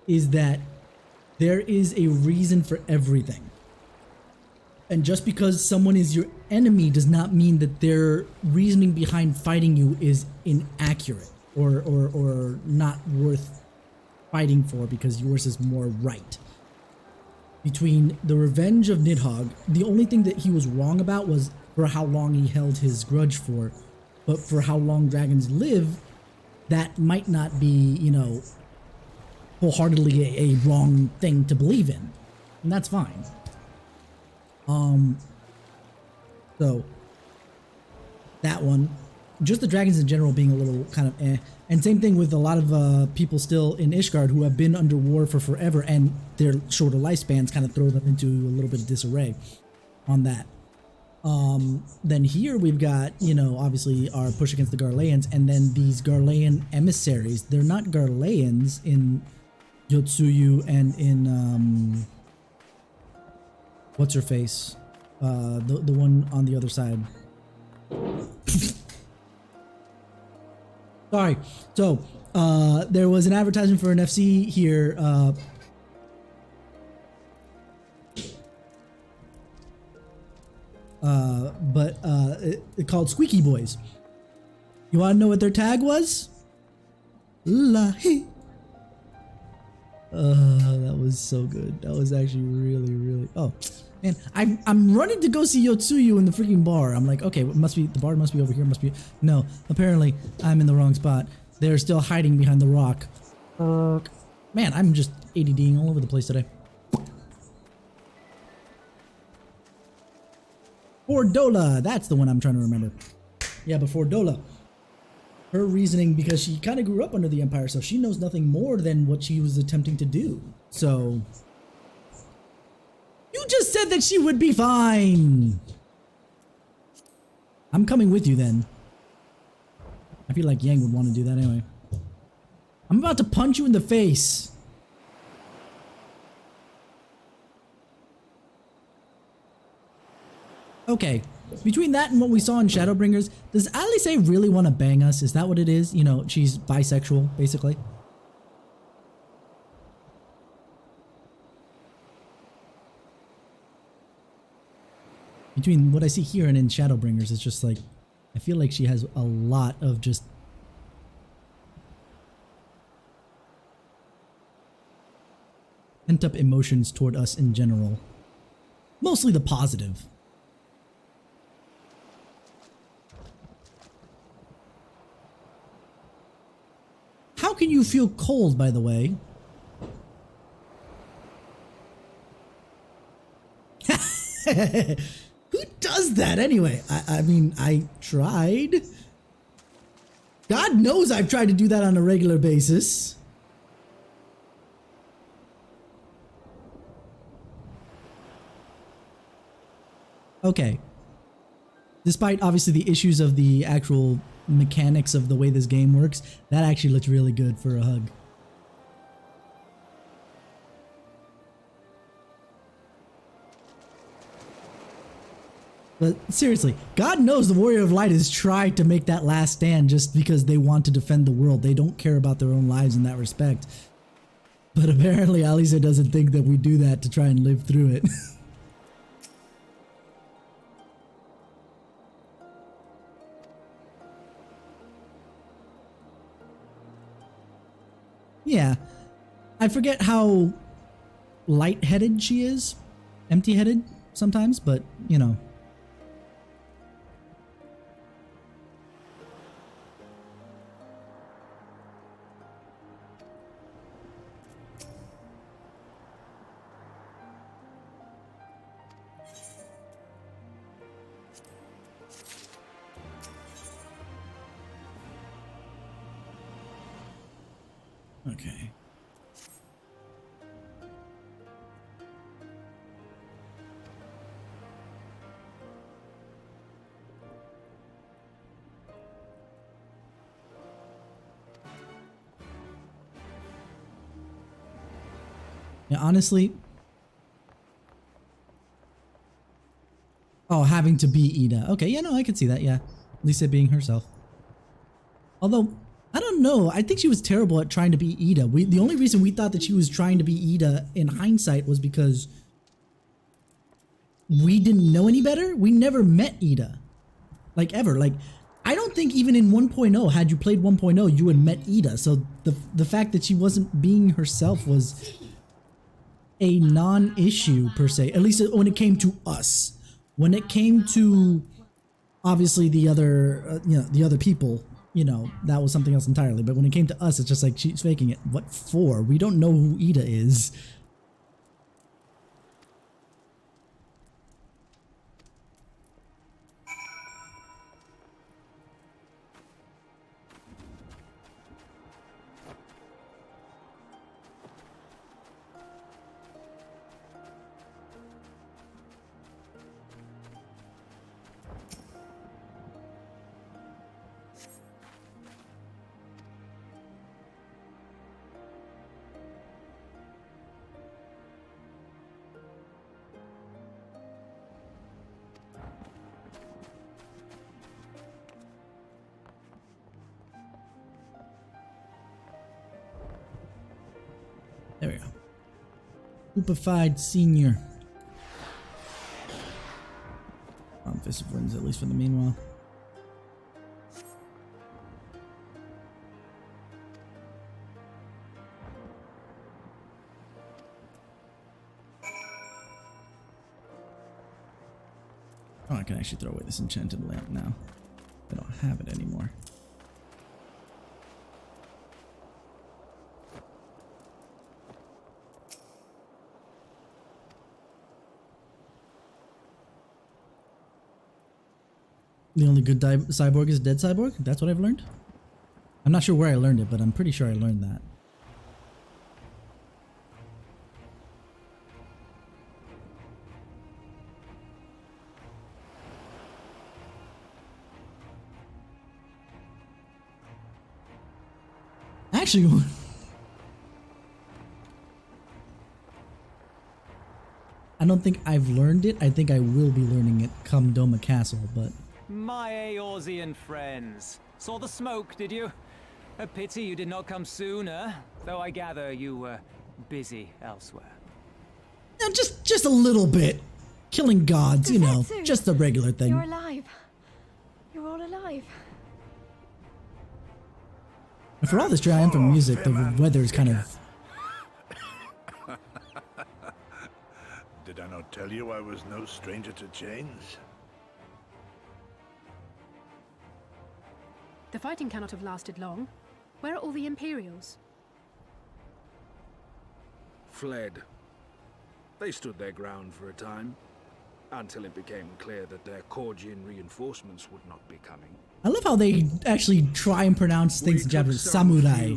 is that there is a reason for everything. And just because someone is your enemy does not mean that their reasoning behind fighting you is inaccurate or not worth fighting for because yours is more right. Between the revenge of Nidhogg, the only thing that he was wrong about was for how long he held his grudge for. But for how long dragons live, that might not be, you know, wholeheartedly a wrong thing to believe in. And that's fine. So that one, just the dragons in general being a little kind of eh. And same thing with a lot of people still in Ishgard who have been under war for forever, and their shorter lifespans kind of throw them into a little bit of disarray on that. Then here we've got, you know, obviously our push against the Garleans, and then these Garlean emissaries. They're not Garleans in Yotsuyu and in what's her face? The one on the other side. Sorry. So, there was an advertisement for an FC here. It called Squeaky Boys. You want to know what their tag was? La-hee. That was so good. That was actually really, really. Oh, man, I'm running to go see Yotsuyu in the freaking bar. I'm like, okay, it must be the bar. Must be over here. Must be. No, apparently I'm in the wrong spot. They're still hiding behind the rock. Man, I'm just ADDing all over the place today. Fordola, that's the one I'm trying to remember. Yeah, but Fordola. Her reasoning, because she kind of grew up under the Empire, so she knows nothing more than what she was attempting to do. So, you just said that she would be fine. I'm coming with you then. I feel like Yang would want to do that anyway. I'm about to punch you in the face. Okay. Between that and what we saw in Shadowbringers, does Alice really want to bang us? Is that what it is? You know, she's bisexual, basically. Between what I see here and in Shadowbringers, it's just like, I feel like she has a lot of just pent-up emotions toward us in general. Mostly the positive. How can you feel cold, by the way? Who does that anyway? I mean, I tried. God knows I've tried to do that on a regular basis. Okay. Despite obviously the issues of the actual mechanics of the way this game works, that actually looks really good for a hug. But seriously, God knows the Warrior of Light has tried to make that last stand just because they want to defend the world. They don't care about their own lives in that respect. But apparently Alisa doesn't think that we do that to try and live through it. Yeah, I forget how light-headed she is, empty-headed sometimes, but you know. Okay. Yeah, honestly. Oh, having to be Ida. Okay, yeah, no, I could see that, yeah. Lisa being herself. Although, I don't know. I think she was terrible at trying to be Ida. The only reason we thought that she was trying to be Ida in hindsight was because we didn't know any better. We never met Ida. Like, ever. Like, I don't think even in 1.0, had you played 1.0, you had met Ida. So the fact that she wasn't being herself was a non-issue, per se. At least when it came to us. When it came to, obviously, the other, the other people, you know, that was something else entirely. But when it came to us, it's just like, she's faking it. What for? We don't know who Ida is. There we go. Stupefied Senior. Fist of Winds, at least for the meanwhile. can actually throw away this enchanted lamp now. I don't have it anymore. The only good cyborg is dead cyborg? That's what I've learned? I'm not sure where I learned it, but I'm pretty sure I learned that. Actually, I don't think I've learned it. I think I will be learning it come Doma Castle, but... My Eorzean friends. Saw the smoke, did you? A pity you did not come sooner, though I gather you were busy elsewhere. Just a little bit. Killing gods, you know, just a regular thing. You're alive. You're all alive. And for all this triumphant music, the weather is kind of... Did I not tell you I was no stranger to change? The fighting cannot have lasted long. Where are all the Imperials? Fled. They stood their ground for a time, until it became clear that their Korgian reinforcements would not be coming. I love how they actually try and pronounce things in Japanese. Samurai,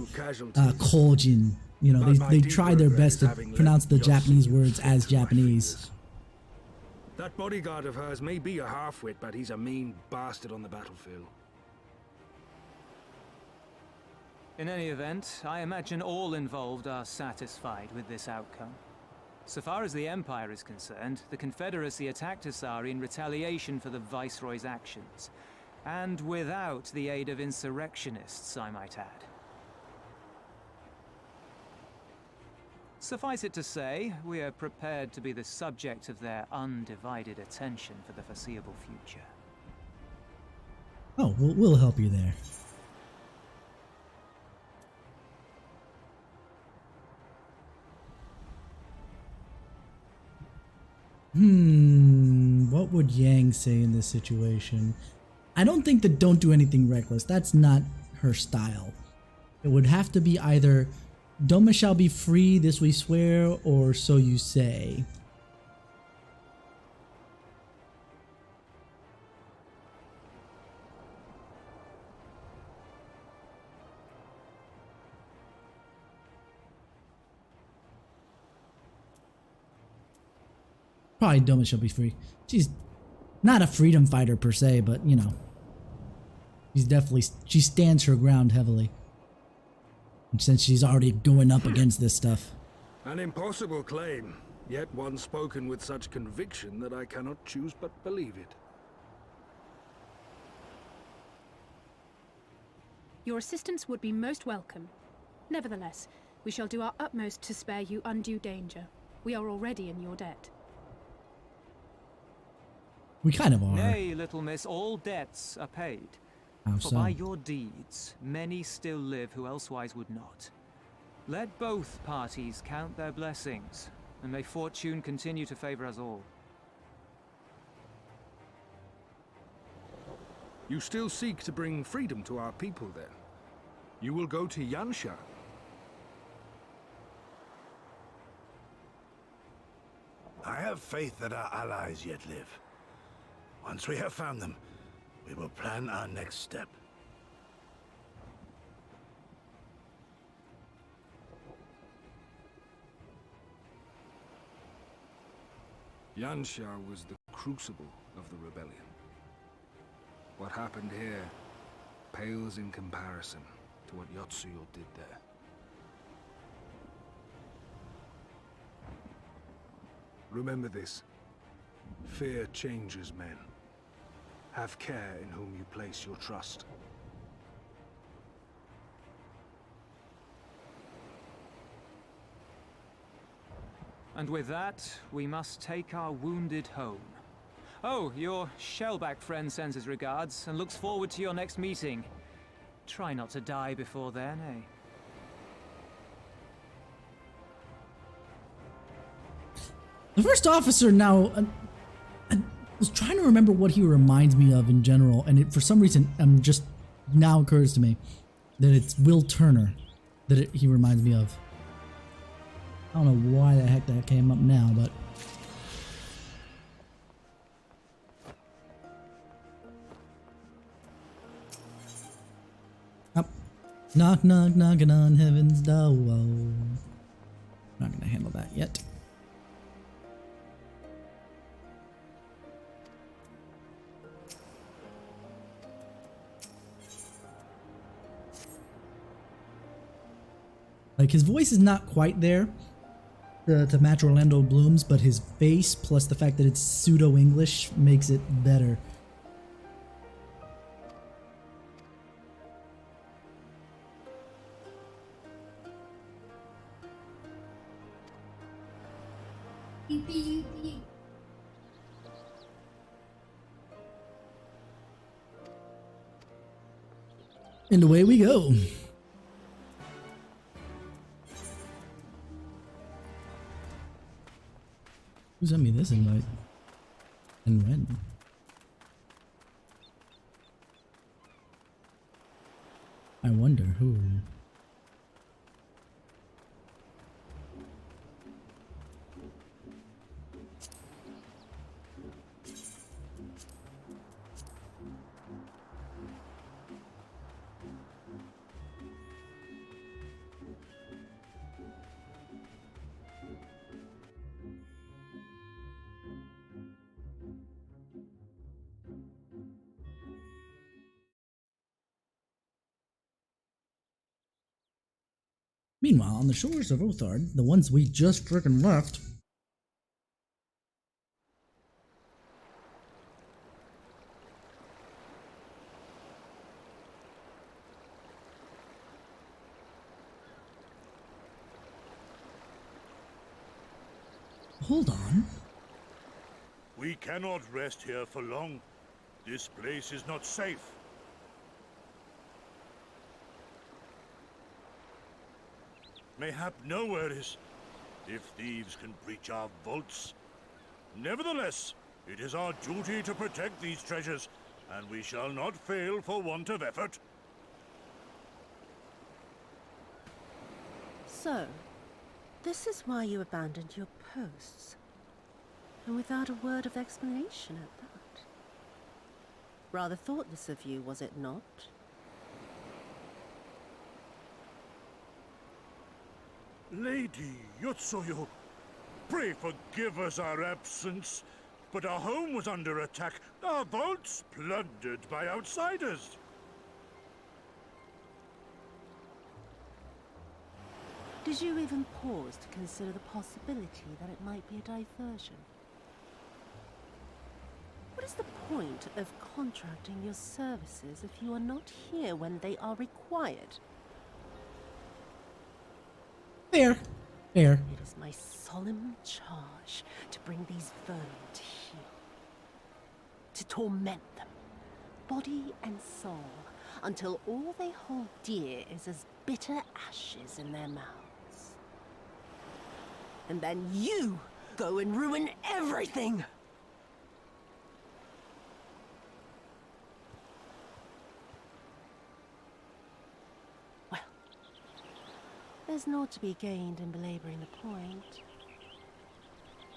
Korjin. You know, they try their best to pronounce the Japanese words as Japanese. That bodyguard of hers may be a half-wit, but he's a mean bastard on the battlefield. In any event, I imagine all involved are satisfied with this outcome. So far as the Empire is concerned, the Confederacy attacked Asari in retaliation for the Viceroy's actions. And without the aid of insurrectionists, I might add. Suffice it to say, we are prepared to be the subject of their undivided attention for the foreseeable future. Oh, we'll help you there. What would Yang say in this situation? I don't think that don't do anything reckless. That's not her style. It would have to be either Doma shall be free, this we swear, or so you say. Probably Doma shall be free. She's not a freedom fighter per se, but you know, she stands her ground heavily. And since she's already going up against this stuff. An impossible claim, yet one spoken with such conviction that I cannot choose but believe it. Your assistance would be most welcome. Nevertheless, we shall do our utmost to spare you undue danger. We are already in your debt. We kind of are. Nay, little miss, all debts are paid. How For so? by your deeds, many still live who elsewise would not. Let both parties count their blessings, and may fortune continue to favor us all. You still seek to bring freedom to our people, then? You will go to Yansha. I have faith that our allies yet live. Once we have found them, we will plan our next step. Yansha was the crucible of the rebellion. What happened here pales in comparison to what Yotsuyo did there. Remember this. Fear changes men. Have care in whom you place your trust. And with that, we must take our wounded home. Oh, your Shellback friend sends his regards and looks forward to your next meeting. Try not to die before then, eh? The first officer now, was trying to remember what he reminds me of in general, and it, for some reason, just now occurs to me that it's Will Turner that he reminds me of. I don't know why the heck that came up now, but... Up. Knock, knock, knocking on heaven's door. Not gonna handle that yet. Like, his voice is not quite there to match Orlando Bloom's, but his face plus the fact that it's pseudo-English makes it better. And away we go. Who sent me this invite? And when? I wonder who. Meanwhile, on the shores of Othard, the ones we just frickin' left, hold on. We cannot rest here for long. This place is not safe. Mayhap nowhere is, if thieves can breach our vaults. Nevertheless, it is our duty to protect these treasures, and we shall not fail for want of effort. So, this is why you abandoned your posts. And without a word of explanation at that. Rather thoughtless of you, was it not? Lady Yotsuyo, pray forgive us our absence, but our home was under attack, our vaults plundered by outsiders. Did you even pause to consider the possibility that it might be a diversion? What is the point of contracting your services if you are not here when they are required? Fair. Fair. It is my solemn charge to bring these vermin to heel. To torment them, body and soul, until all they hold dear is as bitter ashes in their mouths. And then you go and ruin everything! There's naught to be gained in belaboring the point.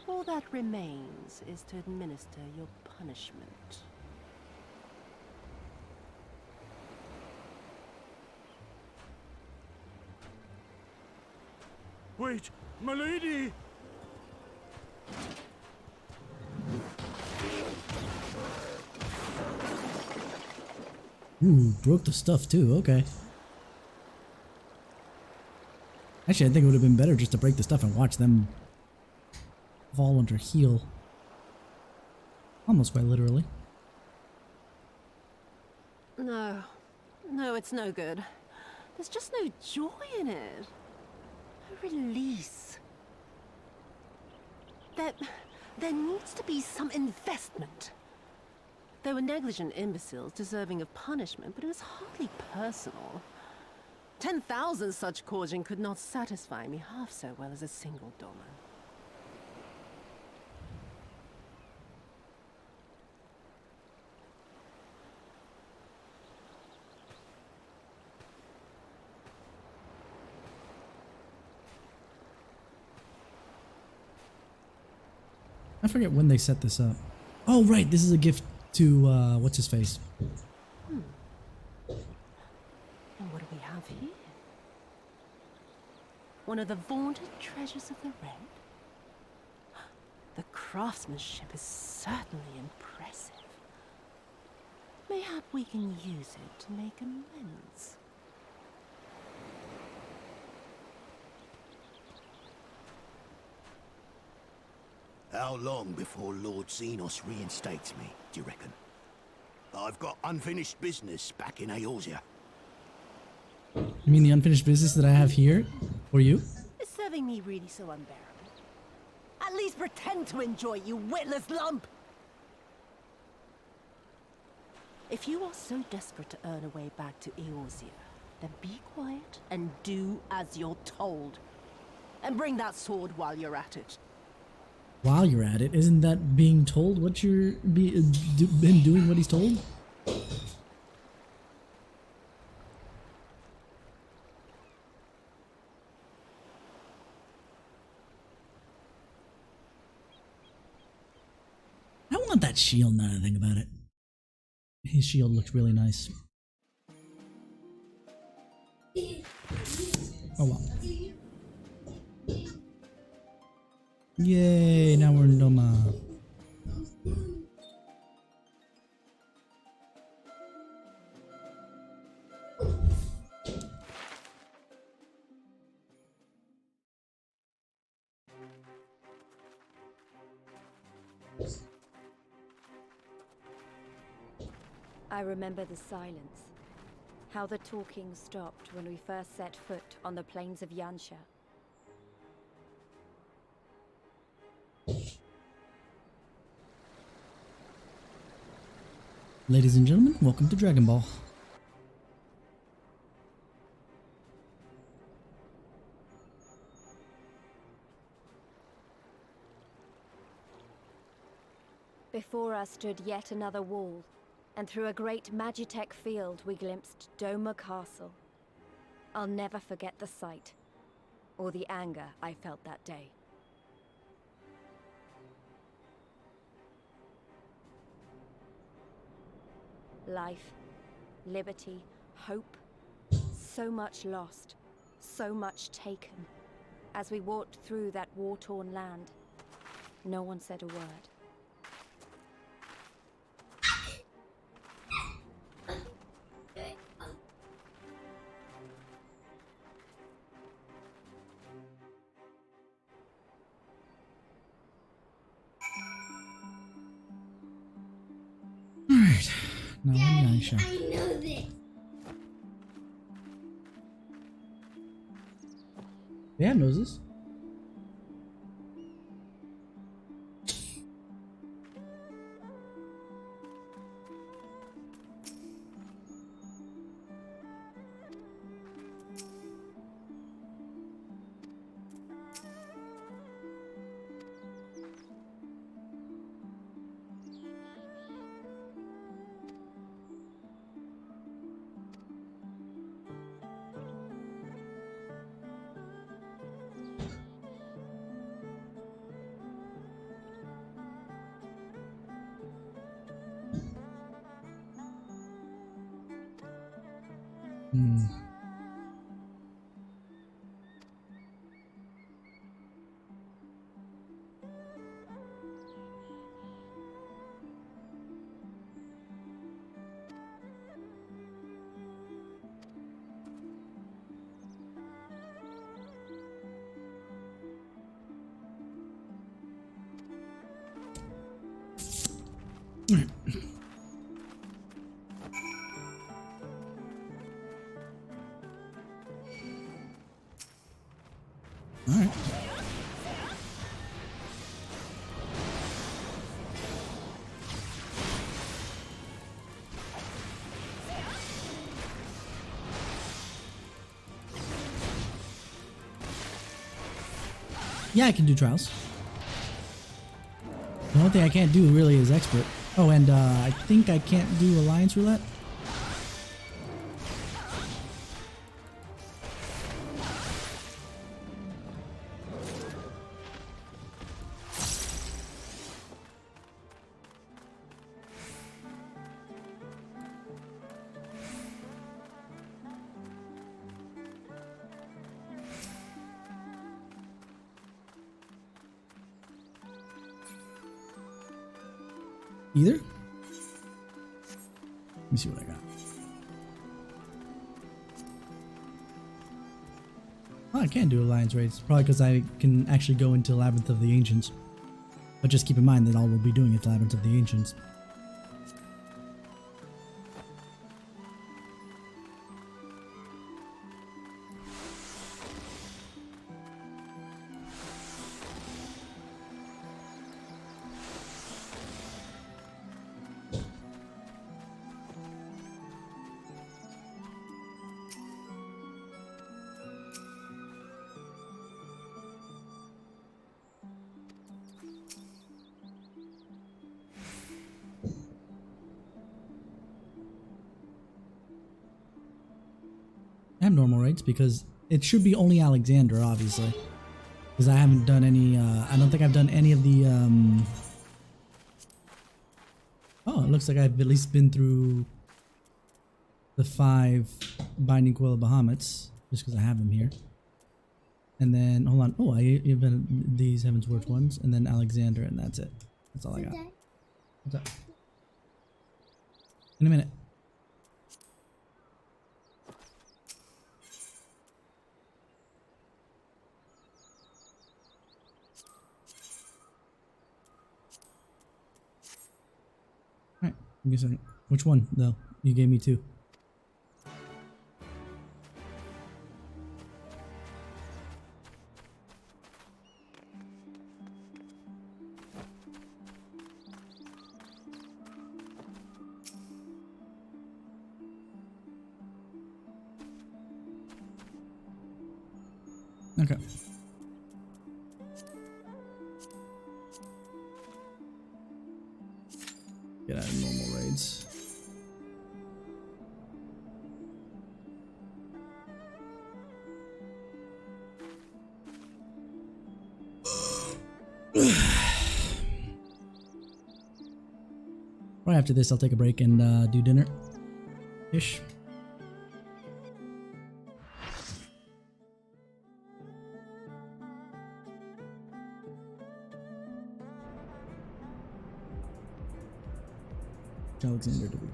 All that remains is to administer your punishment. Wait, my lady! Ooh, broke the stuff too, okay. Actually, I think it would have been better just to break the stuff and watch them fall under heel. Almost quite literally. No. No, it's no good. There's just no joy in it. No release. There needs to be some investment. They were negligent imbeciles deserving of punishment, but it was hardly personal. 10,000 such courting could not satisfy me half so well as a single dollar. I forget when they set this up. Oh, right. This is a gift to, what's his face? And what do we have here? One of the vaunted treasures of the Red? The craftsmanship is certainly impressive. Mayhap we can use it to make amends. How long before Lord Xenos reinstates me, do you reckon? I've got unfinished business back in Eorzea. You mean the unfinished business that I have here for you? Is serving me really so unbearable? At least pretend to enjoy, you witless lump! If you are so desperate to earn a way back to Eorzea, then be quiet and do as you're told. And bring that sword while you're at it. While you're at it, isn't that being told what you're been doing what he's told? I want that shield now that I think about it. His shield looks really nice. Oh well. Yay, now we're in Noma. I remember the silence. How the talking stopped when we first set foot on the plains of Yansha. Ladies and gentlemen, welcome to Dragon Ball. Before us stood yet another wall, and through a great Magitech field we glimpsed Doma Castle. I'll never forget the sight, or the anger I felt that day. Life, liberty, hope, so much lost, so much taken. As we walked through that war-torn land, no one said a word. Alright, now I'm Yansha. I know this. They have noses. Alright. Alright. Yeah, I can do trials. The only thing I can't do really is expert. Oh, and I think I can't do Alliance Roulette. Either? Let me see what I got. Oh, I can't do Alliance raids. Probably because I can actually go into Labyrinth of the Ancients. But just keep in mind that all we'll be doing is Labyrinth of the Ancients. I have normal raids because it should be only Alexander, obviously. Because I haven't done any, I don't think I've done any of the, Oh, it looks like I've at least been through the 5 Binding Coil of Bahamut's, just because I have them here. And then, hold on, oh, I even these Heaven's Worth ones, and then Alexander, and that's it. That's all I got. What's up? In a minute. Alright, give me a second. Which one, though? You gave me 2. Okay. Get out of normal raids. Right after this, I'll take a break and do dinner. Ish. Alexander to be.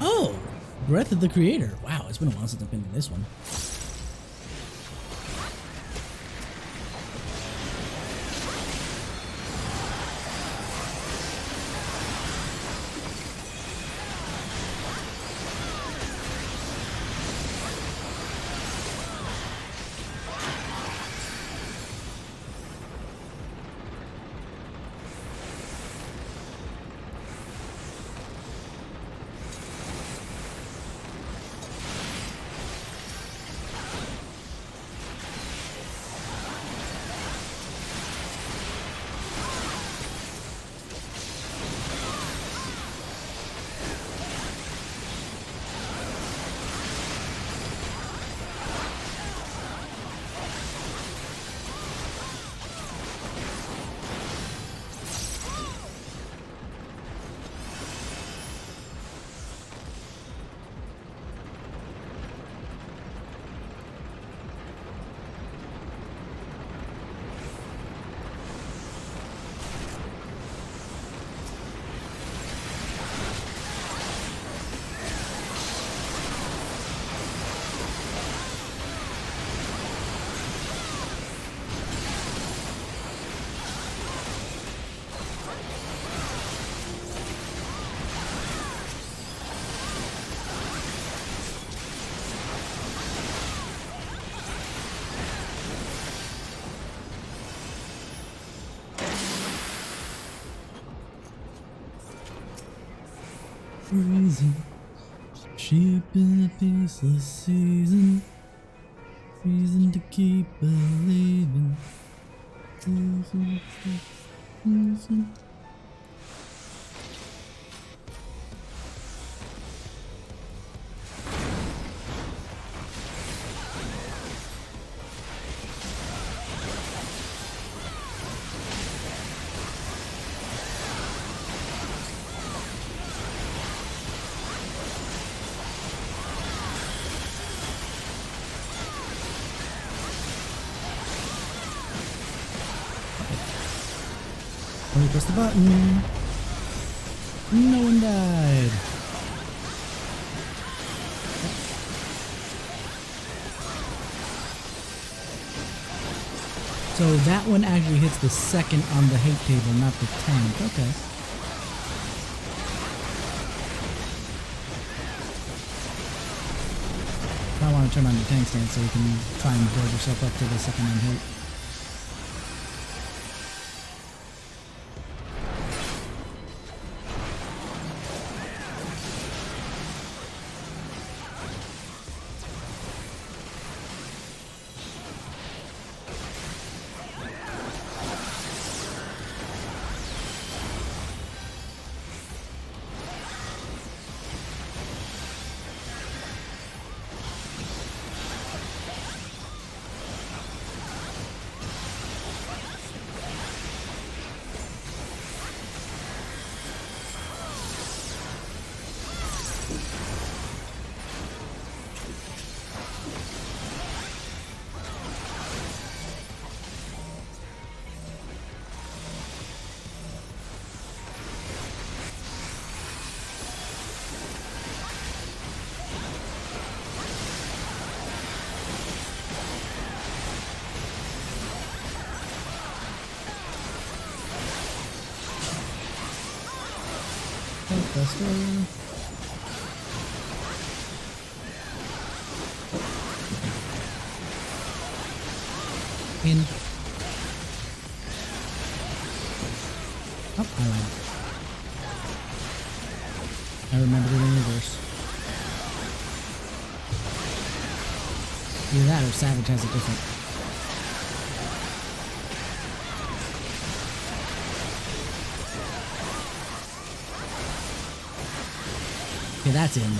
Oh! Breath of the Creator. Wow, it's been a while since I've been in this one. Freezing, sheep in a peaceless season, reason to keep believing. Let me press the button. No one died. So that one actually hits the second on the hate table, not the tank. Okay. I want to turn on your tank stance so you can try and build yourself up to the second on hate. Buster. In. Oh, I lied. I remembered it in reverse. Either that or Savage has a different. Okay, that's in.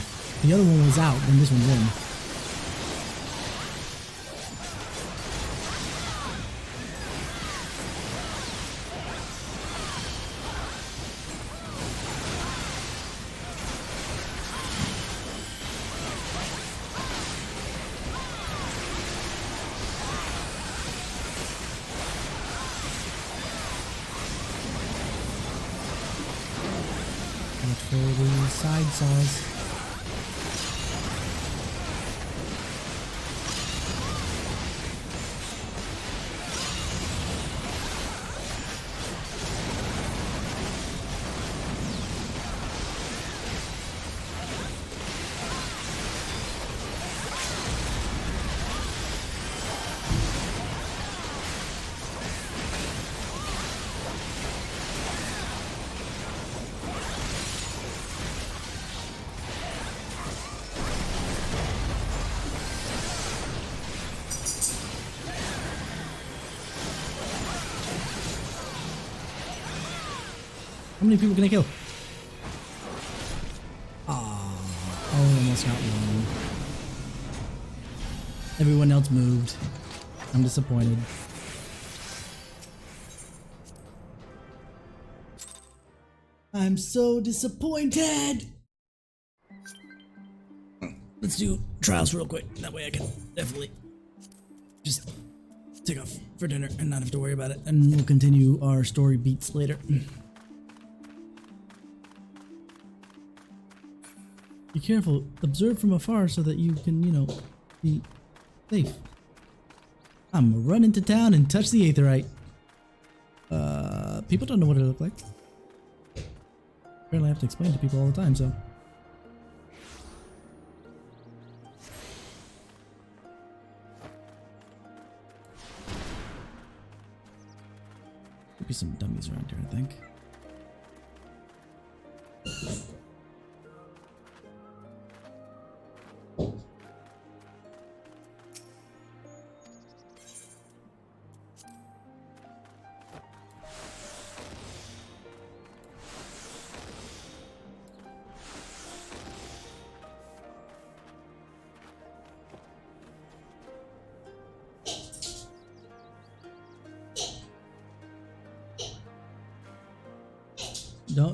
The other one was out, then this one's in. For the side saws. How many people can I kill? Ah, oh, almost got one. Everyone else moved. I'm disappointed. I'm so disappointed! Let's do trials real quick. That way I can definitely just take off for dinner and not have to worry about it. And we'll continue our story beats later. Be careful. Observe from afar so that you can, you know, be safe. I'm gonna run into town and touch the Aetherite. People don't know what it look like. Apparently I have to explain to people all the time, so. Could be some dummies around here, I think.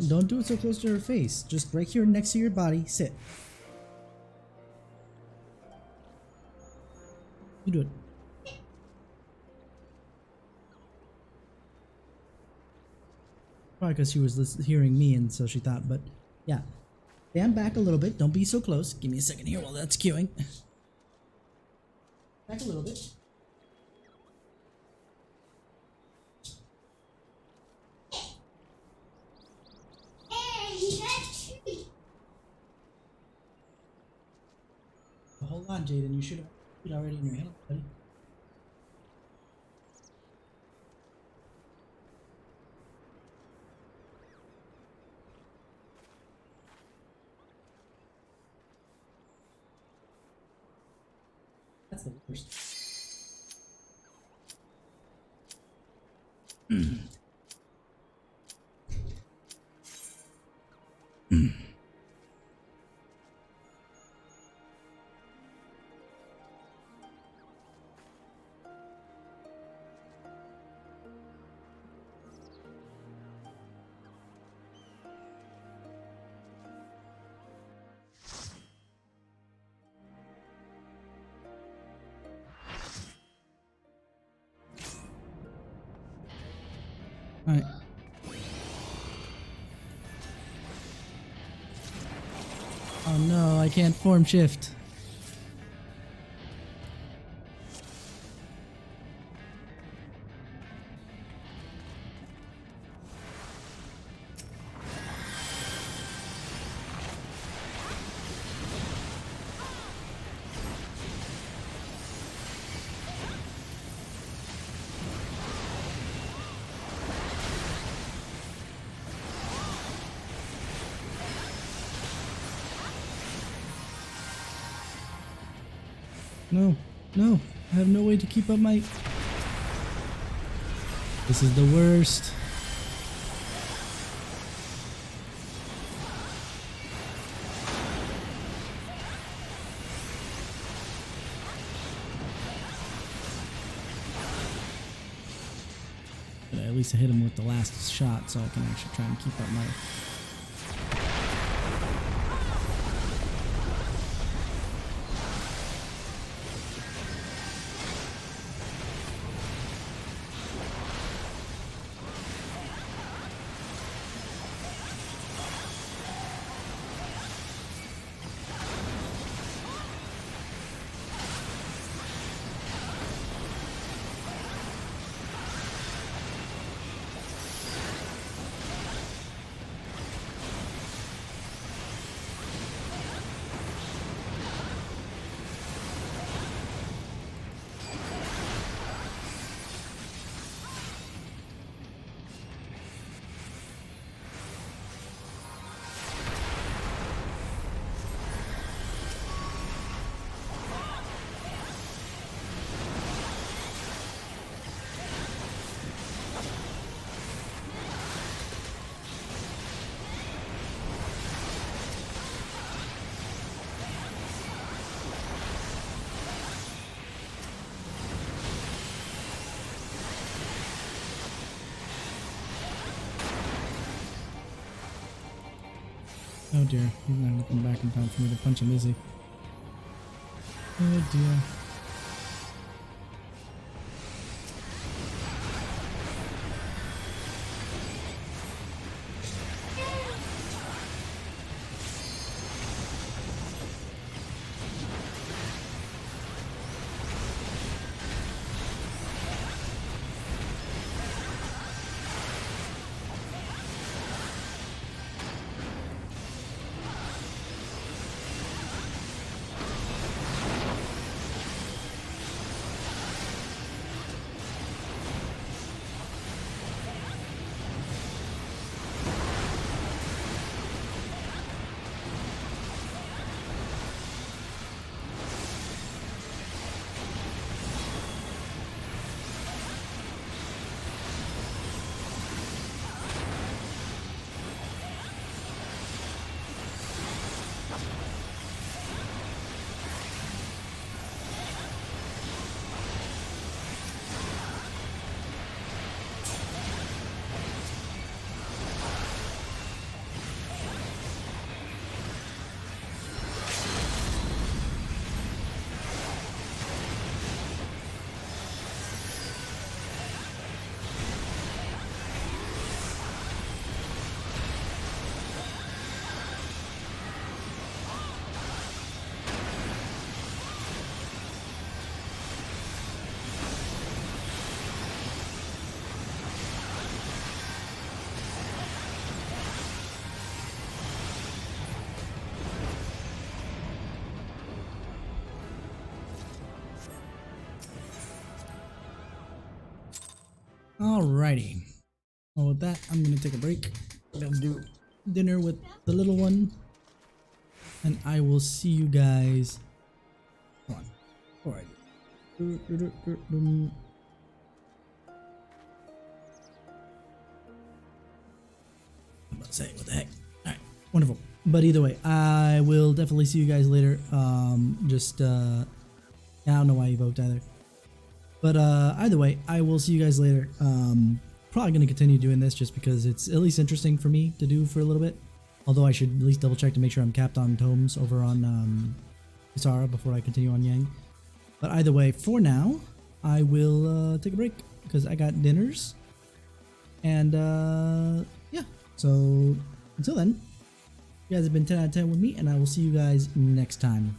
Don't do it so close to her face. Just right here next to your body. Sit. You do it. Probably because she was hearing me, and so she thought. But yeah, stand back a little bit. Don't be so close. Give me a second here while that's queuing. Back a little bit. Hey, you got a treat. Hold on, Jaden. You should have it already in your hand, buddy. That's the worst. Alright. Oh no, I can't form shift. No, no, I have no way to keep up my... This is the worst. But at least I hit him with the last shot, so I can actually try and keep up my... Oh dear, he's not looking back in time for me to punch him, is he? Oh dear. Alrighty. Well, with that, I'm gonna take a break. I'm gonna do dinner with the little one, and I will see you guys. Hold on. Alright. I'm about to say, what the heck? Alright, wonderful. But either way, I will definitely see you guys later. I don't know why you evoked either. But either way, I will see you guys later. Probably going to continue doing this just because it's at least interesting for me to do for a little bit. Although I should at least double check to make sure I'm capped on tomes over on Isara before I continue on Yang. But either way, for now, I will take a break because I got dinners. And yeah, so until then, you guys have been 10 out of 10 with me, and I will see you guys next time.